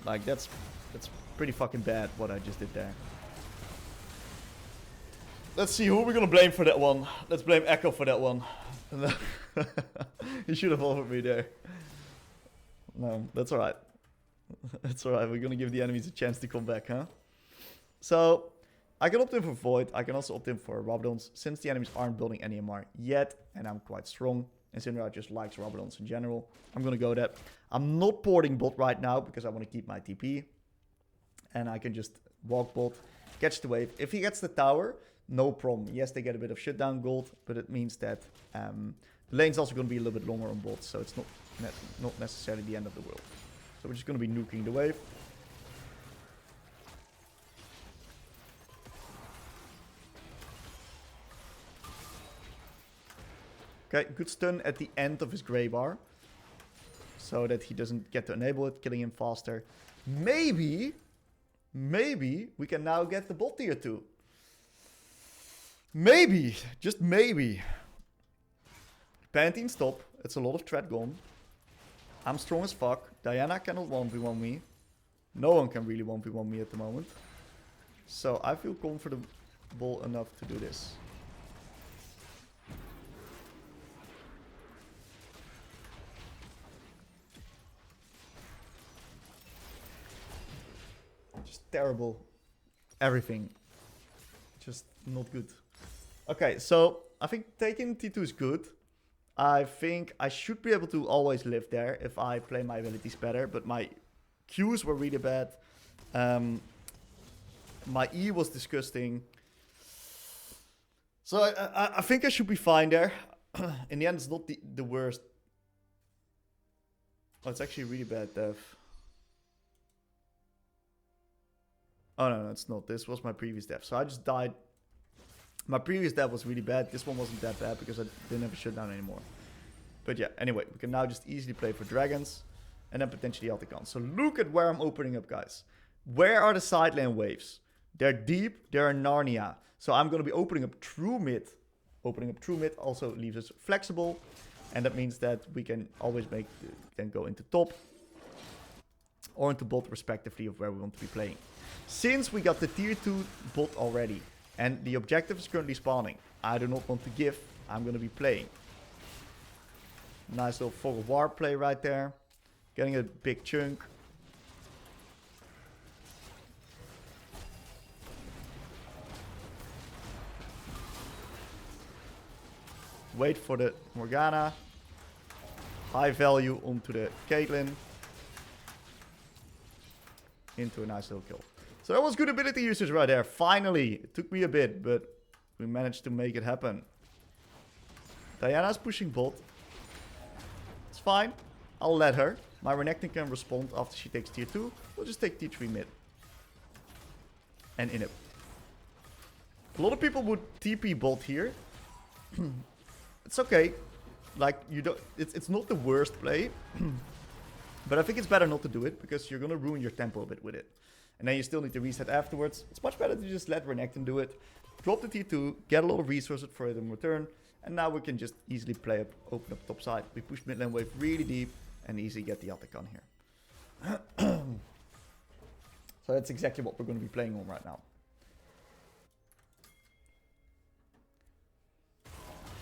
Like, that's pretty fucking bad what I just did there. Let's see, who are we gonna blame for that one? Let's blame Echo for that one. He should have offered me there. No, that's alright. That's alright, we're gonna give the enemies a chance to come back, huh? So, I can opt in for Void, I can also opt in for Rabadons, since the enemies aren't building any MR yet, and I'm quite strong, and Syndra just likes Rabadons in general. I'm gonna go that. I'm not porting bot right now, because I want to keep my TP. And I can just walk bot, catch the wave. If he gets the tower, no problem. Yes, they get a bit of shutdown gold, but it means that the lane's also going to be a little bit longer on bot, so it's not necessarily the end of the world. So we're just going to be nuking the wave. Okay, good stun at the end of his gray bar. So that he doesn't get to enable it, killing him faster. Maybe we can now get the bot tier 2. Maybe, just maybe. Pantene stop, it's a lot of threat gone. I'm strong as fuck. Diana cannot 1v1 me. No one can really 1v1 me at the moment. So I feel comfortable enough to do this. Just terrible. Everything. Just not good. Okay, so I think taking T2 is good. I think I should be able to always live there if I play my abilities better. But my Qs were really bad. My E was disgusting. So I think I should be fine there. In the end, it's not the worst. Oh, it's actually really bad, Dev. Oh, no, it's not. This was my previous dev. So I just died. My previous dev was really bad. This one wasn't that bad because I didn't have a shutdown anymore. But yeah, anyway, we can now just easily play for dragons. And then potentially Alticon. So look at where I'm opening up, guys. Where are the side lane waves? They're deep. They're in Narnia. So I'm going to be opening up through mid. Opening up through mid also leaves us flexible. And that means that we can always then go into top. Or into bot, respectively, of where we want to be playing. Since we got the tier 2 bot already, and the objective is currently spawning, I do not want to give, I'm going to be playing. Nice little Fog of War play right there. Getting a big chunk. Wait for the Morgana. High value onto the Caitlyn. Into a nice little kill. So that was good ability usage right there. Finally. It took me a bit, but we managed to make it happen. Diana's pushing bot. It's fine. I'll let her. My Renekton can respond after she takes tier 2. We'll just take tier 3 mid. And in it. A lot of people would TP bot here. It's okay. Like, you don't. It's not the worst play. But I think it's better not to do it, because you're going to ruin your tempo a bit with it. And then you still need to reset afterwards. It's much better to just let Renekton do it. Drop the tier 2, get a lot of resources for it in return. And now we can just easily play up, open up top side. We push mid lane wave really deep and easily get the Atacon here. So that's exactly what we're going to be playing on right now.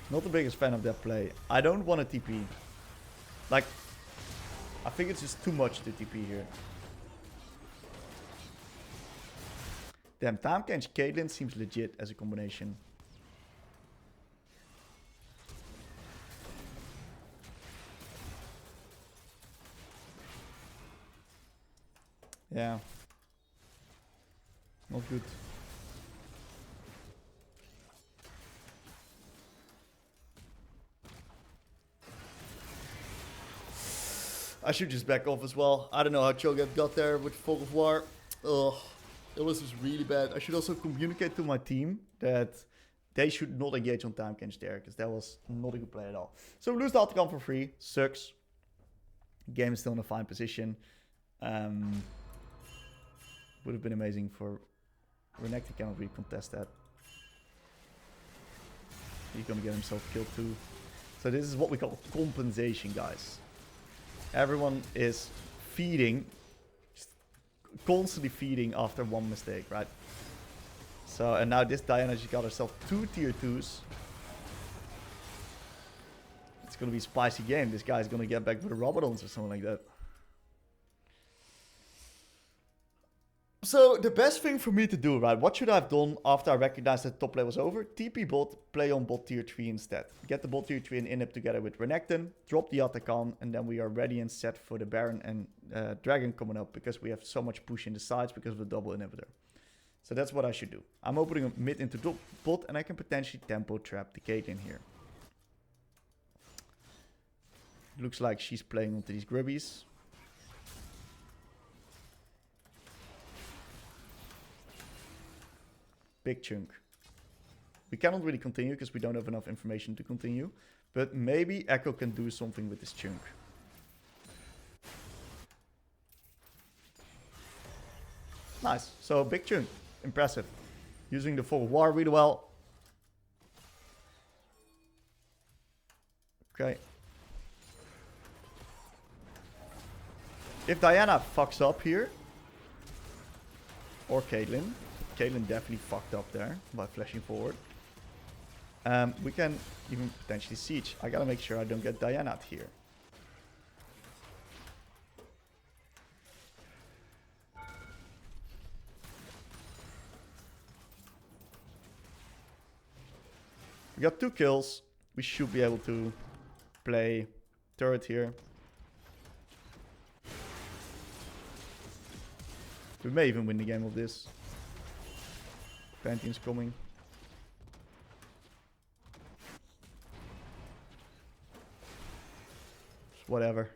Not the biggest fan of that play. I don't want a TP. Like, I think it's just too much to TP here. Damn, Tahm-Kench Caitlyn seems legit as a combination. Yeah. Not good. I should just back off as well. I don't know how Cho'Gath got there with Fog of War. Ugh. It was just really bad. I should also communicate to my team that they should not engage on Tahm-Kench there, because that was not a good play at all. So we lose the Alticon for free. Sucks. Game is still in a fine position. Would have been amazing for Renekton. Cannot really contest that. He's gonna get himself killed too. So this is what we call compensation, guys. Everyone is feeding. Constantly feeding after one mistake, right? So, and now this Diana, she got herself 2 tier 2s. It's gonna be a spicy game. This guy's gonna get back with the Robodons or something like that. So, the best thing for me to do, right? What should I have done after I recognized that top play was over? TP bot, play on bot tier 3 instead. Get the bot tier 3 and in-up together with Renekton. Drop the Atacon, and then we are ready and set for the Baron and Dragon coming up, because we have so much push in the sides because of the double inhibitor. So that's what I should do. I'm opening up mid into bot, and I can potentially tempo trap the Caitlyn here. Looks like she's playing onto these grubbies. Big chunk. We cannot really continue because we don't have enough information to continue. But maybe Echo can do something with this chunk. Nice. So big chunk. Impressive. Using the Fog of War really well. Okay. If Diana fucks up here, or Caitlyn definitely fucked up there by flashing forward. We can even potentially siege. I gotta make sure I don't get Diana out here. We got 2 kills. We should be able to play turret here. We may even win the game of this. Pantheon's coming. Just whatever.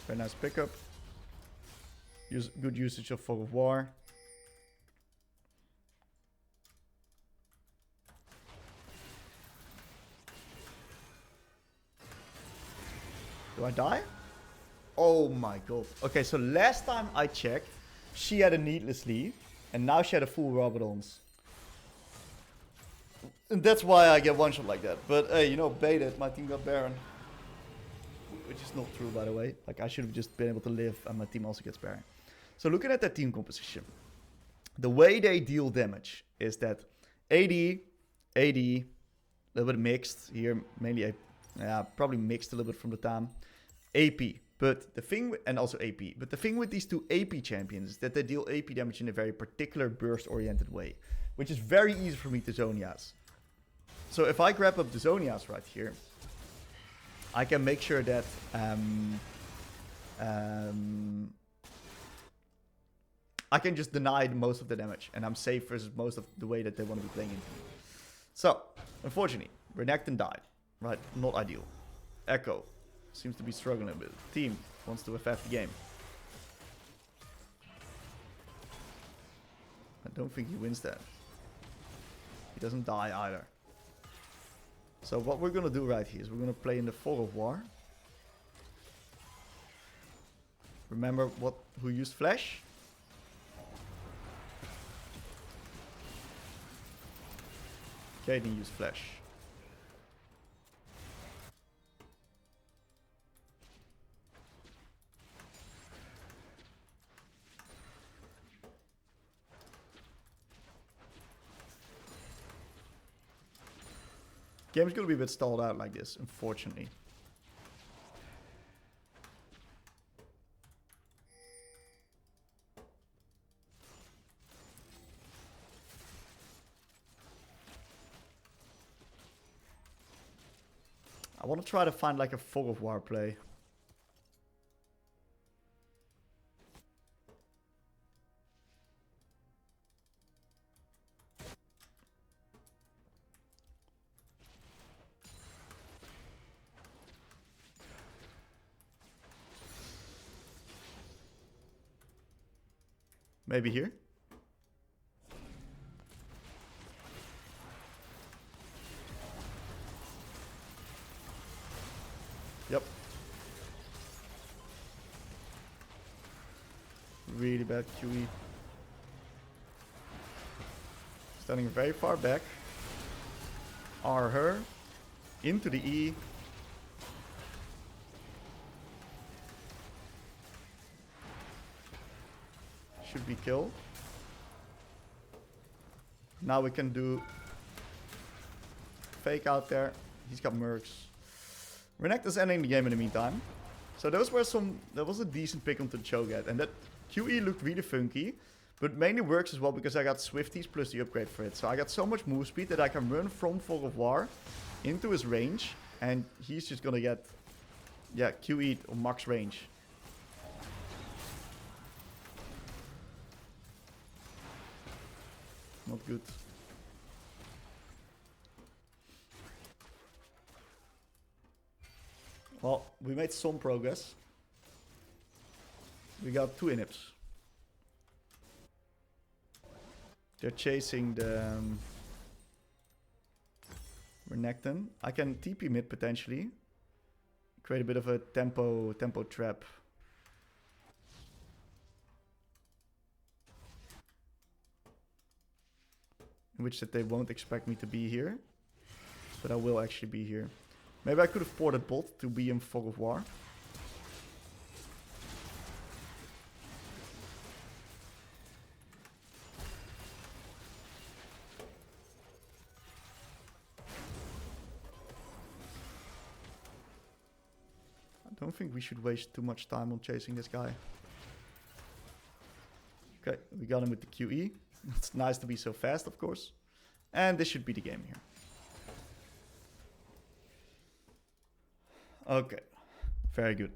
Very nice pickup. Good usage of Fog of War. Do I die? Oh my god. Okay, so last time I checked, she had a Needless Leave, and now she had a full Rabadons. And that's why I get one shot like that. But hey, you know, baited, my team got Baron. Which is not true, by the way. Like, I should have just been able to live, and my team also gets Baron. So looking at that team composition, the way they deal damage is that AD, a little bit mixed here, mainly, probably mixed a little bit from the time. AP, but the thing, and also AP, but the thing with these 2 AP champions is that they deal AP damage in a very particular burst-oriented way, which is very easy for me to Zonias. So if I grab up the Zonias right here, I can make sure that I can just deny most of the damage, and I'm safe versus most of the way that they want to be playing into me. So, unfortunately, Renekton died. Right, not ideal. Echo seems to be struggling a bit. Team wants to FF the game. I don't think he wins that. He doesn't die either. So what we're gonna do right here is we're gonna play in the Fog of War. Remember who used Flash? Kaden used Flash. Game's gonna be a bit stalled out like this, unfortunately. I want to try to find like a Fog of War play. Maybe here? Yep. Really bad QE. Standing very far back. R her. Into the E. Should be kill. Now we can do fake out there. He's got mercs. Renekton is ending the game in the meantime. So that was a decent pick onto the Cho'Gath, and that QE looked really funky, but mainly works as well because I got Swifties plus the upgrade for it. So I got so much move speed that I can run from Fog of War into his range, and he's just gonna get, yeah, QE'd on max range. Not good. Well, we made some progress. We got 2 inhibs. They're chasing the Renekton. I can TP mid potentially. Create a bit of a tempo trap. In which that they won't expect me to be here. But I will actually be here. Maybe I could have ported bot to be in Fog of War. I don't think we should waste too much time on chasing this guy. Okay, we got him with the QE. It's nice to be so fast, of course. And this should be the game here. Okay, very good.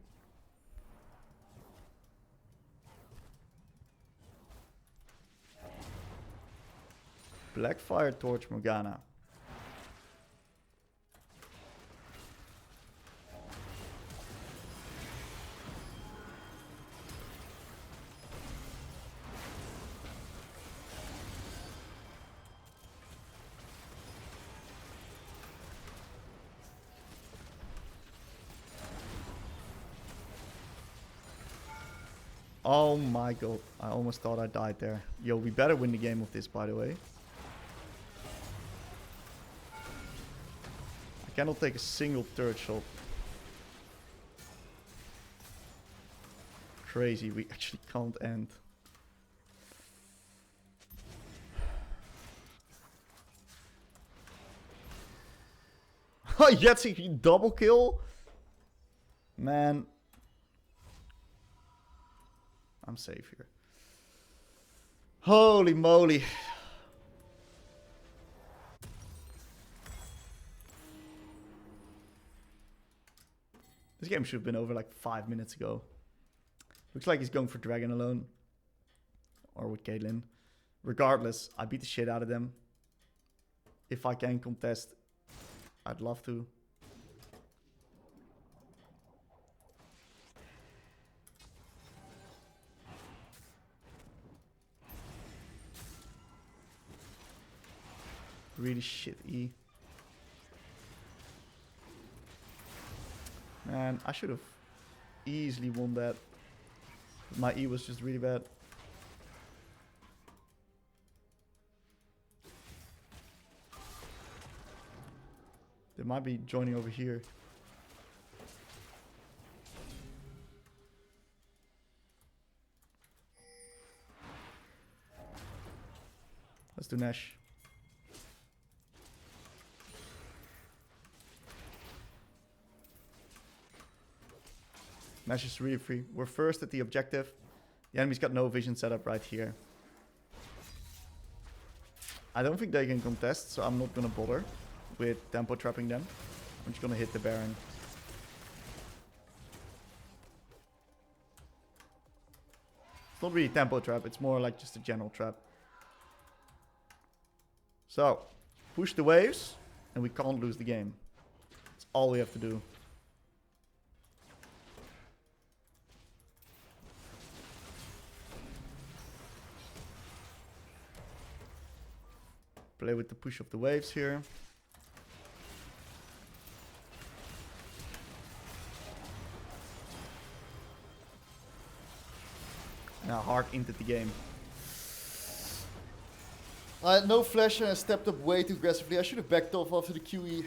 Blackfire Torch Morgana. Oh my god, I almost thought I died there. Yo, we better win the game with this, by the way. I cannot take a single turret shot. Crazy, we actually can't end. Oh, Yahtzee, double kill? Man. I'm safe here. Holy moly. This game should have been over like 5 minutes ago. Looks like he's going for Dragon alone. Or with Caitlyn. Regardless, I beat the shit out of them. If I can contest, I'd love to. Really shit E. Man, I should have easily won that. My E was just really bad. They might be joining over here. Let's do Nash. Nash is really free. We're first at the objective. The enemy's got no vision set up right here. I don't think they can contest, so I'm not gonna bother with tempo trapping them. I'm just gonna hit the Baron. It's not really tempo trap, it's more like just a general trap. So, push the waves, and we can't lose the game. That's all we have to do. Play with the push of the waves here. Now hard into the game. I had no flash and I stepped up way too aggressively. I should have backed off after the QE.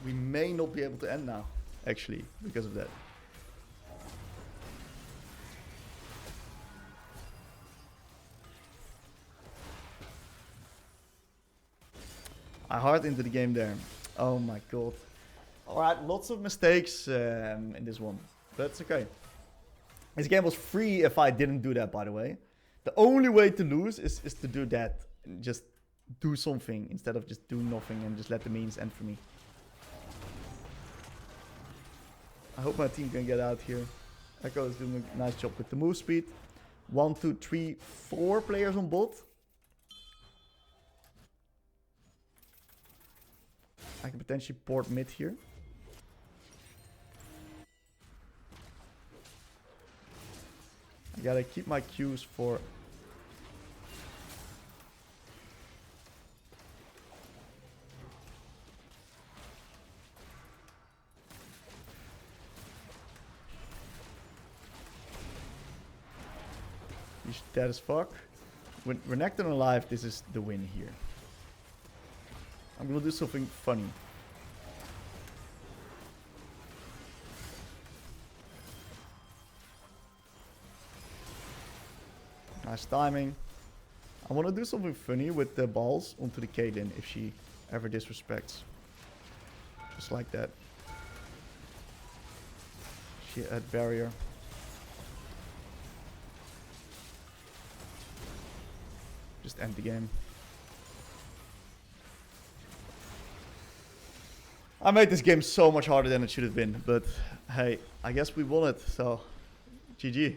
We may not be able to end now, actually, because of that. I hard into the game there. Oh my god. Alright, lots of mistakes in this one. But it's okay. This game was free if I didn't do that, by the way. The only way to lose is to do that. And just do something instead of just doing nothing and just let the memes end for me. I hope my team can get out here. Echo is doing a nice job with the move speed. 1, 2, 3, 4 players on bot. I can potentially port mid here. I gotta keep my Qs for... He's dead as fuck. When Renekton alive, this is the win here. I'm gonna do something funny. Nice timing. I want to do something funny with the balls onto the Caitlyn if she ever disrespects. Just like that. She had barrier. Just end the game. I made this game so much harder than it should have been, but hey, I guess we won it, so GG.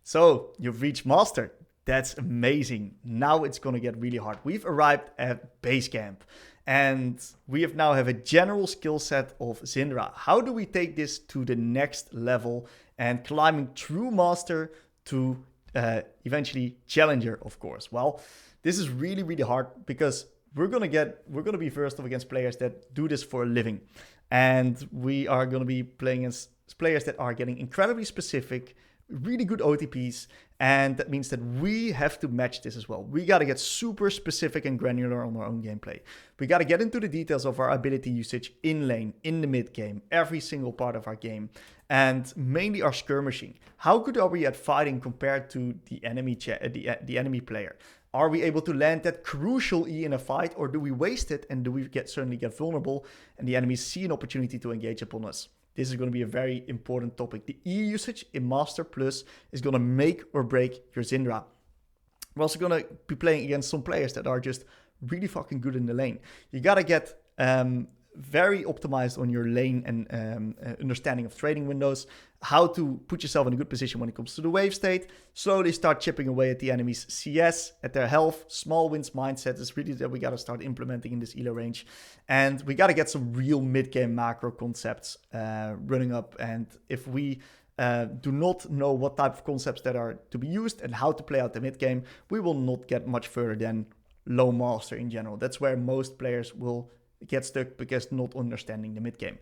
So, you've reached Master. That's amazing. Now it's gonna get really hard. We've arrived at base camp, and we now have a general skill set of Syndra. How do we take this to the next level and climbing through Master to eventually Challenger, of course? Well, this is really, really hard because we're gonna be first off against players that do this for a living, and we are gonna be playing against players that are getting incredibly specific, really good OTPs, and that means that we have to match this as well. We got to get super specific and granular on our own gameplay. We got to get into the details of our ability usage in lane, in the mid game, every single part of our game, and mainly our skirmishing. How good are we at fighting compared to the enemy enemy player? Are we able to land that crucial E in a fight, or do we waste it and do we suddenly get vulnerable and the enemies see an opportunity to engage upon us? This is going to be a very important topic. The E usage in Master Plus is going to make or break your Syndra. We're also going to be playing against some players that are just really fucking good in the lane. You got to get very optimized on your lane and understanding of trading windows, how to put yourself in a good position when it comes to the wave state, slowly start chipping away at the enemy's CS, at their health. Small wins mindset is really that we got to start implementing in this elo range. And we got to get some real mid-game macro concepts running up. And if we do not know what type of concepts that are to be used and how to play out the mid-game, we will not get much further than low master in general. That's where most players will get stuck because not understanding the mid game.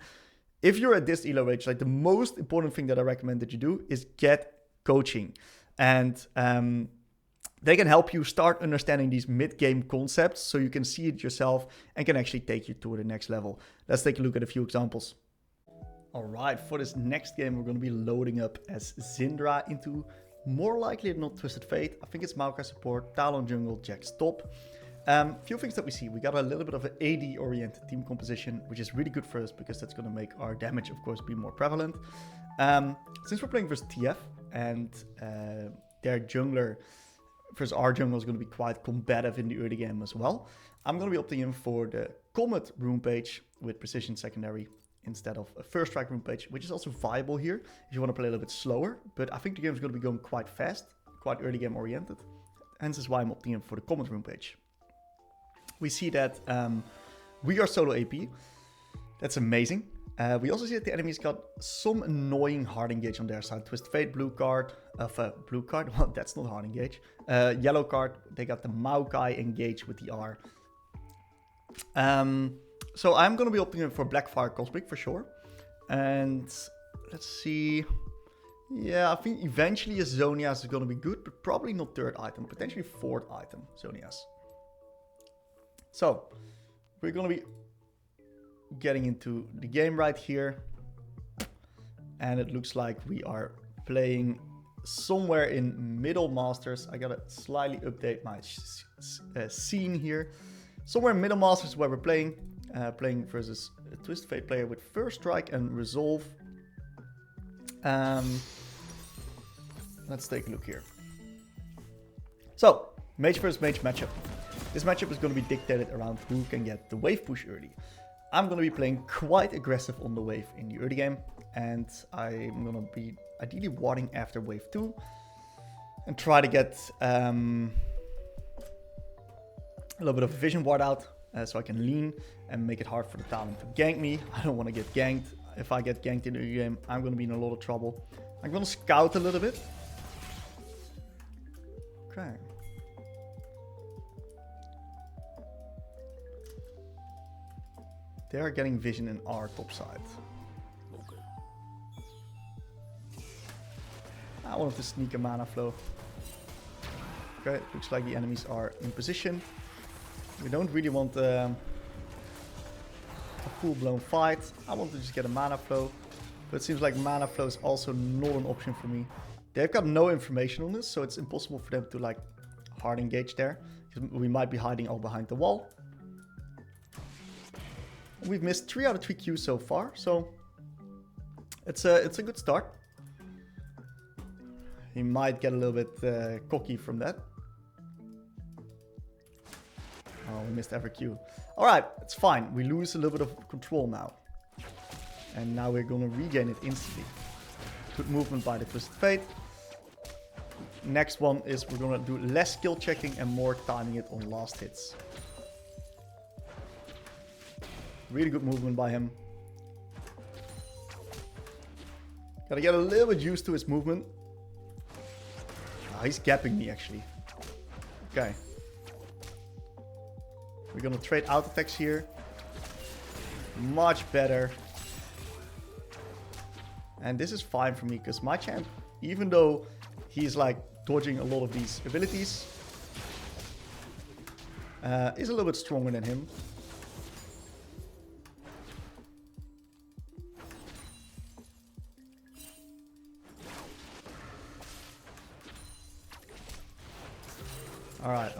If you're at this elo range, like the most important thing that I recommend that you do is get coaching, and they can help you start understanding these mid game concepts so you can see it yourself and can actually take you to the next level. Let's take a look at a few examples. All right, for this next game, we're going to be loading up as Syndra into more likely than not Twisted Fate. I think it's Maokai support, Talon jungle, Jax top. Few things that we see. We got a little bit of an AD oriented team composition, which is really good for us because that's going to make our damage, of course, be more prevalent. Since we're playing versus TF and their jungler versus our jungle is going to be quite combative in the early game as well, I'm going to be opting in for the Comet rune page with precision secondary instead of a first strike rune page, which is also viable here if you want to play a little bit slower. But I think the game is going to be going quite fast, quite early game oriented. Hence is why I'm opting in for the Comet rune page. We see that we are solo AP. That's amazing. We also see that the enemies got some annoying hard engage on their side. Twist Fate, blue card. Blue card? Well, that's not hard engage. Yellow card. They got the Maokai engage with the R. So I'm going to be opting in for Blackfire Cosmic for sure. And let's see. Yeah, I think eventually a Zonias is going to be good, but probably not third item. Potentially fourth item, Zonias. So, we're going to be getting into the game right here. And it looks like we are playing somewhere in middle masters. I got to slightly update my scene here. Somewhere in middle masters where we're playing. Playing versus a Twist Fate player with First Strike and Resolve. Let's take a look here. So, mage versus mage matchup. This matchup is going to be dictated around who can get the wave push early. I'm going to be playing quite aggressive on the wave in the early game. And I'm going to be ideally warding after wave 2. And try to get a little bit of vision ward out. So I can lean and make it hard for the Talon to gank me. I don't want to get ganked. If I get ganked in the game, I'm going to be in a lot of trouble. I'm going to scout a little bit. Okay. They are getting vision in our top side. I wanted to sneak a mana flow. Okay, looks like the enemies are in position. We don't really want a full-blown fight. I want to just get a mana flow. But it seems like mana flow is also not an option for me. They've got no information on this, so it's impossible for them to like hard engage there. We might be hiding all behind the wall. We've missed 3 out of 3 Qs so far, so it's a good start. He might get a little bit cocky from that. Oh, we missed every Q. Alright, it's fine. We lose a little bit of control now. And now we're gonna regain it instantly. Good movement by the Twisted Fate. Next one is we're gonna do less skill checking and more timing it on last hits. Really good movement by him. Gotta get a little bit used to his movement. Oh, he's gapping me actually. Okay. We're gonna trade out attacks here. Much better. And this is fine for me because my champ, even though he's like dodging a lot of these abilities, is a little bit stronger than him. Alright.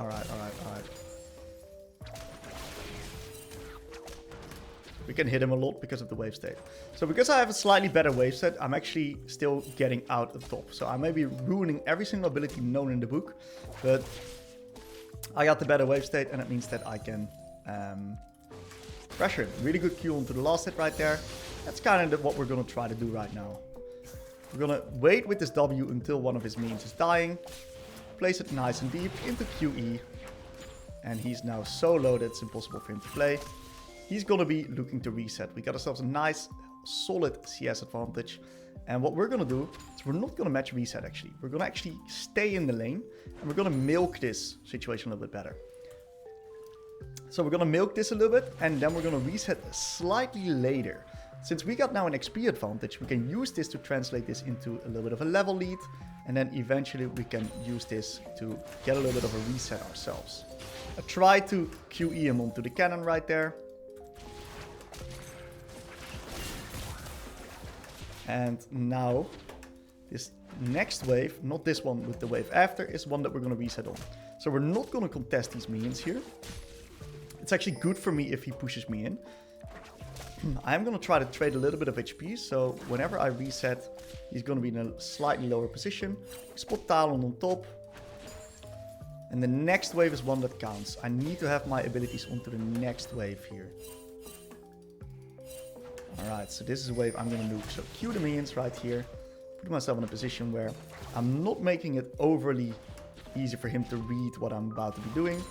We can hit him a lot because of the wave state. So because I have a slightly better wave set, I'm actually still getting out the top. So I may be ruining every single ability known in the book, but I got the better wave state and it means that I can pressure it. Really good Q onto the last hit right there. That's kind of what we're going to try to do right now. We're going to wait with this W until one of his minions is dying. Place it nice and deep into QE. And he's now so low that it's impossible for him to play. He's going to be looking to reset. We got ourselves a nice, solid CS advantage. And what we're going to do is we're not going to match reset actually. We're going to actually stay in the lane. And we're going to milk this situation a little bit better. So we're going to milk this a little bit. And then we're going to reset slightly later. Since we got now an XP advantage, we can use this to translate this into a little bit of a level lead. And then eventually we can use this to get a little bit of a reset ourselves. I tried to QE him onto the cannon right there. And now this next wave, not this one with the wave after, is one that we're going to reset on. So we're not going to contest these minions here. It's actually good for me if he pushes me in. I'm going to try to trade a little bit of HP, so whenever I reset, he's going to be in a slightly lower position. Spot Talon on top. And the next wave is one that counts. I need to have my abilities onto the next wave here. Alright, so this is a wave I'm going to nuke. So Q the minions right here. Put myself in a position where I'm not making it overly easy for him to read what I'm about to be doing.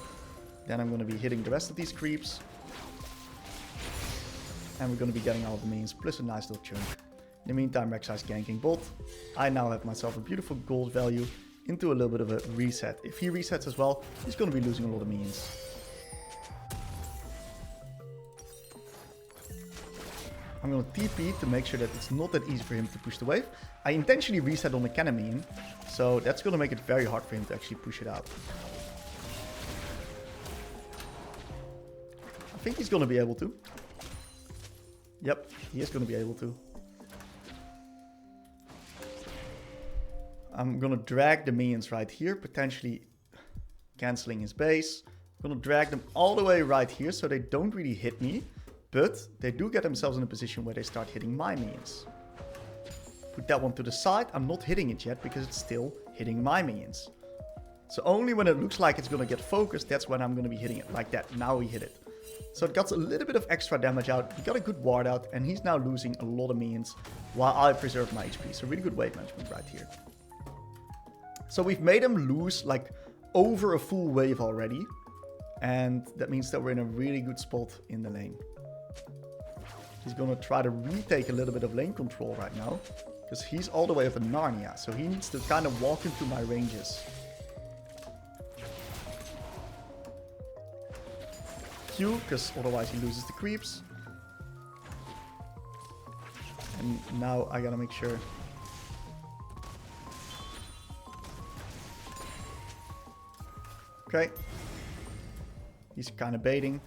Then I'm going to be hitting the rest of these creeps. And we're going to be getting all the minions plus a nice little chunk. In the meantime, Rek'Sai's ganking bot. I now have myself a beautiful gold value into a little bit of a reset. If he resets as well, he's going to be losing a lot of minions. I'm going to TP to make sure that it's not that easy for him to push the wave. I intentionally reset on the cannon minion, so that's going to make it very hard for him to actually push it out. I think he's going to be able to. Yep, he is going to be able to. I'm going to drag the minions right here, potentially cancelling his base. I'm going to drag them all the way right here so they don't really hit me. But they do get themselves in a position where they start hitting my minions. Put that one to the side. I'm not hitting it yet because it's still hitting my minions. So only when it looks like it's going to get focused, that's when I'm going to be hitting it like that. Now we hit it. So it got a little bit of extra damage out. He got a good ward out, and he's now losing a lot of minions while I preserve my HP. So really good wave management right here. So we've made him lose like over a full wave already. And that means that we're in a really good spot in the lane. He's going to try to retake a little bit of lane control right now. Because he's all the way up in Narnia. So he needs to kind of walk into my ranges. Q, because otherwise he loses the creeps. And now I gotta make sure. Okay. He's kind of baiting.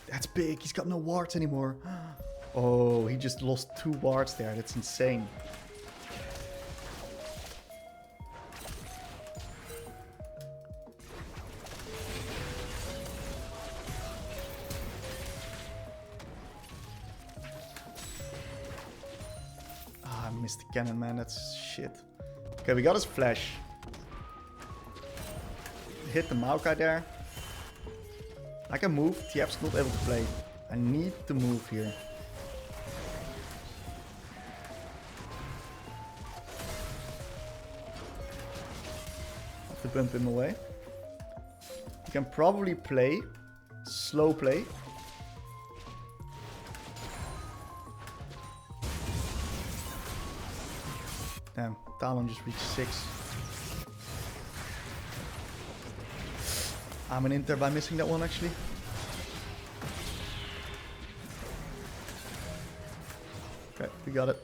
That's big. He's got no wards anymore. Oh, he just lost 2 wards there. That's insane. Ah, I missed the cannon, man. That's shit. Okay, we got his flash. Hit the Maokai there. I can move. TF's not able to play. I need to move here. Have to bump him away. You can probably play. Slow play. Damn, Talon just reached 6. I'm an Inter by missing that one actually. Okay, we got it.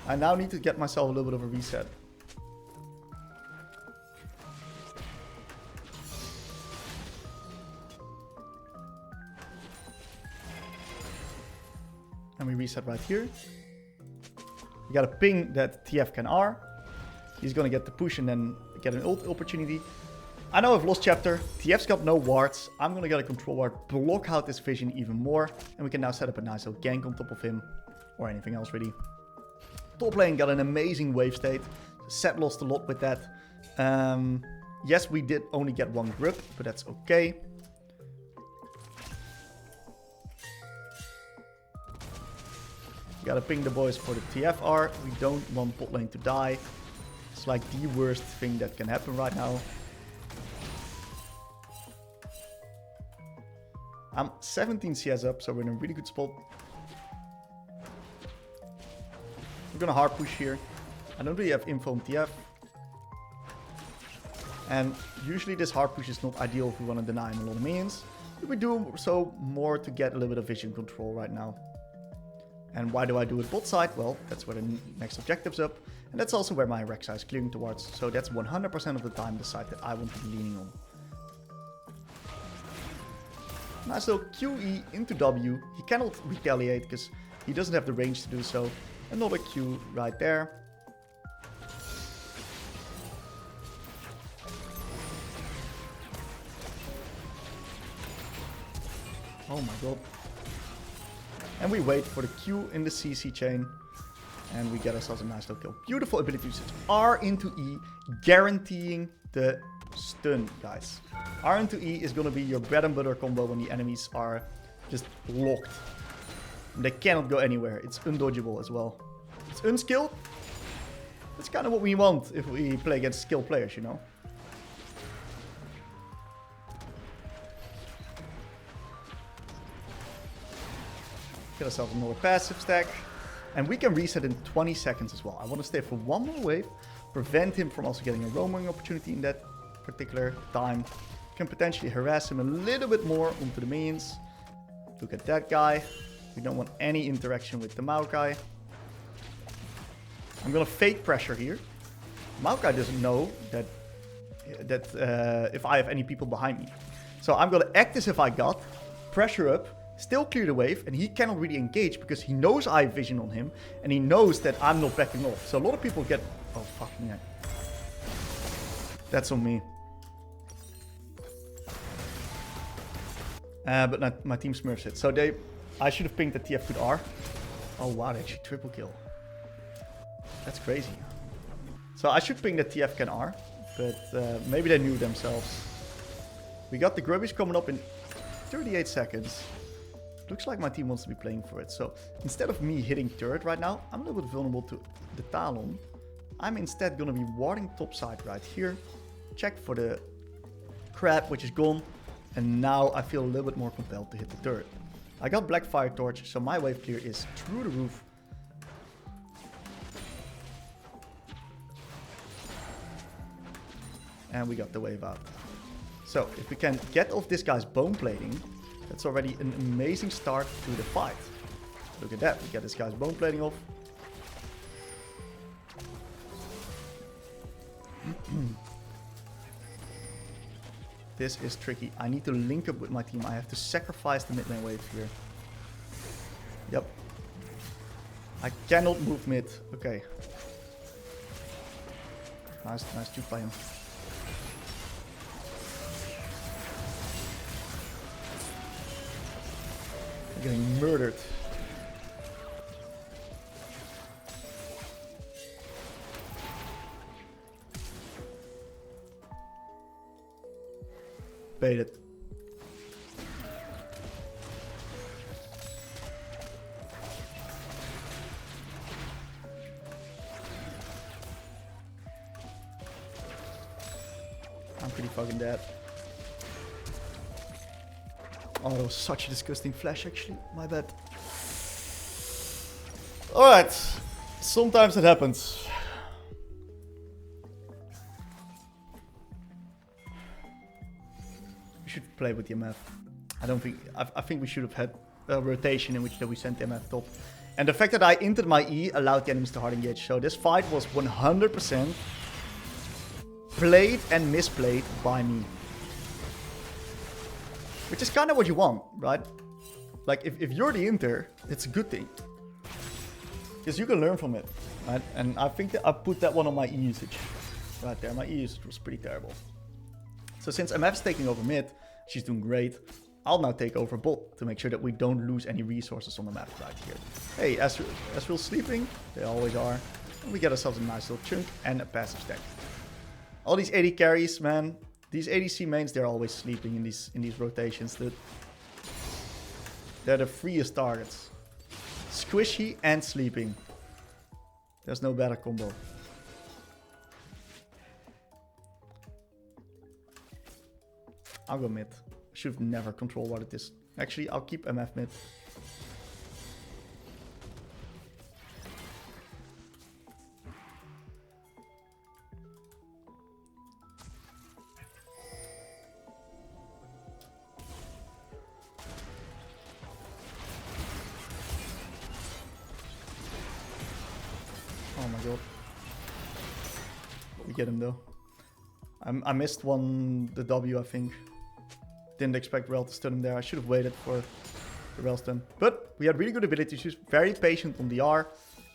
I now need to get myself a little bit of a reset. And we reset right here. We got a ping that TF can R. He's gonna get the push and then get an ult opportunity. I know I've lost chapter. TF's got no wards. I'm gonna get a control ward, block out this vision even more, and we can now set up a nice little gank on top of him, or anything else really. Top lane got an amazing wave state. Set lost a lot with that. Yes, we did only get 1 grip, but that's okay. Gotta ping the boys for the TFR. We don't want bot lane to die. It's like the worst thing that can happen right now. I'm 17 CS up, so we're in a really good spot. We're gonna hard push here. I don't really have info on TF. And usually this hard push is not ideal if we want to deny him a lot of minions. But we do so more to get a little bit of vision control right now. And why do I do it bot side? Well, that's where the next objective's up. And that's also where my Rek'Sai is clearing towards. So that's 100% of the time the side that I want to be leaning on. Nice little QE into W. He cannot retaliate because he doesn't have the range to do so. Another Q right there. Oh my god. And we wait for the Q in the CC chain. And we get ourselves a nice little kill. Beautiful ability usage. R into E, guaranteeing the stun, guys. R into E is going to be your bread and butter combo when the enemies are just locked. And they cannot go anywhere. It's undodgeable as well. It's unskilled. That's kind of what we want if we play against skilled players, you know. Get ourselves another passive stack. And we can reset in 20 seconds as well. I want to stay for 1 more wave. Prevent him from also getting a roaming opportunity in that particular time. Can potentially harass him a little bit more onto the minions. Look at that guy. We don't want any interaction with the Maokai. I'm gonna fake pressure here. Maokai doesn't know that if I have any people behind me. So I'm gonna act as if I got pressure up, still clear the wave, and he cannot really engage because he knows I have vision on him and he knows that I'm not backing off. So a lot of people get, oh fucking heck. That's on me. But my team smurfs it. So I should have pinged that TF could R. Oh wow, they actually triple kill. That's crazy. So I should ping that TF can R, but maybe they knew themselves. We got the Grubbies coming up in 38 seconds. Looks like my team wants to be playing for it. So instead of me hitting turret right now, I'm a little bit vulnerable to the Talon. I'm instead going to be warding top side right here. Check for the crab, which is gone. And now I feel a little bit more compelled to hit the turret. I got Black Fire Torch, so my wave clear is through the roof. And we got the wave out. So if we can get off this guy's bone plating, that's already an amazing start to the fight. Look at that, we get this guy's bone plating off. This is tricky. I need to link up with my team. I have to sacrifice the mid lane wave here. Yep. I cannot move mid. Okay. Nice juke by him. I'm getting murdered. Bait it. I'm pretty fucking dead. Oh, that was such a disgusting flash actually. My bad. Alright. Sometimes it happens. We should play with the MF. I think we should have had a rotation in which we sent the MF top. And the fact that I entered my E allowed the enemies to hard engage. So this fight was 100% played and misplayed by me. Which is kind of what you want, right? Like, if you're the Inter, it's a good thing. Because you can learn from it, right? And I think that I put that one on my E usage. Right there, my E usage was pretty terrible. So since MF's taking over mid, she's doing great. I'll now take over bot to make sure that we don't lose any resources on the map right here. Hey, Ezreal's sleeping. They always are. And we get ourselves a nice little chunk and a passive stack. All these AD carries, man. These ADC mains, they're always sleeping in these rotations, dude. They're the freest targets. Squishy and sleeping. There's no better combo. I'll go mid. Should have never controlled what it is. Actually, I'll keep MF mid. Oh my god. We get him though. I missed the W, I think. Didn't expect Rel to stun him there. I should have waited for the Rel stun. But we had really good ability. She's very patient on the R.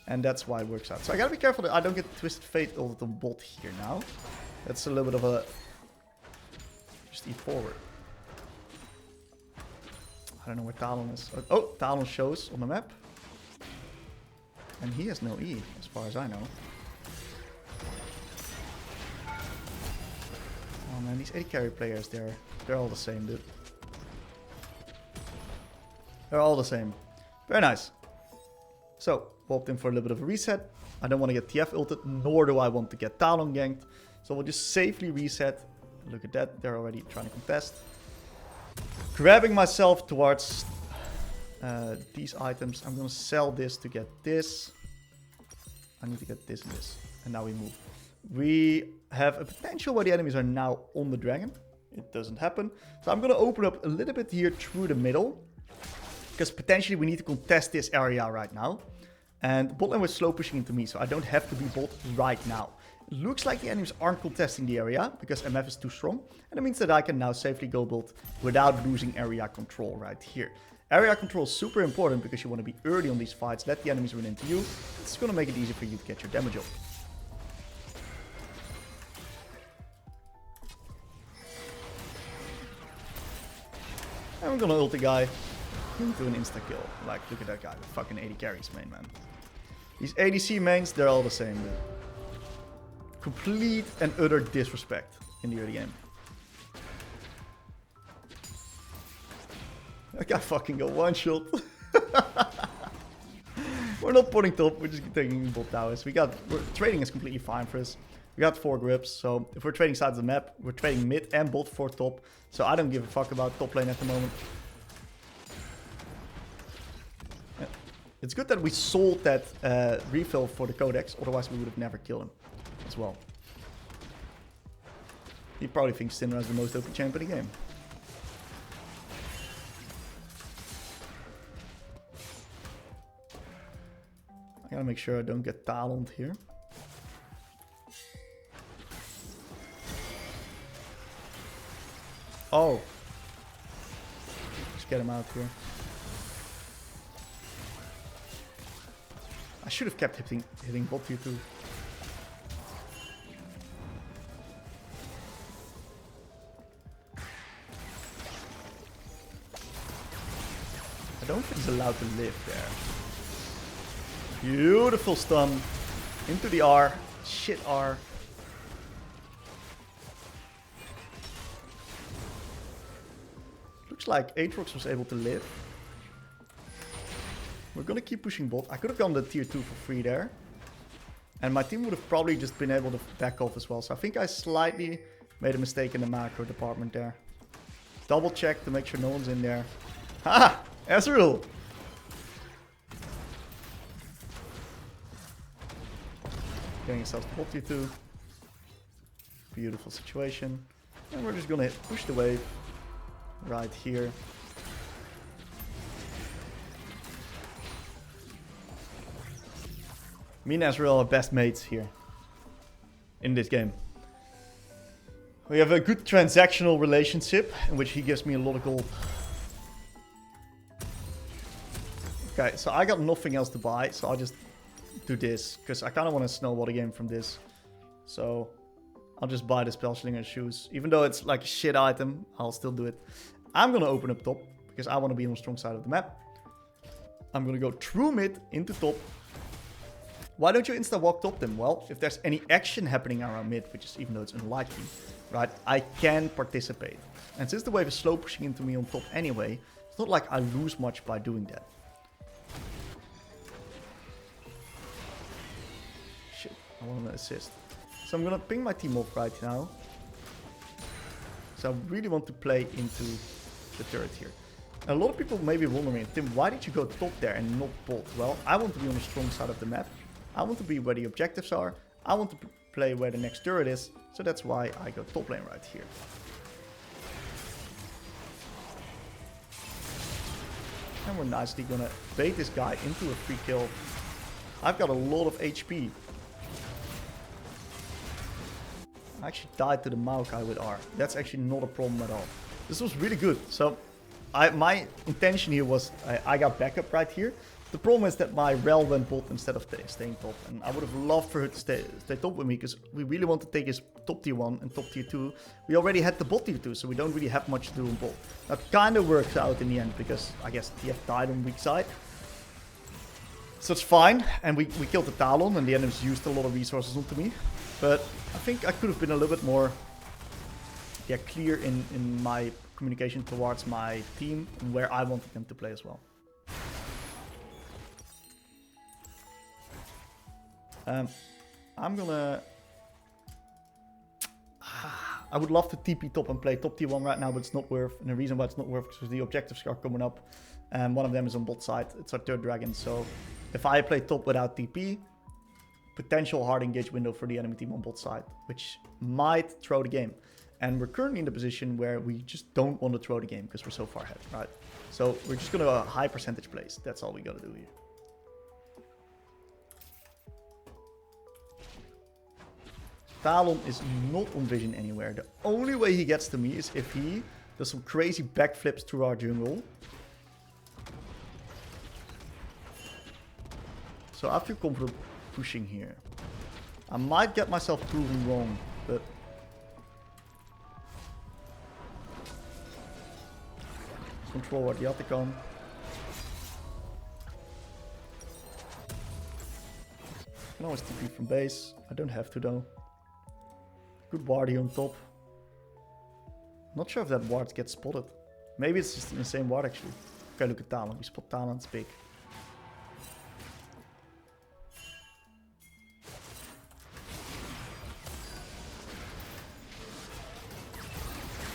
And that's why it works out. So I gotta be careful that I don't get Twisted Fate over the bot here now. That's a little bit of a... Just eat forward. I don't know where Talon is. Oh, Talon shows on the map. And he has no E, as far as I know. Oh man, these AD carry players, they're all the same, dude. They're all the same. Very nice. So, popped in for a little bit of a reset. I don't want to get TF ulted, nor do I want to get Talon ganked. So we'll just safely reset. Look at that, they're already trying to contest. Grabbing myself towards these items. I'm going to sell this to get this. I need to get this and this. And now we move. We have a potential where the enemies are now on the dragon. It doesn't happen. So I'm going to open up a little bit here through the middle. Because potentially we need to contest this area right now. And bot lane was slow pushing into me, so I don't have to be bot right now. It looks like the enemies aren't contesting the area because MF is too strong. And it means that I can now safely go bot without losing area control right here. Area control is super important because you want to be early on these fights. Let the enemies run into you. It's going to make it easier for you to get your damage off. And we're going to ult the guy into an insta-kill. Like, look at that guy. The fucking 80 carries main, man. These ADC mains, they're all the same, dude. Complete and utter disrespect in the early game. That guy fucking got one shot. We're not putting top, we're just taking bot towers. Trading is completely fine for us. We got 4 grips, so if we're trading sides of the map, we're trading mid and bot for top. So I don't give a fuck about top lane at the moment. Yeah. It's good that we sold that refill for the codex, otherwise we would have never killed him as well. He probably thinks Syndra is the most OP champ in the game. I gotta make sure I don't get taloned here. Oh. Just get him out here. I should have kept hitting bot here too. I don't think he's allowed to live there. Beautiful stun. Into the R. Shit R. Looks like Aatrox was able to live. We're gonna keep pushing bot. I could have gone the tier 2 for free there. And my team would have probably just been able to back off as well. So I think I slightly made a mistake in the macro department there. Double check to make sure no one's in there. Ha! Ezreal! Getting ourselves to bot tier 2. Beautiful situation. And we're just gonna push the wave right here. Me and Ezreal are best mates here in this game. We have a good transactional relationship in which he gives me a lot of gold. Okay, so I got nothing else to buy, so I'll just do this because I kind of want to snowball the game from this. So I'll just buy the Spellslinger shoes. Even though it's like a shit item, I'll still do it. I'm going to open up top because I want to be on the strong side of the map. I'm going to go through mid into top. Why don't you insta-walk top then? Well, if there's any action happening around mid, which is even though it's unlikely, right, I can participate. And since the wave is slow pushing into me on top anyway, it's not like I lose much by doing that. Shit, I want to assist. So I'm going to ping my team off right now. So I really want to play into the turret here. And a lot of people may be wondering, Tim, why did you go top there and not bot? Well, I want to be on the strong side of the map. I want to be where the objectives are. I want to play where the next turret is. So that's why I go top lane right here. And we're nicely gonna bait this guy into a free kill. I've got a lot of HP. I actually died to the Maokai with R. That's actually not a problem at all. This was really good. So my intention here was I got backup right here. The problem is that my Rel went bot instead of staying top. And I would have loved for her to stay top with me because we really want to take his top tier 1 and top tier 2. We already had the bot tier 2, so we don't really have much to do on bot. That kind of works out in the end because I guess TF died on weak side. So it's fine. And we killed the Talon and the enemies used a lot of resources onto me. But I think I could have been a little bit more clear in my communication towards my team and where I wanted them to play as well. I'm gonna... I would love to TP top and play top tier 1 right now, but it's not worth. And the reason why it's not worth is because the objectives are coming up. And one of them is on bot side. It's our third dragon. So if I play top without TP, potential hard engage window for the enemy team on bot side, which might throw the game. And we're currently in the position where we just don't want to throw the game because we're so far ahead, right? So we're just going to high percentage plays. That's all we got to do here. Talon is not on vision anywhere. The only way he gets to me is if he does some crazy backflips through our jungle. So I feel comfortable pushing here. I might get myself proven wrong, but... Control at the Atacon. I can always TP from base. I don't have to though. Good ward here on top. Not sure if that ward gets spotted. Maybe it's just in the same ward actually. Okay, look at Talon. We spot Talon's big.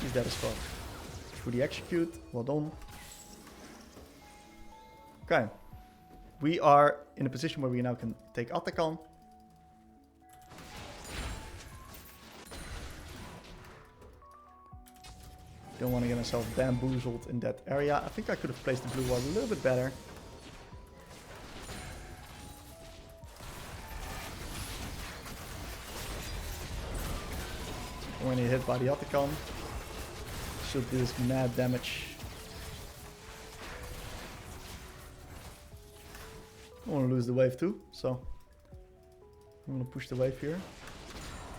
He's dead as fuck. Through the execute. Well done. Okay. We are in a position where we now can take attack on. Don't want to get myself bamboozled in that area. I think I could have placed the blue ward a little bit better. When he hit by the Otacon, should do this mad damage. I want to lose the wave too, so I'm going to push the wave here.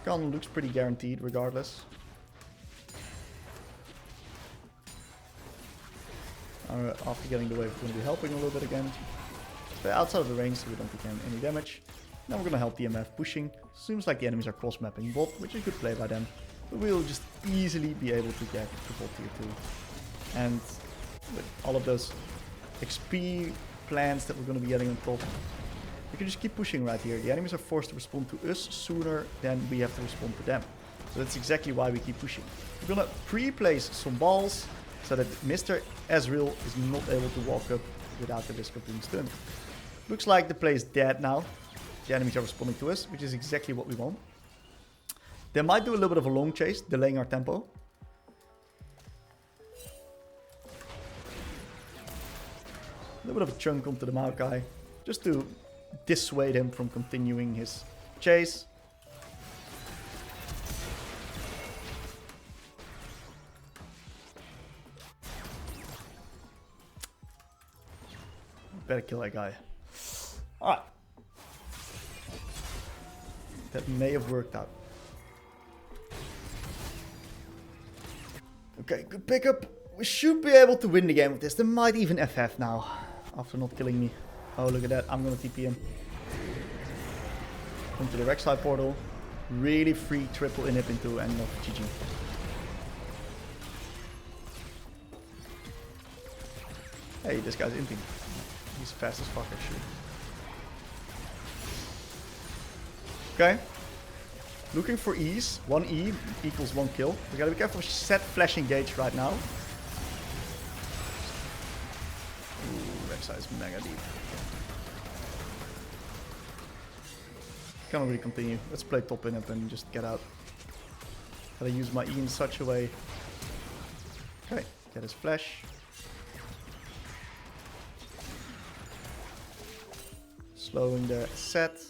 Con looks pretty guaranteed regardless. After getting the wave, we're going to be helping a little bit again. Stay outside of the range so we don't take any damage. Now we're going to help the MF pushing. Seems like the enemies are cross-mapping bot, which is good play by them. But we'll just easily be able to get triple tier 2. And with all of those XP plans that we're going to be getting on top, we can just keep pushing right here. The enemies are forced to respond to us sooner than we have to respond to them. So that's exactly why we keep pushing. We're going to pre-place some balls so that Mr. Ezreal is not able to walk up without the risk of being stunned. Looks like the play is dead now. The enemies are responding to us, which is exactly what we want. They might do a little bit of a long chase, delaying our tempo. A little bit of a chunk onto the Maokai, just to dissuade him from continuing his chase. Better kill that guy. Alright. That may have worked out. Okay, good pickup. We should be able to win the game with this. They might even FF now, after not killing me. Oh, look at that. I'm going to TP him. Come to the Rek'Sai portal. Really free triple inhib into and not GG. Hey, this guy's inting. He's fast as fuck actually. Okay. Looking for E's. 1 E equals 1 kill. We gotta be careful of set flash engage right now. Ooh, Rek'Sai is mega deep. Can't really continue. Let's play top in it and just get out. Gotta use my E in such a way. Okay, get his flash. Slowing the set.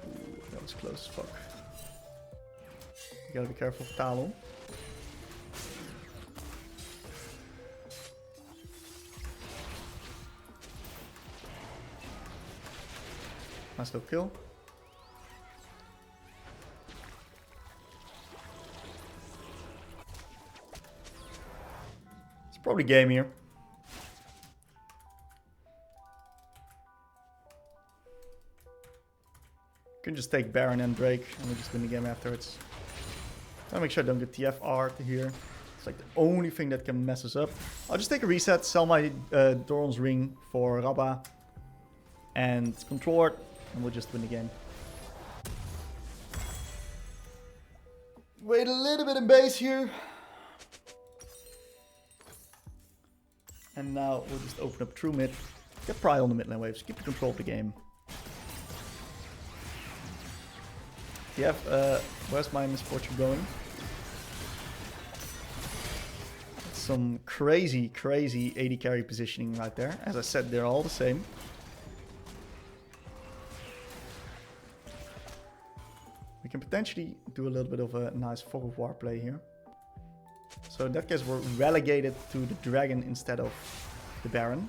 Ooh, that was close as fuck. You gotta be careful of Talon. Nice little kill. Probably game here. Can just take Baron and Drake and we just win the game afterwards. Gotta make sure I don't get TFR to here. It's like the only thing that can mess us up. I'll just take a reset, sell my Doran's ring for Rabba and control ward, and we'll just win the game. Wait a little bit in base here. And now we'll just open up true mid. Get Pry on the mid lane waves. Keep the control of the game. Where's my misfortune going? Some crazy, crazy AD carry positioning right there. As I said, they're all the same. We can potentially do a little bit of a nice fog of war play here. So in that case, we're relegated to the dragon instead of the Baron.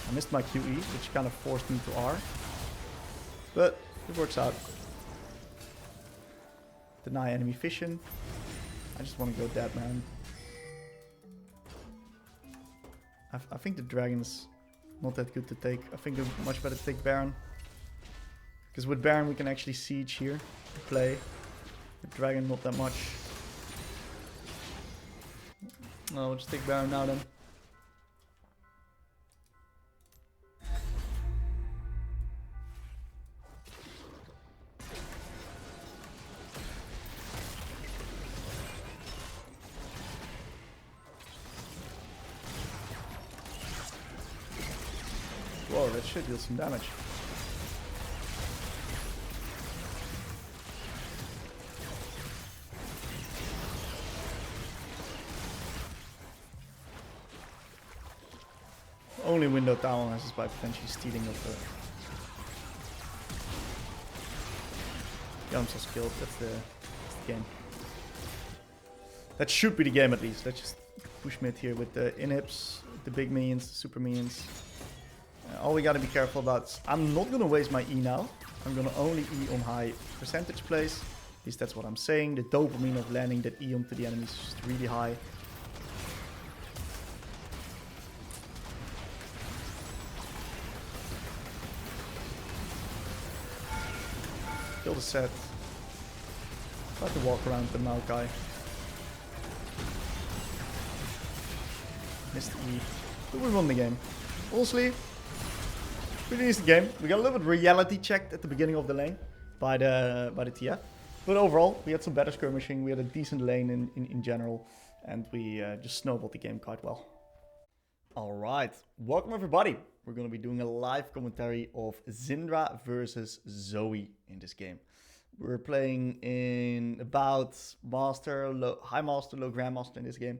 I missed my QE, which kind of forced me to R. But it works out. Deny enemy vision. I just want to go dead, man. I think the dragon's not that good to take. I think it's much better to take Baron. Because with Baron we can actually siege here, play. With Dragon not that much. No, we'll just take Baron now then. Whoa, that should deal some damage. Only window down has is by potentially stealing of the... Yamsa's killed, that's the game. That should be the game at least. Let's just push mid here with the inhibs, the big minions, super minions. All we gotta be careful about is I'm not gonna waste my E now. I'm gonna only E on high percentage plays. At least that's what I'm saying. The dopamine of landing that E onto the enemies is just really high. Kill the set. Try to walk around the Maokai. Missed E. But we won the game. Honestly, pretty decent game. We got a little bit reality checked at the beginning of the lane by the TF. But overall, we had some better skirmishing. We had a decent lane in general. And we just snowballed the game quite well. Alright, welcome everybody. We're going to be doing a live commentary of Syndra versus Zoe in this game. We're playing in about Master, High Master, Low Grandmaster in this game.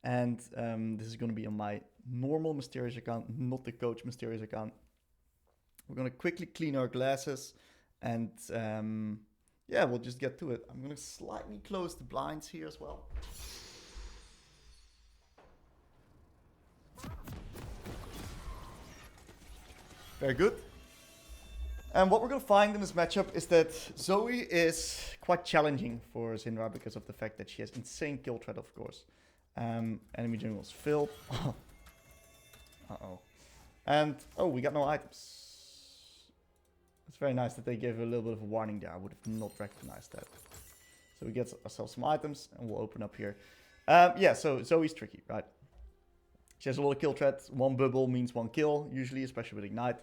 And this is going to be on my normal Mysterious account, not the Coach Mysterious account. We're going to quickly clean our glasses and yeah, we'll just get to it. I'm going to slightly close the blinds here as well. Very good. And what we're going to find in this matchup is that Zoe is quite challenging for Syndra because of the fact that she has insane kill threat, of course. Enemy jungle's filled. Uh-oh. And, oh, we got no items. It's very nice that they gave a little bit of a warning there. I would have not recognized that. So we get ourselves some items and we'll open up here. Yeah, so Zoe's tricky, right? She has a lot of kill threat. One bubble means one kill, usually, especially with Ignite.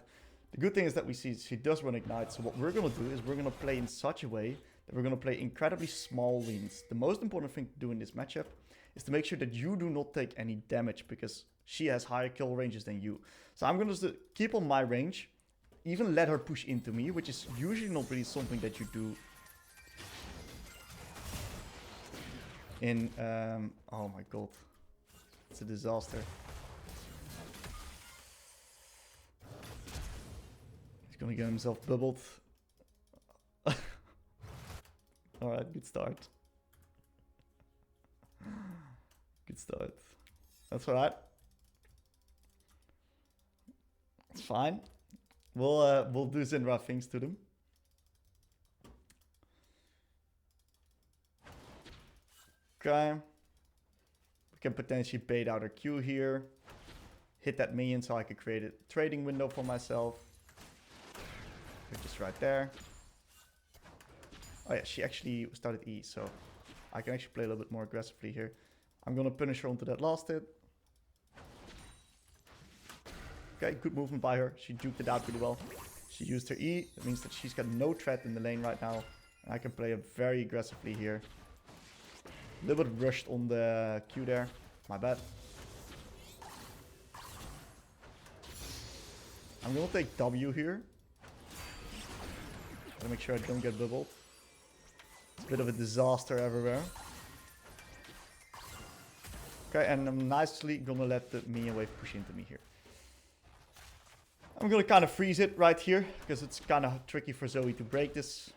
The good thing is that we see she does run Ignite. So what we're going to do is we're going to play in such a way that we're going to play incredibly small lanes. The most important thing to do in this matchup is to make sure that you do not take any damage because she has higher kill ranges than you. So I'm going to keep on my range, even let her push into me, which is usually not really something that you do in... oh my god. It's a disaster. He's gonna get himself bubbled. Alright, good start. Good start. That's alright. It's fine. We'll do Syndra things to them. Okay. We can potentially bait out her Q here. Hit that minion so I could create a trading window for myself. Put this right there. Oh yeah, she actually started E, so I can actually play a little bit more aggressively here. I'm gonna punish her onto that last hit. Okay, good movement by her. She duped it out really well. She used her E. That means that she's got no threat in the lane right now. And I can play her very aggressively here. A little bit rushed on the Q there. My bad. I'm gonna take W here. Gotta make sure I don't get bubbled. It's a bit of a disaster everywhere. Okay, and I'm nicely gonna let the minion wave push into me here. I'm gonna kind of freeze it right here, because it's kind of tricky for Zoe to break this.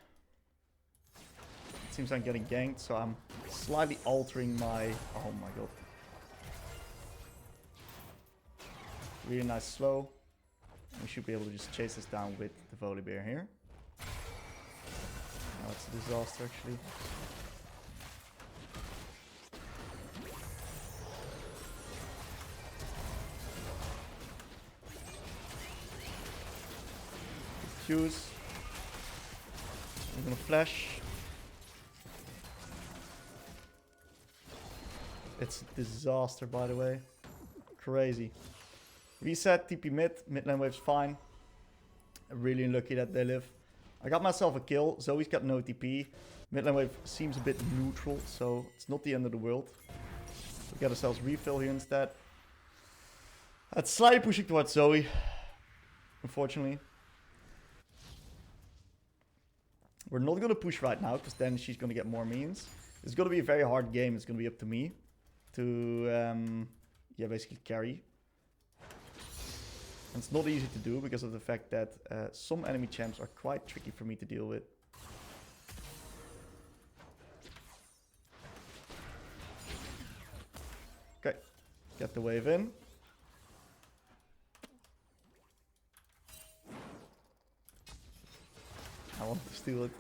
It seems I'm getting ganked, so I'm slightly altering my... Oh my god. Really nice slow. We should be able to just chase this down with the Volibear here. Now it's a disaster actually. Qs. I'm gonna flash. It's a disaster, by the way. Crazy. Reset, TP mid. Mid lane wave's fine. Really unlucky that they live. I got myself a kill. Zoe's got no TP. Mid lane wave seems a bit neutral, so it's not the end of the world. We got ourselves refill here instead. That's slightly pushing towards Zoe, unfortunately. We're not going to push right now, because then she's going to get more minions. It's going to be a very hard game. It's going to be up to me to, yeah, basically carry. And it's not easy to do because of the fact that some enemy champs are quite tricky for me to deal with. Okay, get the wave in. I want to steal it.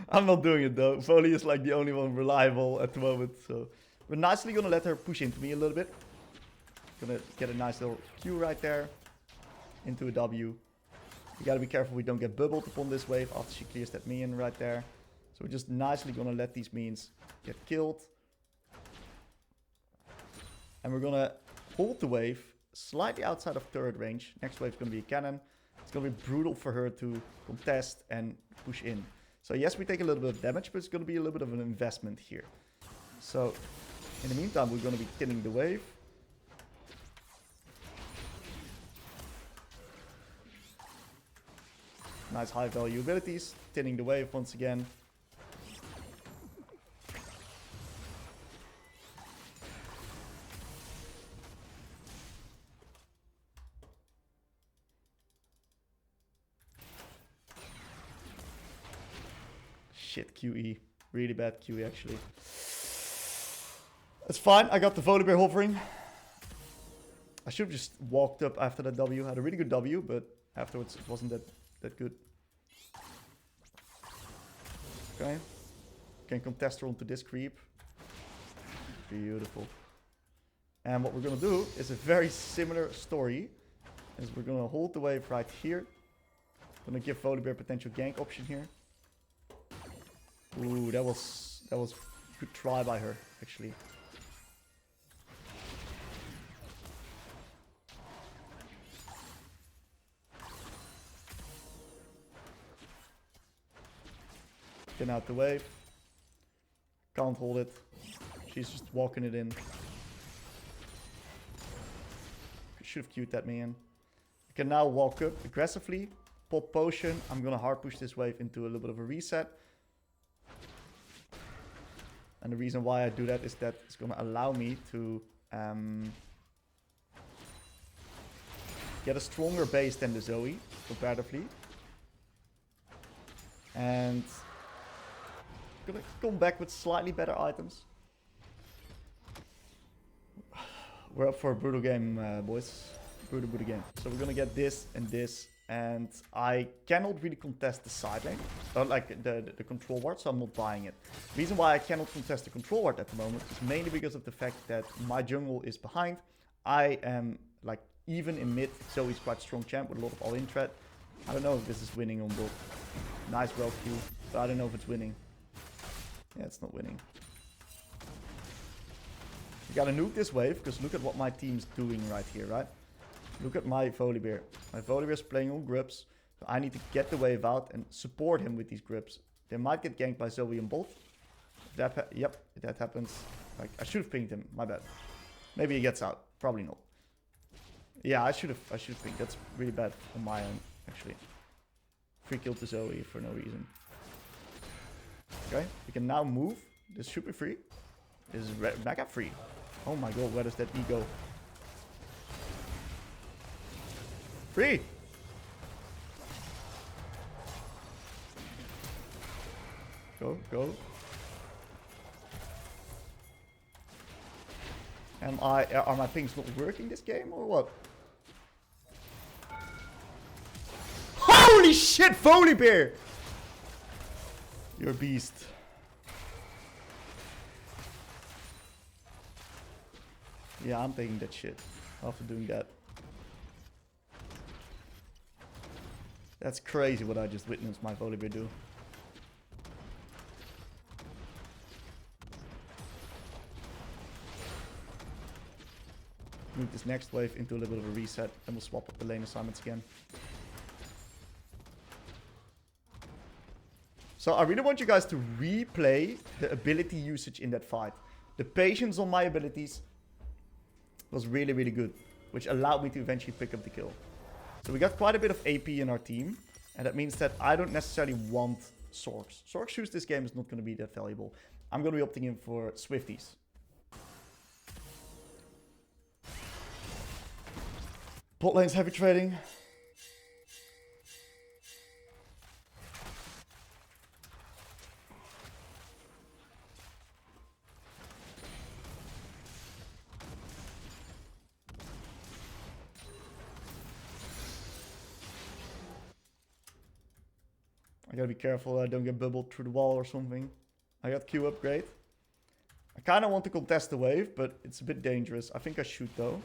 I'm not doing it though. Foley is like the only one reliable at the moment. So we're nicely gonna let her push into me a little bit. Gonna get a nice little Q right there. Into a W. We gotta be careful we don't get bubbled upon this wave after she clears that minion right there. So we're just nicely gonna let these minions get killed. And we're gonna hold the wave slightly outside of turret range. Next wave is gonna be a cannon. It's going to be brutal for her to contest and push in. So yes, we take a little bit of damage, but it's going to be a little bit of an investment here. So in the meantime, we're going to be killing the wave. Nice high value abilities. Thinning the wave once again. Shit, QE. Really bad QE, actually. It's fine. I got the Volibear hovering. I should have just walked up after that W. Had a really good W, but afterwards it wasn't that good. Okay. Can contest her onto this creep. Beautiful. And what we're going to do is a very similar story. Is we're going to hold the wave right here. Going to give Volibear a potential gank option here. Ooh, that was a good try by her, actually. Get out the wave. Can't hold it. She's just walking it in. Should have queued that man. I can now walk up aggressively. Pop potion. I'm gonna hard push this wave into a little bit of a reset. And the reason why I do that is that it's going to allow me to get a stronger base than the Zoe, comparatively. And I'm going to come back with slightly better items. We're up for a brutal game, boys. Brutal game. So we're going to get this and this. And I cannot really contest the side lane, like the control ward, so I'm not buying it. The reason why I cannot contest the control ward at the moment is mainly because of the fact that my jungle is behind. I am, like, even in mid, so he's quite a strong champ with a lot of all-in threat. I don't know if this is winning on bot. Nice well Q, but I don't know if it's winning. Yeah, it's not winning. We gotta nuke this wave, because look at what my team's doing right here, right? Look at my Volibear. My Volibear is playing on grips. So I need to get the wave out and support him with these grips. They might get ganked by Zoe and Bolt. Yep, if that happens. Like, I should have pinged him. My bad. Maybe he gets out. Probably not. Yeah, I should have pinged. That's really bad on my own, actually. Free kill to Zoe for no reason. Okay, we can now move. This should be free. This is mega free. Oh my god, where does that E go? Free! Go, go. Are my things not working this game or what? Holy shit, Volibear! You're a beast. Yeah, I'm taking that shit after doing that. That's crazy what I just witnessed my Volibear do. Move this next wave into a little bit of a reset, and we'll swap up the lane assignments again. So I really want you guys to replay the ability usage in that fight. The patience on my abilities was really, really good, which allowed me to eventually pick up the kill. So we got quite a bit of AP in our team, and that means that I don't necessarily want Sorks. Sork shoes this game is not going to be that valuable. I'm going to be opting in for Swifties. Bot lane's heavy trading. I gotta be careful I don't get bubbled through the wall or something. I got Q upgrade. I kinda want to contest the wave, but it's a bit dangerous. I think I should though.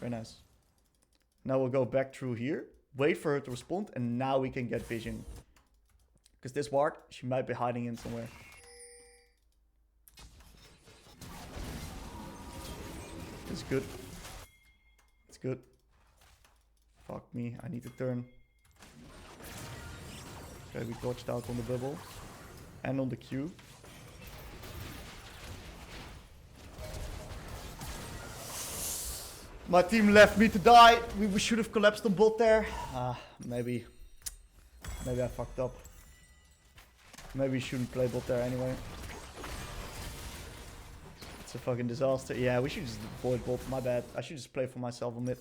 Very nice. Now we'll go back through here. Wait for her to respond, and now we can get vision. Because this ward, she might be hiding in somewhere. It's good. It's good. Fuck me, I need to turn. Okay, we dodged out on the bubble. And on the Q. My team left me to die. We should have collapsed on bot there. Maybe I fucked up. Maybe we shouldn't play bot there anyway. It's a fucking disaster. Yeah, we should just avoid bot. My bad. I should just play for myself on mid.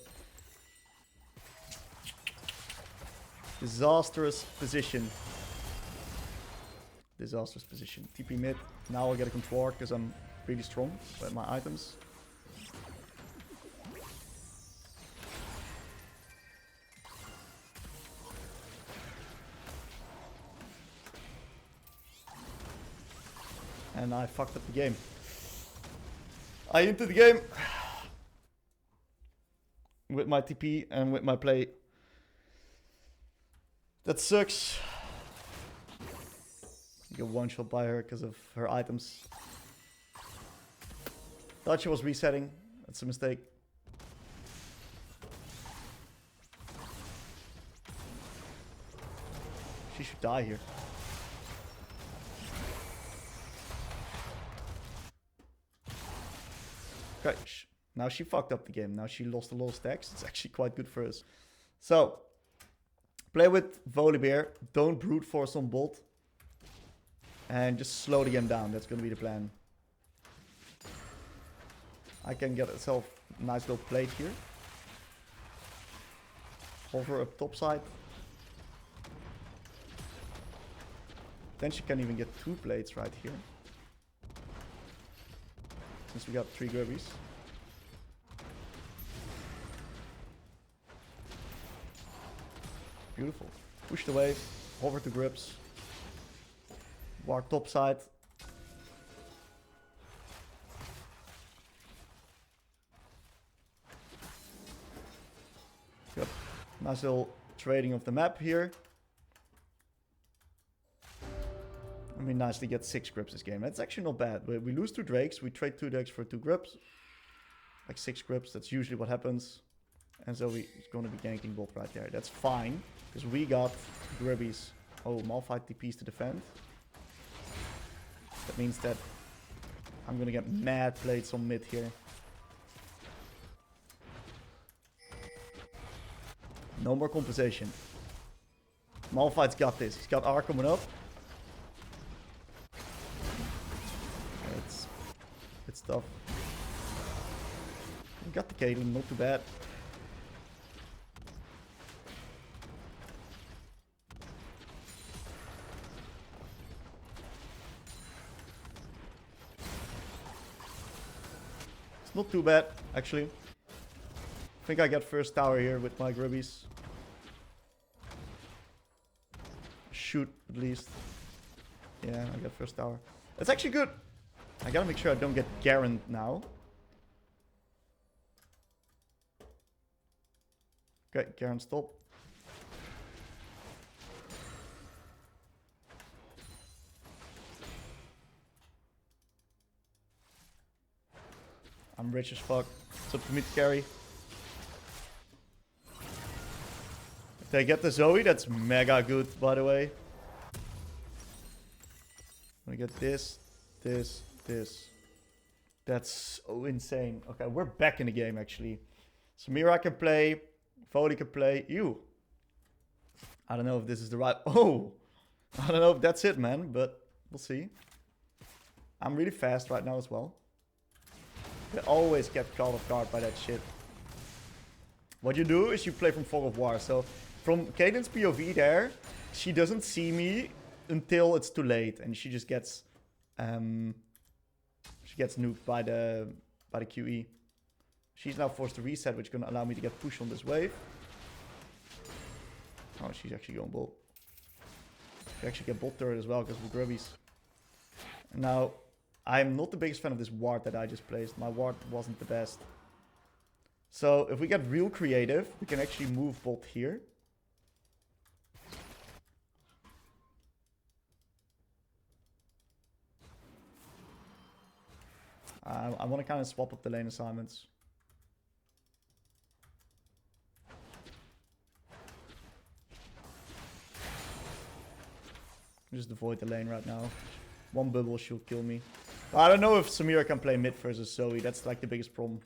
Disastrous position. Disastrous position. TP mid. Now I'll get a control because I'm really strong with my items. And I fucked up the game. I entered the game with my TP and with my play. That sucks. You get one shot by her because of her items. Thought she was resetting. That's a mistake. She should die here. Okay, now she fucked up the game. Now she lost a lot of stacks. It's actually quite good for us. So, play with Volibear. Don't brute force on bot. And just slow the game down. That's going to be the plan. I can get myself a nice little plate here. Hover up top side. Then she can even get 2 plates right here. Since we got 3 grubbies. Beautiful. Push the wave. Hover to grips. Walk top side. Yep. Nice little trading of the map here. We nicely get 6 grips this game. That's actually not bad. We lose 2 drakes. We trade 2 drakes for 2 grips. Like 6 grips. That's usually what happens. And so we're going to be ganking bot right there. That's fine. Because we got grubbies. Oh, Malphite TPs to defend. That means that I'm going to get mad plates on mid here. No more compensation. Malphite's got this. He's got R coming up. It's tough. We got the Caitlyn, not too bad. It's not too bad, actually. I think I get first tower here with my grubbies. Shoot, at least. Yeah, I got first tower. That's actually good. I gotta make sure I don't get Garen now. Okay, Karen, stop. I'm rich as fuck. It's up to me to carry. If they get the Zoe, that's mega good, by the way. We get this, this, this. That's so insane. Okay, we're back in the game, actually. Samira can play. Foley can play. Ew. I don't know if this is the right... Oh! I don't know if that's it, man, but we'll see. I'm really fast right now as well. They always get caught off guard by that shit. What you do is you play from Fog of War. So from Caitlyn's POV there, she doesn't see me until it's too late. And she just gets... she gets nuked by the QE. She's now forced to reset, which is going to allow me to get pushed on this wave. Oh, she's actually going bot. She actually get bot turret as well because of the grubbies. And now, I'm not the biggest fan of this ward that I just placed. My ward wasn't the best. So, if we get real creative, we can actually move bot here. I want to kind of swap up the lane assignments. Just avoid the lane right now. One bubble, she'll kill me. I don't know if Samira can play mid versus Zoe. That's like the biggest problem.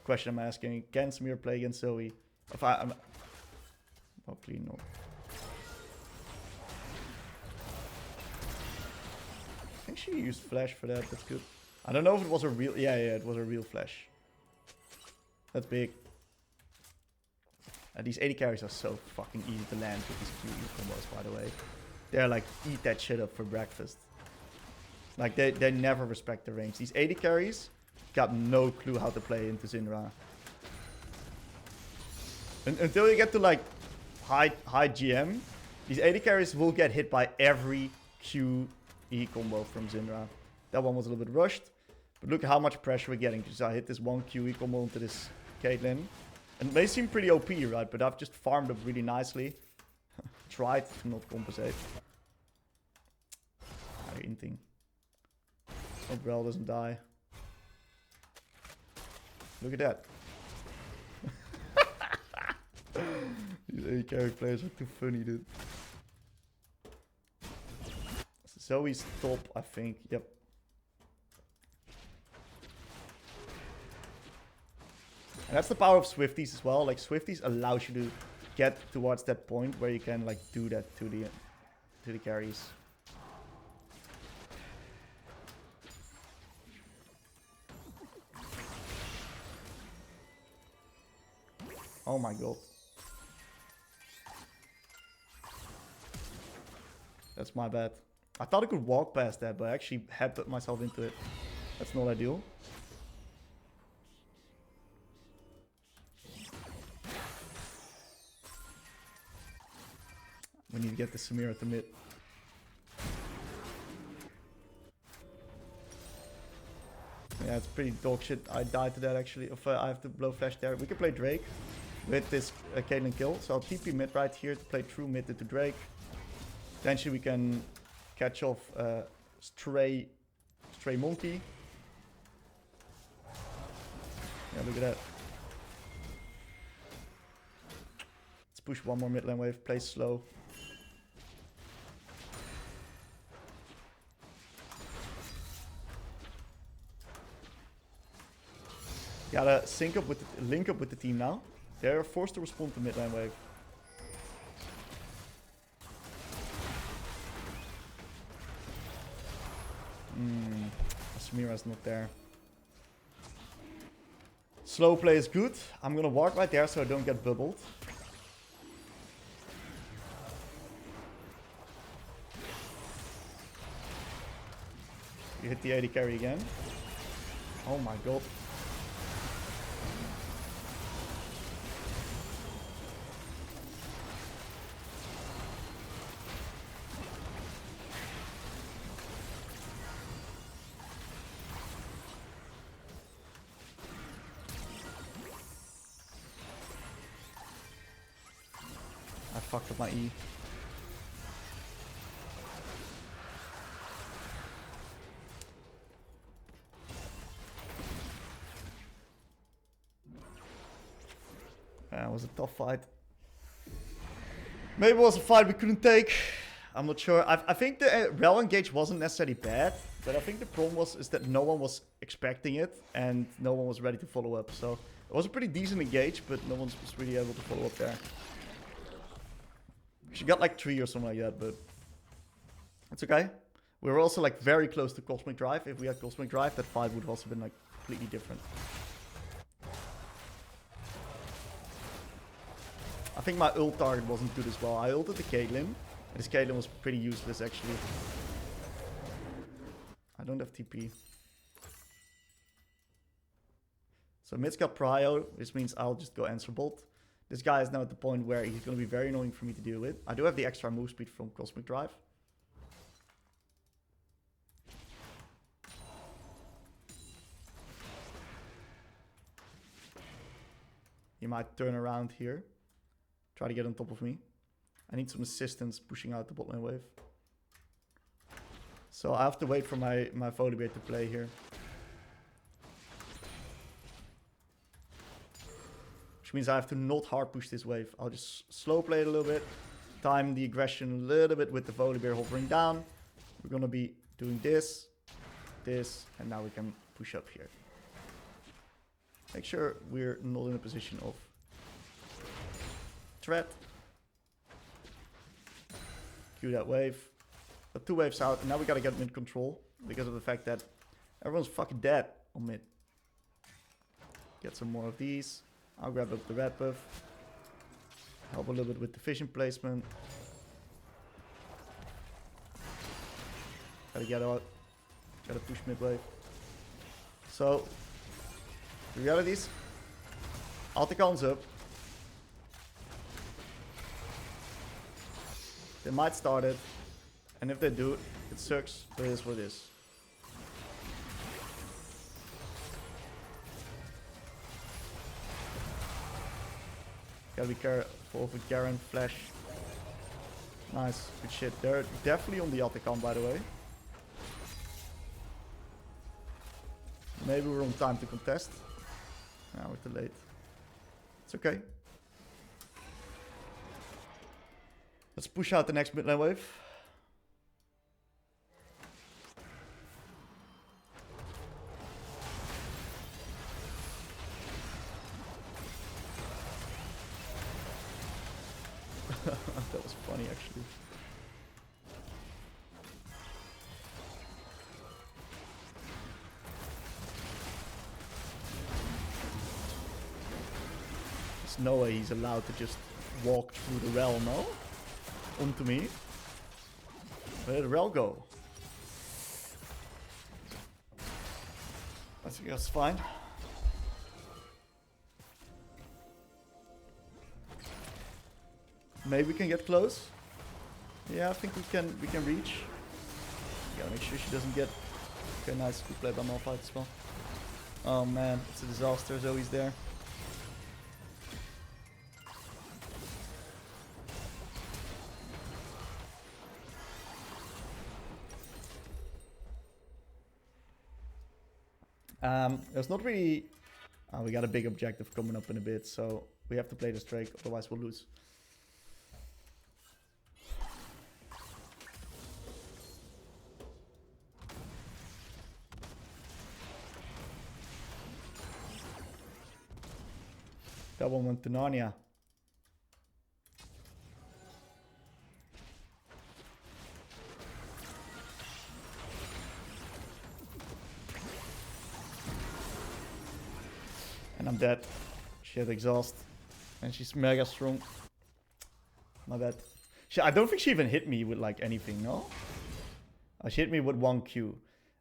Question I'm asking. Can Samira play against Zoe? If I'm... Hopefully not. I think she used flash for that. That's good. I don't know if it was a real... Yeah, it was a real flash. That's big. These 80 carries are so fucking easy to land with these QE combos, by the way. They're like, eat that shit up for breakfast. Like, they never respect the range. These 80 carries got no clue how to play into Syndra. Until you get to, like, high GM, these 80 carries will get hit by every QE combo from Syndra. That one was a little bit rushed. But look at how much pressure we're getting. Because I hit this one QE combo into this Caitlyn. And they seem pretty OP, right? But I've just farmed up really nicely. Tried to not compensate. How inting. Hope Rel doesn't die. Look at that. These 80 carry players are too funny, dude. Zoe's top, I think. Yep. And that's the power of Swifties as well. Like, Swifties allows you to get towards that point where you can, like, do that to the carries. Oh my god. That's my bad. I thought I could walk past that, but I actually had put myself into it. That's not ideal. We need to get the Samira to mid. Yeah, it's pretty dog shit. I died to that actually. If I have to blow flash there. We can play Drake with this Caitlyn kill. So I'll TP mid right here to play true mid into Drake. Potentially we can catch off Stray Monkey. Yeah, look at that. Let's push one more mid lane wave. Play slow. Gotta link up with the team now. They're forced to respond to mid lane wave. Samira's not there. Slow play is good. I'm gonna walk right there so I don't get bubbled. You hit the 80 carry again. Oh my god. fucked up my E. It was a tough fight. Maybe it was a fight we couldn't take. I'm not sure. I think the rel engage wasn't necessarily bad, but I think the problem is that no one was expecting it and no one was ready to follow up. So it was a pretty decent engage, but no one was really able to follow up there. She got like 3 or something like that, but it's okay. We were also like very close to Cosmic Drive. If we had Cosmic Drive, that fight would have also been like completely different. I think my ult target wasn't good as well. I ulted the Caitlyn, and this Caitlyn was pretty useless actually. I don't have TP. So mid's got Prio, which means I'll just go Answer Bolt. This guy is now at the point where he's going to be very annoying for me to deal with. I do have the extra move speed from Cosmic Drive. He might turn around here. Try to get on top of me. I need some assistance pushing out the bot lane wave. So I have to wait for my Volibear to play here. Which means I have to not hard push this wave. I'll just slow play it a little bit. Time the aggression a little bit with the Volibear hovering down. We're going to be doing this, and now we can push up here. Make sure we're not in a position of threat. Cue that wave. Got 2 waves out, and now we gotta get mid control because of the fact that everyone's fucking dead on mid. Get some more of these. I'll grab up the red buff. Help a little bit with the vision placement. Gotta get out. Gotta push mid wave. So, the reality is, Altacon's up. They might start it, and if they do, it sucks, but it is what it is. Gotta be careful with Garen, Flash. Nice, good shit. They're definitely on the Altacon, by the way. Maybe we're on time to contest. Now we're too late. It's okay. Let's push out the next mid lane wave. That was funny actually. There's no way he's allowed to just walk through the realm, no? Onto me. Where did the rel go? I think that's fine. Maybe we can get close. Yeah, I think we can reach. Gotta make sure she doesn't get. Okay, nice, good play by Malphite as well. Oh man, it's a disaster. Zoe's there. There's not really... we got a big objective coming up in a bit, so we have to play this Drake, otherwise we'll lose. That one went to Narnia. And I'm dead. She had exhaust. And she's mega strong. My bad. I don't think she even hit me with like anything, no? She hit me with 1 Q.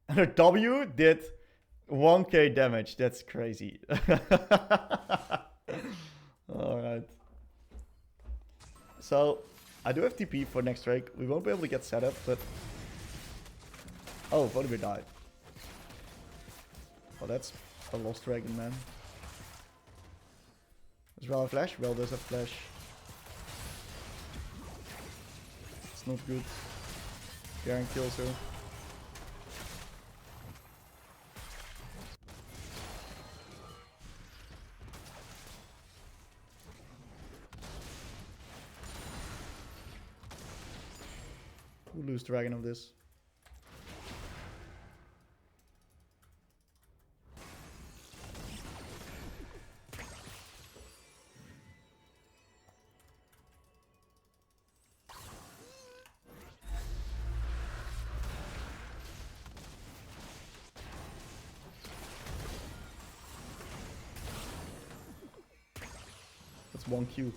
And her W did 1k damage. That's crazy. Alright. So, I do have TP for next Drake. We won't be able to get set up, but... Oh, Volibear died. Oh, that's a lost dragon, man. Does Rel have flash? Rel does have flash. That's not good. Garen kills her. We'll lose Dragon of this. That's 1Q.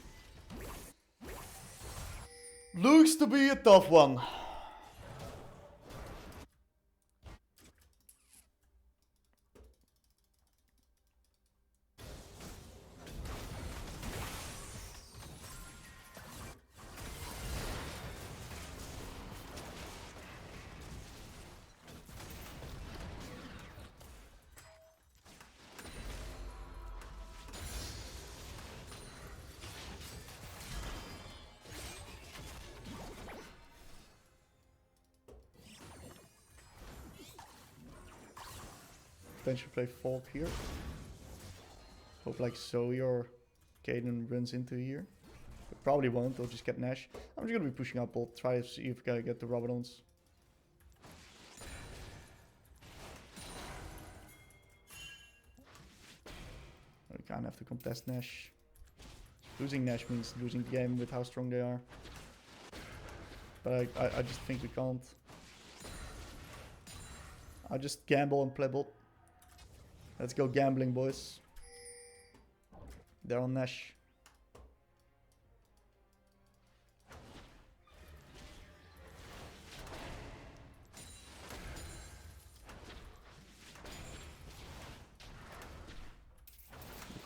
Looks to be a tough one. Potentially play Falk here. Hope like Zoe or Kaden runs into here. But probably won't, they'll just get Nash. I'm just gonna be pushing up bot, try to see if I can get the Rabadons. We kind of have to contest Nash. Losing Nash means losing the game with how strong they are. But I just think we can't. I just gamble and play bot. Let's go gambling, boys. They're on Nash.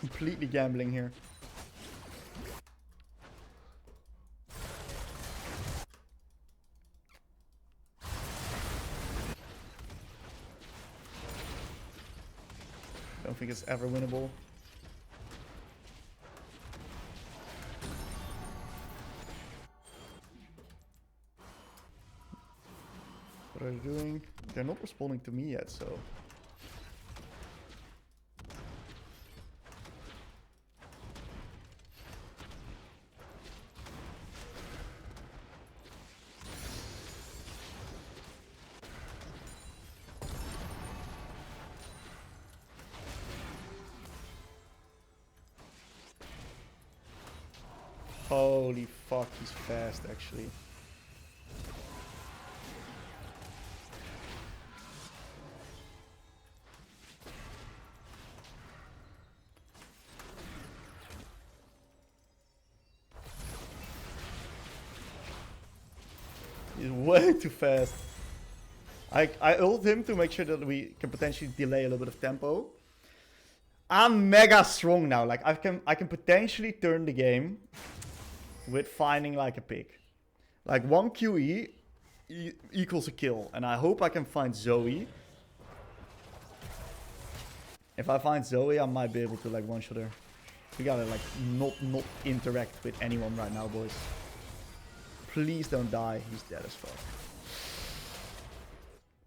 Completely gambling here. Don't think it's ever winnable. What are they doing? They're not responding to me yet, so... Holy fuck, he's fast actually. He's way too fast. I ult him to make sure that we can potentially delay a little bit of tempo. I'm mega strong now. Like I can potentially turn the game with finding like a pick. Like 1 QE equals a kill. And I hope I can find Zoe. If I find Zoe, I might be able to like one-shot her. We gotta like not interact with anyone right now, boys. Please don't die. He's dead as fuck.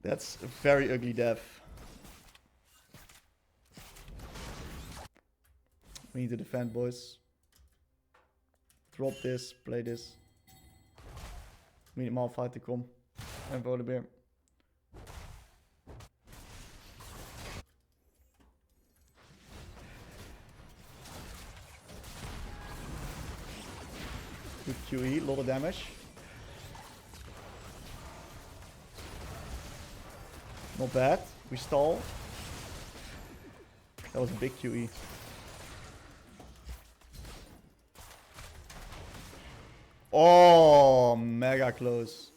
That's a very ugly death. We need to defend, boys. Drop this, play this. We need Malphite to come. En Volibear. Good QE, lot of damage. Not bad. We stall. That was a big QE. Oh, mega close.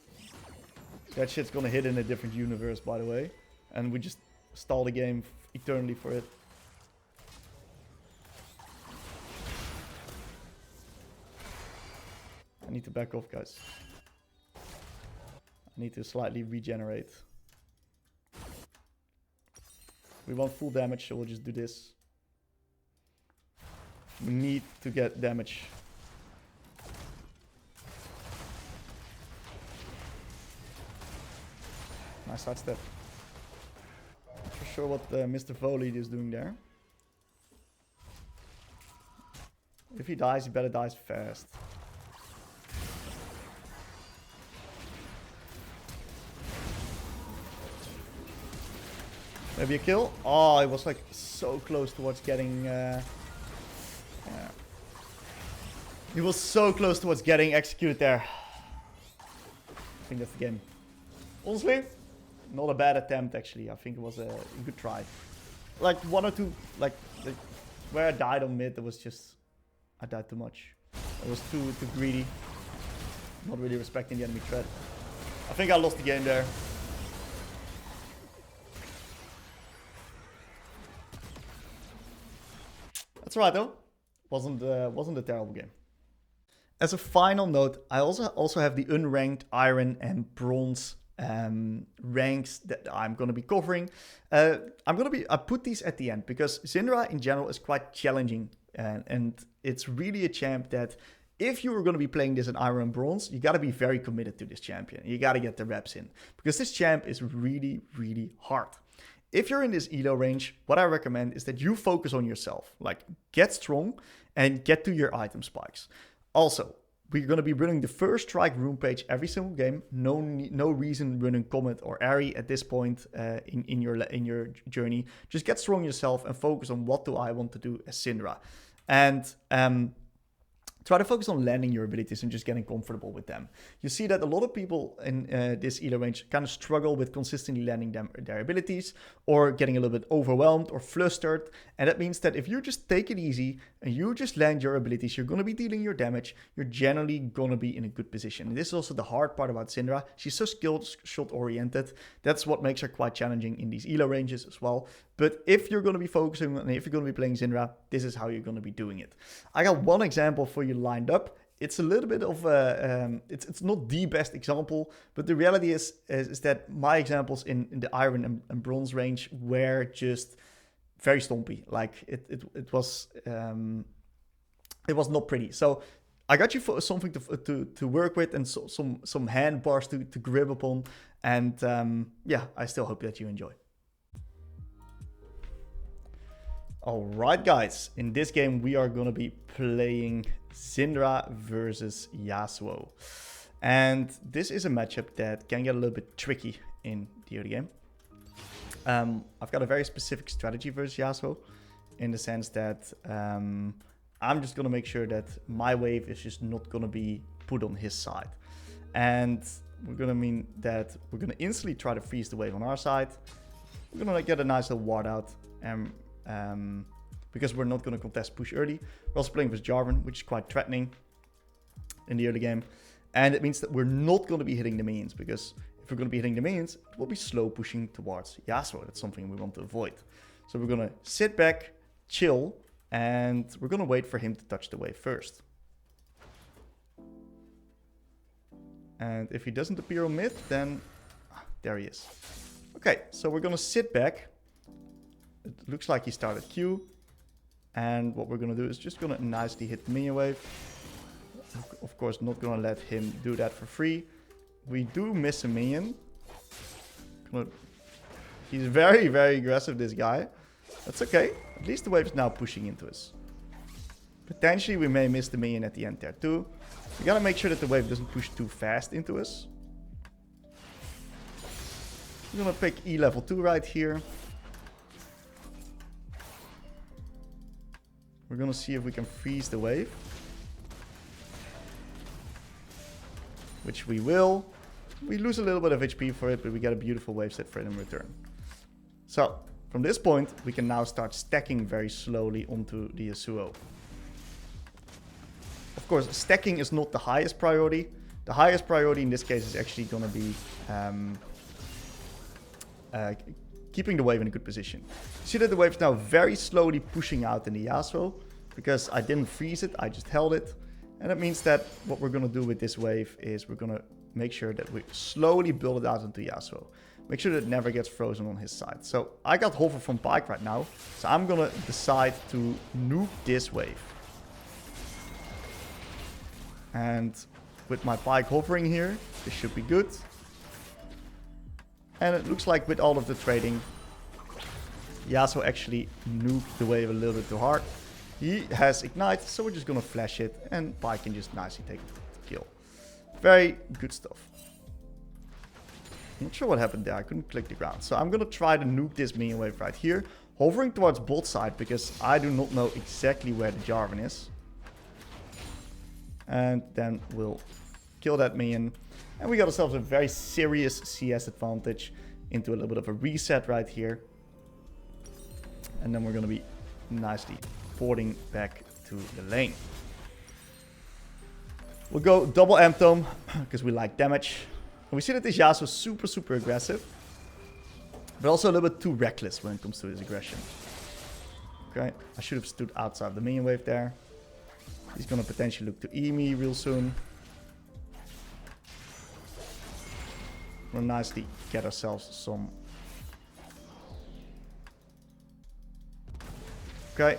That shit's gonna hit in a different universe, by the way. And we just stall the game eternally for it. I need to back off, guys. I need to slightly regenerate. We want full damage, so we'll just do this. We need to get damage. Nice sidestep. Not for sure what Mr. Volley is doing there. If he dies, he better dies fast. Maybe a kill? Oh, it was like so close towards getting... yeah. He was so close towards getting executed there. I think that's the game. Honestly, not a bad attempt actually. I think it was a good try. Like one or two, like where I died on mid, it was just... I died too much. I was too greedy. Not really respecting the enemy threat. I think I lost the game there. That's right though. Wasn't a terrible game. As a final note, I also have the unranked iron and bronze ranks that I'm going to be covering. I put these at the end because Syndra in general is quite challenging, and it's really a champ that if you were going to be playing this in iron and bronze, you got to be very committed to this champion. You got to get the reps in because this champ is really, really hard. If you're in this elo range, what I recommend is that you focus on yourself. Like, get strong and get to your item spikes. Also, we're going to be running the first strike rune page every single game. No reason running Comet or Airy at this point in your journey. Just get strong yourself and focus on what do I want to do as Syndra. And try to focus on landing your abilities and just getting comfortable with them. You see that a lot of people in this elo range kind of struggle with consistently landing their abilities or getting a little bit overwhelmed or flustered. And that means that if you just take it easy and you just land your abilities, you're going to be dealing your damage. You're generally going to be in a good position. And this is also the hard part about Syndra. She's so skilled, shot oriented. That's what makes her quite challenging in these elo ranges as well. But if you're going to be focusing on, if you're going to be playing Syndra, this is how you're going to be doing it. I got one example for you lined up. It's a little bit of a, it's not the best example, but the reality is that my examples in the iron and bronze range were just very stompy. Like it was not pretty. So I got you for something to work with and some handbars to grip upon. And yeah, I still hope that you enjoy. Alright guys, in this game we are going to be playing Syndra versus Yasuo. And this is a matchup that can get a little bit tricky in the early game. I've got a very specific strategy versus Yasuo in the sense that I'm just going to make sure that my wave is just not going to be put on his side. And we're going to mean that we're going to instantly try to freeze the wave on our side. We're going to get a nice little ward out and because we're not going to contest push early. We're also playing with Jarvan, which is quite threatening in the early game. And it means that we're not going to be hitting the minions, because if we're going to be hitting the minions, it will be slow pushing towards Yasuo. That's something we want to avoid. So we're going to sit back, chill, and we're going to wait for him to touch the wave first. And if he doesn't appear on mid, then there he is. Okay, so we're going to sit back. It looks like he started Q. And what we're going to do is just going to nicely hit the minion wave. Of course, not going to let him do that for free. We do miss a minion. He's very, very aggressive, this guy. That's okay. At least the wave is now pushing into us. Potentially, we may miss the minion at the end there too. We got to make sure that the wave doesn't push too fast into us. We're going to pick E level 2 right here. We're going to see if we can freeze the wave. Which we will. We lose a little bit of HP for it, but we get a beautiful wave set for it in return. So, from this point, we can now start stacking very slowly onto the Yasuo. Of course, stacking is not the highest priority. The highest priority in this case is actually going to be keeping the wave in a good position. See that the wave is now very slowly pushing out in the Yasuo, because I didn't freeze it, I just held it. And that means that what we're going to do with this wave is we're going to make sure that we slowly build it out into Yasuo. Make sure that it never gets frozen on his side. So I got hover from Pike right now, so I'm going to decide to nuke this wave. And with my Pike hovering here, this should be good. And it looks like with all of the trading, Yasuo actually nuked the wave a little bit too hard. He has Ignite, so we're just gonna flash it, and Pi can just nicely take the kill. Very good stuff. Not sure what happened there, I couldn't click the ground. So I'm gonna try to nuke this minion wave right here, hovering towards bot side, because I do not know exactly where the Jarvan is. And then we'll kill that minion. And we got ourselves a very serious CS advantage into a little bit of a reset right here. And then we're going to be nicely porting back to the lane. We'll go double Amtome because we like damage. And we see that this Yasuo is super aggressive. But also a little bit too reckless when it comes to his aggression. Okay, I should have stood outside the minion wave there. He's going to potentially look to E me real soon. We'll nicely get ourselves some. Okay.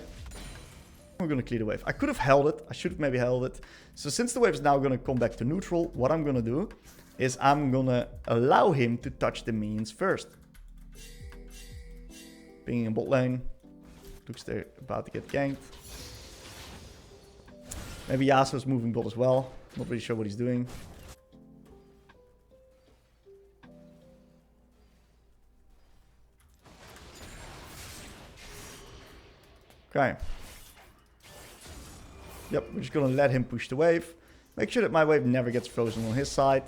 We're going to clear the wave. I could have held it. I should have maybe held it. So since the wave is now going to come back to neutral, what I'm going to do is I'm going to allow him to touch the minions first. Being in bot lane. Looks they're about to get ganked. Maybe Yasuo's moving bot as well. Not really sure what he's doing. Okay. Yep, we're just gonna let him push the wave. Make sure that my wave never gets frozen on his side.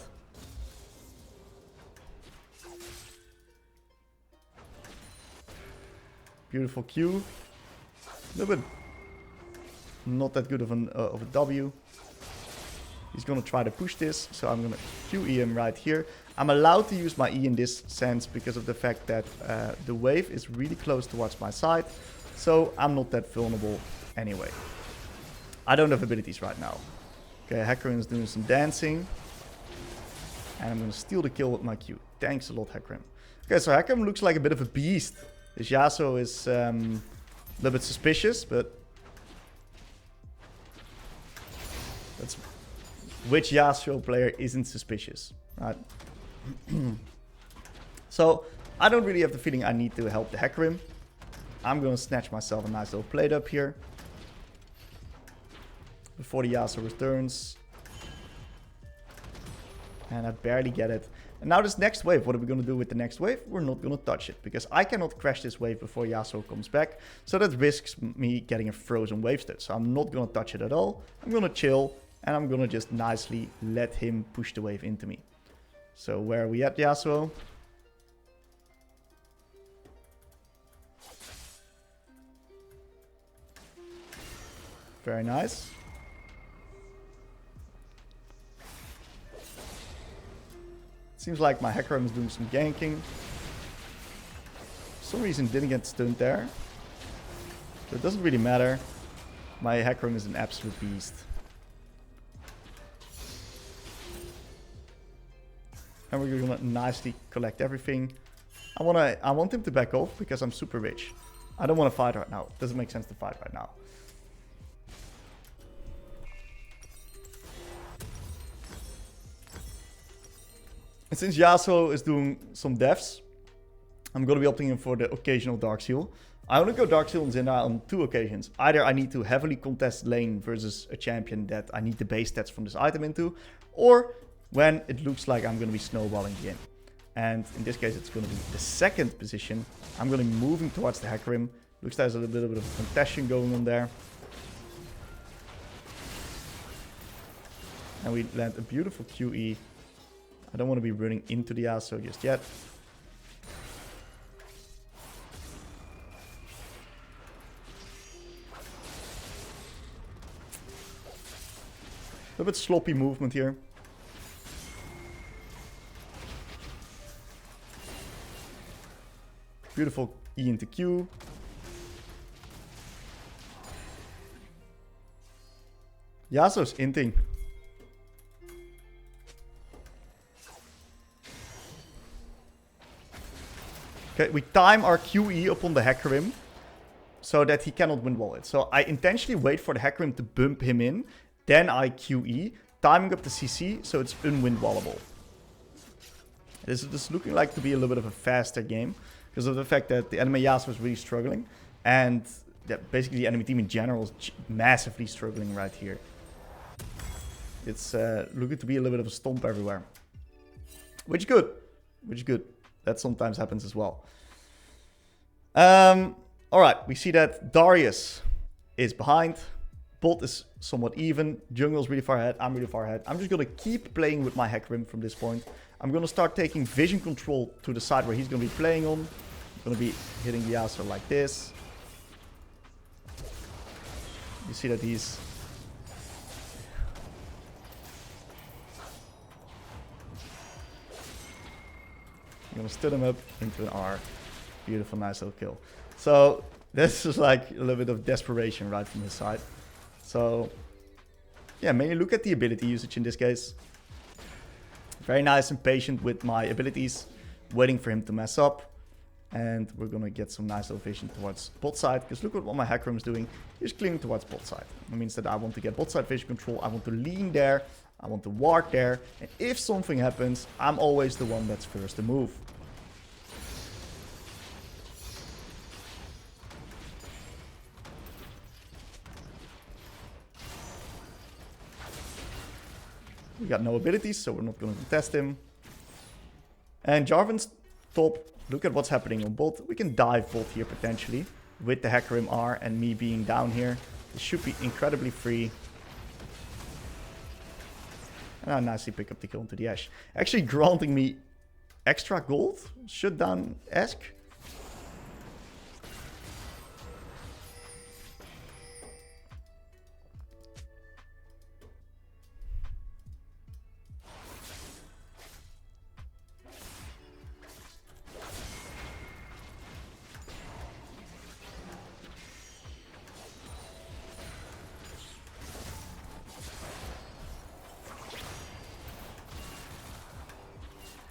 Beautiful Q. A little bit not that good of a W. He's gonna try to push this, so I'm gonna QE him right here. I'm allowed to use my E in this sense because of the fact that the wave is really close towards my side. So I'm not that vulnerable anyway. I don't have abilities right now. Okay, Hecarim is doing some dancing. And I'm going to steal the kill with my Q. Thanks a lot, Hecarim. Okay, so Hecarim looks like a bit of a beast. This Yasuo is a little bit suspicious, but... that's which Yasuo player isn't suspicious, right? So, I don't really have the feeling I need to help the Hecarim. I'm going to snatch myself a nice little plate up here. Before the Yasuo returns. And I barely get it. And now this next wave, what are we going to do with the next wave? We're not going to touch it. Because I cannot crash this wave before Yasuo comes back. So that risks me getting a frozen wave stat. So I'm not going to touch it at all. I'm going to chill. And I'm going to just nicely let him push the wave into me. So where are we at, Yasuo? Very nice. Seems like my Hecarim is doing some ganking. For some reason didn't get stunned there. So it doesn't really matter. My Hecarim is an absolute beast. And we're gonna nicely collect everything. I want him to back off because I'm super rich. I don't want to fight right now. It doesn't make sense to fight right now. And since Yasuo is doing some deaths, I'm going to be opting in for the occasional Dark Seal. I only go Dark Seal on Syndra on 2 occasions. Either I need to heavily contest lane versus a champion that I need the base stats from this item into, or when it looks like I'm going to be snowballing the game. And in this case, it's going to be the second position. I'm going to be moving towards the Hecarim. Looks like there's a little bit of a contention going on there. And we land a beautiful QE. I don't want to be running into the Yasuo just yet. A little bit sloppy movement here. Beautiful E into Q. Yasuo's inting. Okay, we time our QE upon the Hecarim so that he cannot win wall it. So I intentionally wait for the Hecarim to bump him in, then I QE, timing up the CC so it's unwin-wallable. This is looking like to be a little bit of a faster game because of the fact that the enemy Yasuo is really struggling, and that basically the enemy team in general is massively struggling right here. It's looking to be a little bit of a stomp everywhere, which is good. Which is good. That sometimes happens as well. All right, we see that Darius is behind. Bot is somewhat even. Jungle is really far ahead. I'm really far ahead. I'm just going to keep playing with my Hecarim from this point. I'm going to start taking vision control to the side where he's going to be playing on. I'm going to be hitting the Yasuo like this. You see that he's... I'm going to stun him up into an R. Beautiful, nice little kill. So this is like a little bit of desperation right from his side. So yeah, mainly look at the ability usage in this case. Very nice and patient with my abilities, waiting for him to mess up. And we're going to get some nice little vision towards bot side. Because look at what my Hecarim is doing. He's clearing towards bot side. That means that I want to get bot side vision control. I want to lean there. I want to ward there. And if something happens, I'm always the one that's first to move. We got no abilities, so we're not going to test him. And Jarvan's top. Look at what's happening on bot. We can dive bot here potentially with the Hecarim R and me being down here. This should be incredibly free. And I nicely pick up the kill into the Ashe. Actually granting me extra gold. Shutdown-esque.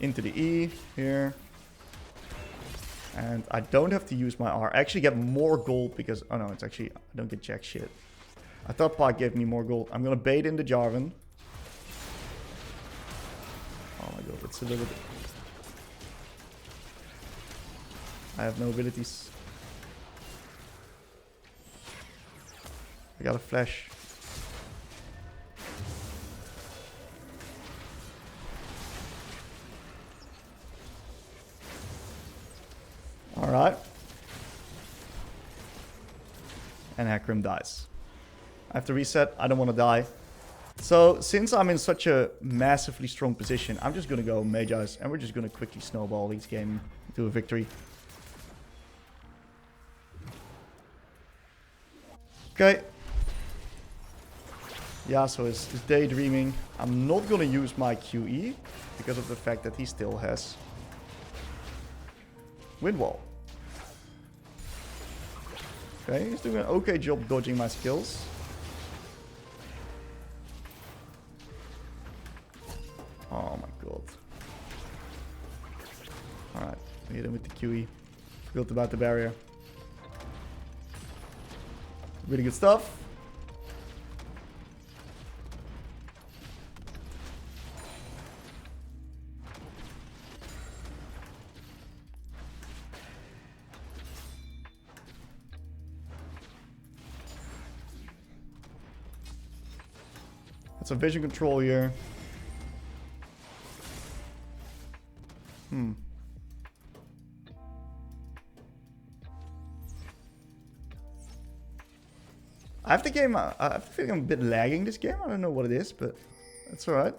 Into the E here. And I don't have to use my R. I actually get more gold because... Oh no, it's actually... I don't get jack shit. I thought Pyke gave me more gold. I'm going to bait in the Jarvan. Oh my god, it's a little bit... I have no abilities. I got a flash. Alright. And Hecarim dies. I have to reset. I don't want to die. So, since I'm in such a massively strong position, I'm just going to go Magi's. And we're just going to quickly snowball each game to a victory. Okay. Yasuo is daydreaming. I'm not going to use my QE because of the fact that he still has Wind Wall. Okay, he's doing an okay job dodging my skills. Oh my god. Alright, we hit him with the QE. Forgot about the barrier. Really good stuff. That's a vision control here. I have the feeling I'm a bit lagging this game. I don't know what it is, but that's alright.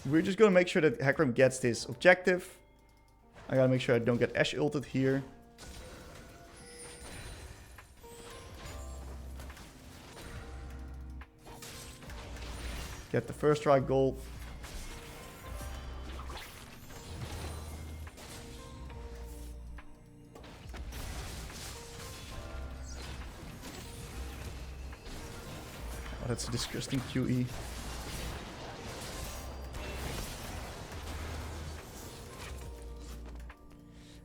We're just gonna make sure that Hecarim gets this objective. I gotta make sure I don't get Ashe ulted here. Get the first strike gold. Oh, that's a disgusting QE.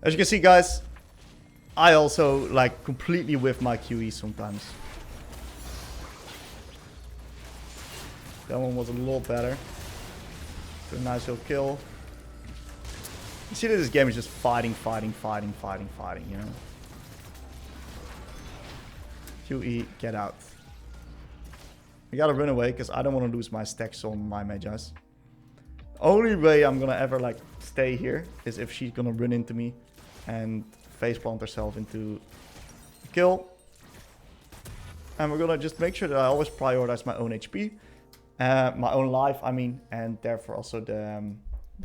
As you can see, guys, I also like completely whiff my QE sometimes. That one was a lot better. A nice little kill. You see that this game is just fighting, you know? QE, get out. I gotta run away because I don't want to lose my stacks on my Magi's. Only way I'm gonna ever like stay here is if she's gonna run into me and faceplant herself into a kill. And we're gonna just make sure that I always prioritize my own HP, my own life, I mean, and therefore also the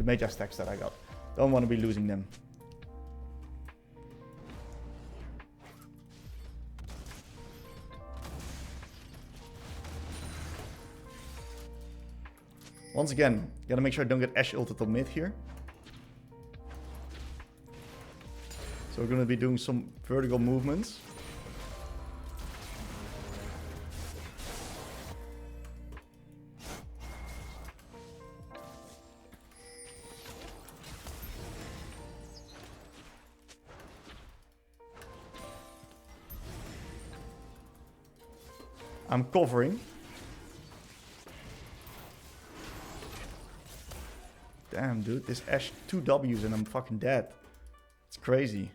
Magi stacks that I got. Don't want to be losing them. Once again, gotta make sure I don't get Ashe ulted on mid here. So we're gonna be doing some vertical movements. I'm covering. Damn, dude. This Ashe 2 Ws and I'm fucking dead. It's crazy.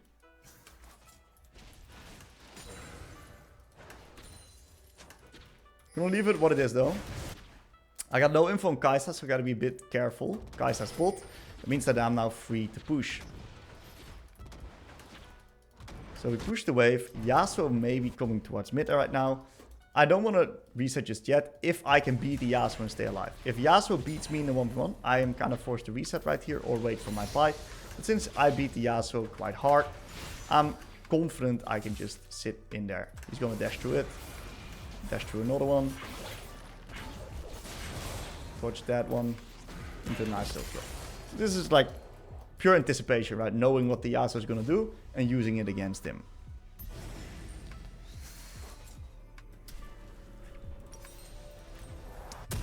I'm gonna leave it what it is, though. I got no info on Kai'Sa, so I gotta be a bit careful. Kai'Sa's bot. That means that I'm now free to push. So we push the wave. Yasuo may be coming towards mid right now. I don't want to reset just yet if I can beat the Yasuo and stay alive. If Yasuo beats me in the 1v1, I am kind of forced to reset right here or wait for my fight. But since I beat the Yasuo quite hard, I'm confident I can just sit in there. He's going to dash through it. Dash through another one. Dodge that one. Into a nice little kill. So this is like pure anticipation, right? Knowing what the Yasuo is going to do and using it against him.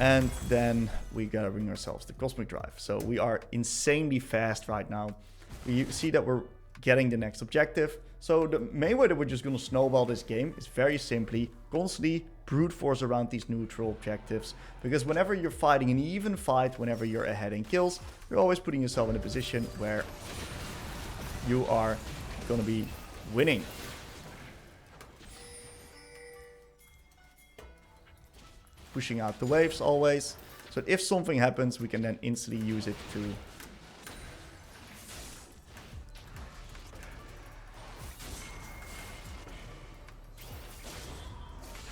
And then we gotta bring ourselves the Cosmic Drive. So we are insanely fast right now. We see that we're getting the next objective. So the main way that we're just gonna snowball this game is very simply constantly brute force around these neutral objectives. Because whenever you're fighting an even fight, whenever you're ahead in kills, you're always putting yourself in a position where you are gonna be winning. Pushing out the waves always, so if something happens we can then instantly use it to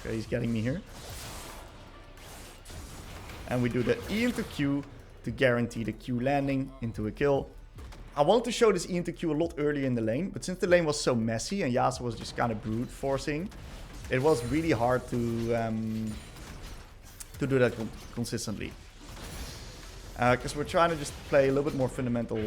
okay, he's getting me here, and we do the E into Q to guarantee the Q landing into a kill. I wanted to show this E into Q a lot earlier in the lane, but since the lane was so messy and Yasuo was just kind of brute forcing, it was really hard to do that consistently. Because we're trying to just play a little bit more fundamental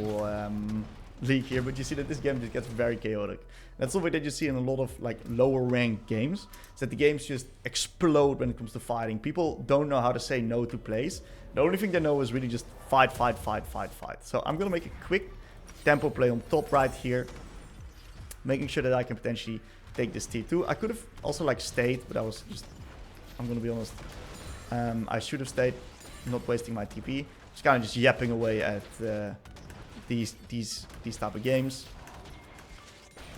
league here, but you see that this game just gets very chaotic. That's something that you see in a lot of like lower ranked games, is that the games just explode when it comes to fighting. People don't know how to say no to plays. The only thing they know is really just fight, fight, fight, fight, fight. So I'm gonna make a quick tempo play on top right here, making sure that I can potentially take this T2. I could have also like stayed, but I was just, I'm gonna be honest, I should have stayed, not wasting my TP. Just kind of just yapping away at these type of games.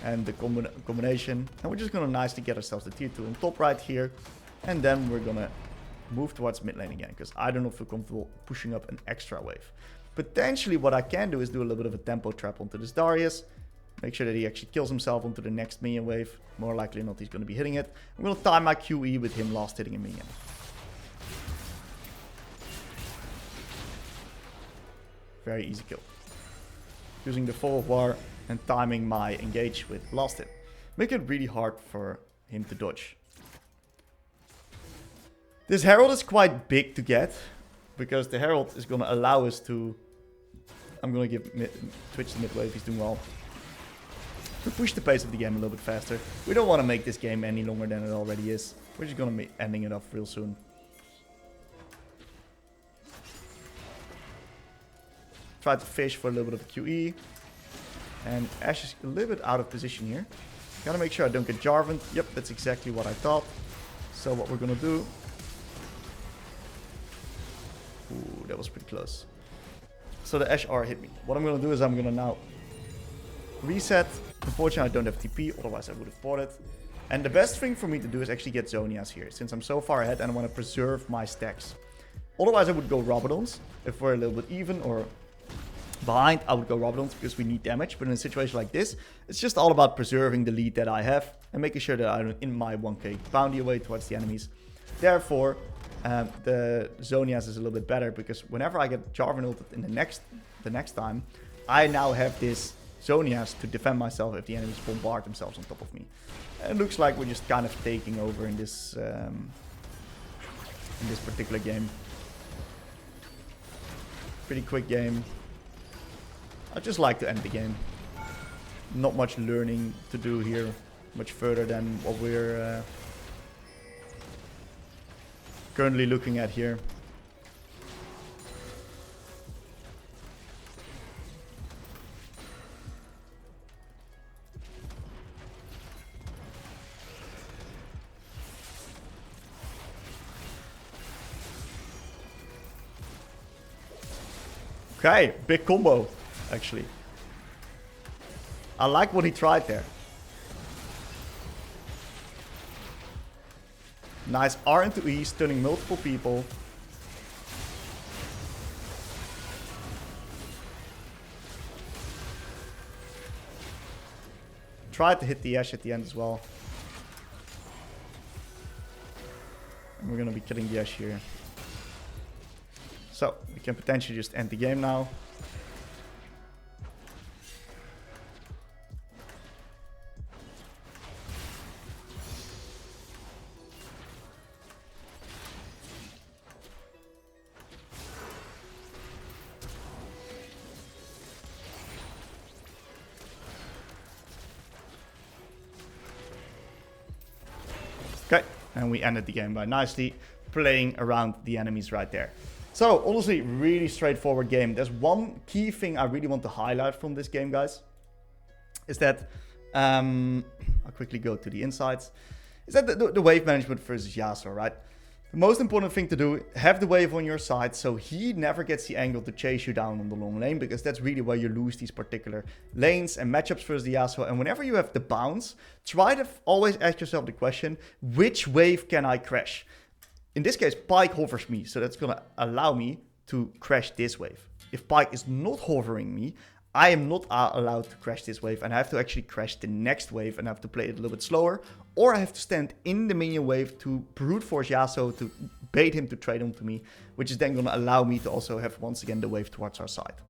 And the combination. And we're just going to nicely get ourselves the tier 2 on top right here. And then we're going to move towards mid lane again, because I do not feel comfortable pushing up an extra wave. Potentially what I can do is do a little bit of a tempo trap onto this Darius. Make sure that he actually kills himself onto the next minion wave. More likely not, he's going to be hitting it. I'm going to time my QE with him last hitting a minion. Very easy kill. Using the Fall of War and timing my engage with last hit. Make it really hard for him to dodge. This Herald is quite big to get, because the Herald is going to allow us to... I'm going to give Twitch the mid wave, he's doing well. To push the pace of the game a little bit faster. We don't want to make this game any longer than it already is. We're just going to be ending it off real soon. Try to fish for a little bit of a QE. And Ashe is a little bit out of position here. Gotta make sure I don't get Jarvan. Yep, that's exactly what I thought. So what we're gonna do... Ooh, that was pretty close. So the SR hit me. What I'm going to do is I'm going to now reset. Unfortunately, I don't have TP, otherwise I would have bought it. And the best thing for me to do is actually get Zhonias here, since I'm so far ahead and I want to preserve my stacks. Otherwise, I would go Rabadons. If we're a little bit even or behind, I would go Rabadons because we need damage. But in a situation like this, it's just all about preserving the lead that I have and making sure that I'm in my 1k bounty away towards the enemies. Therefore, the Zhonias is a little bit better because whenever I get Jarvan ulted in the next time, I now have this Zhonias to defend myself if the enemies bombard themselves on top of me. And it looks like we're just kind of taking over in this particular game. Pretty quick game. I just like to end the game. Not much learning to do here, much further than what we're currently looking at here. Okay, big combo, actually. I like what he tried there. Nice R into E, stunning multiple people. Tried to hit the Ashe at the end as well. And we're gonna be killing the Ashe here. So, we can potentially just end the game now. Okay, and we ended the game by nicely playing around the enemies right there. So, honestly, really straightforward game. There's one key thing I really want to highlight from this game, guys. Is that, I'll quickly go to the insights. Is that the wave management versus Yasuo, right? The most important thing to do, have the wave on your side so he never gets the angle to chase you down on the long lane, because that's really where you lose these particular lanes and matchups versus the Yasuo. And whenever you have the bounce, try to always ask yourself the question, which wave can I crash? In this case, Pyke hovers me, so that's going to allow me to crash this wave. If Pyke is not hovering me, I am not allowed to crash this wave, and I have to actually crash the next wave and I have to play it a little bit slower. Or I have to stand in the minion wave to brute force Yasuo to bait him to trade onto me, which is then going to allow me to also have once again the wave towards our side.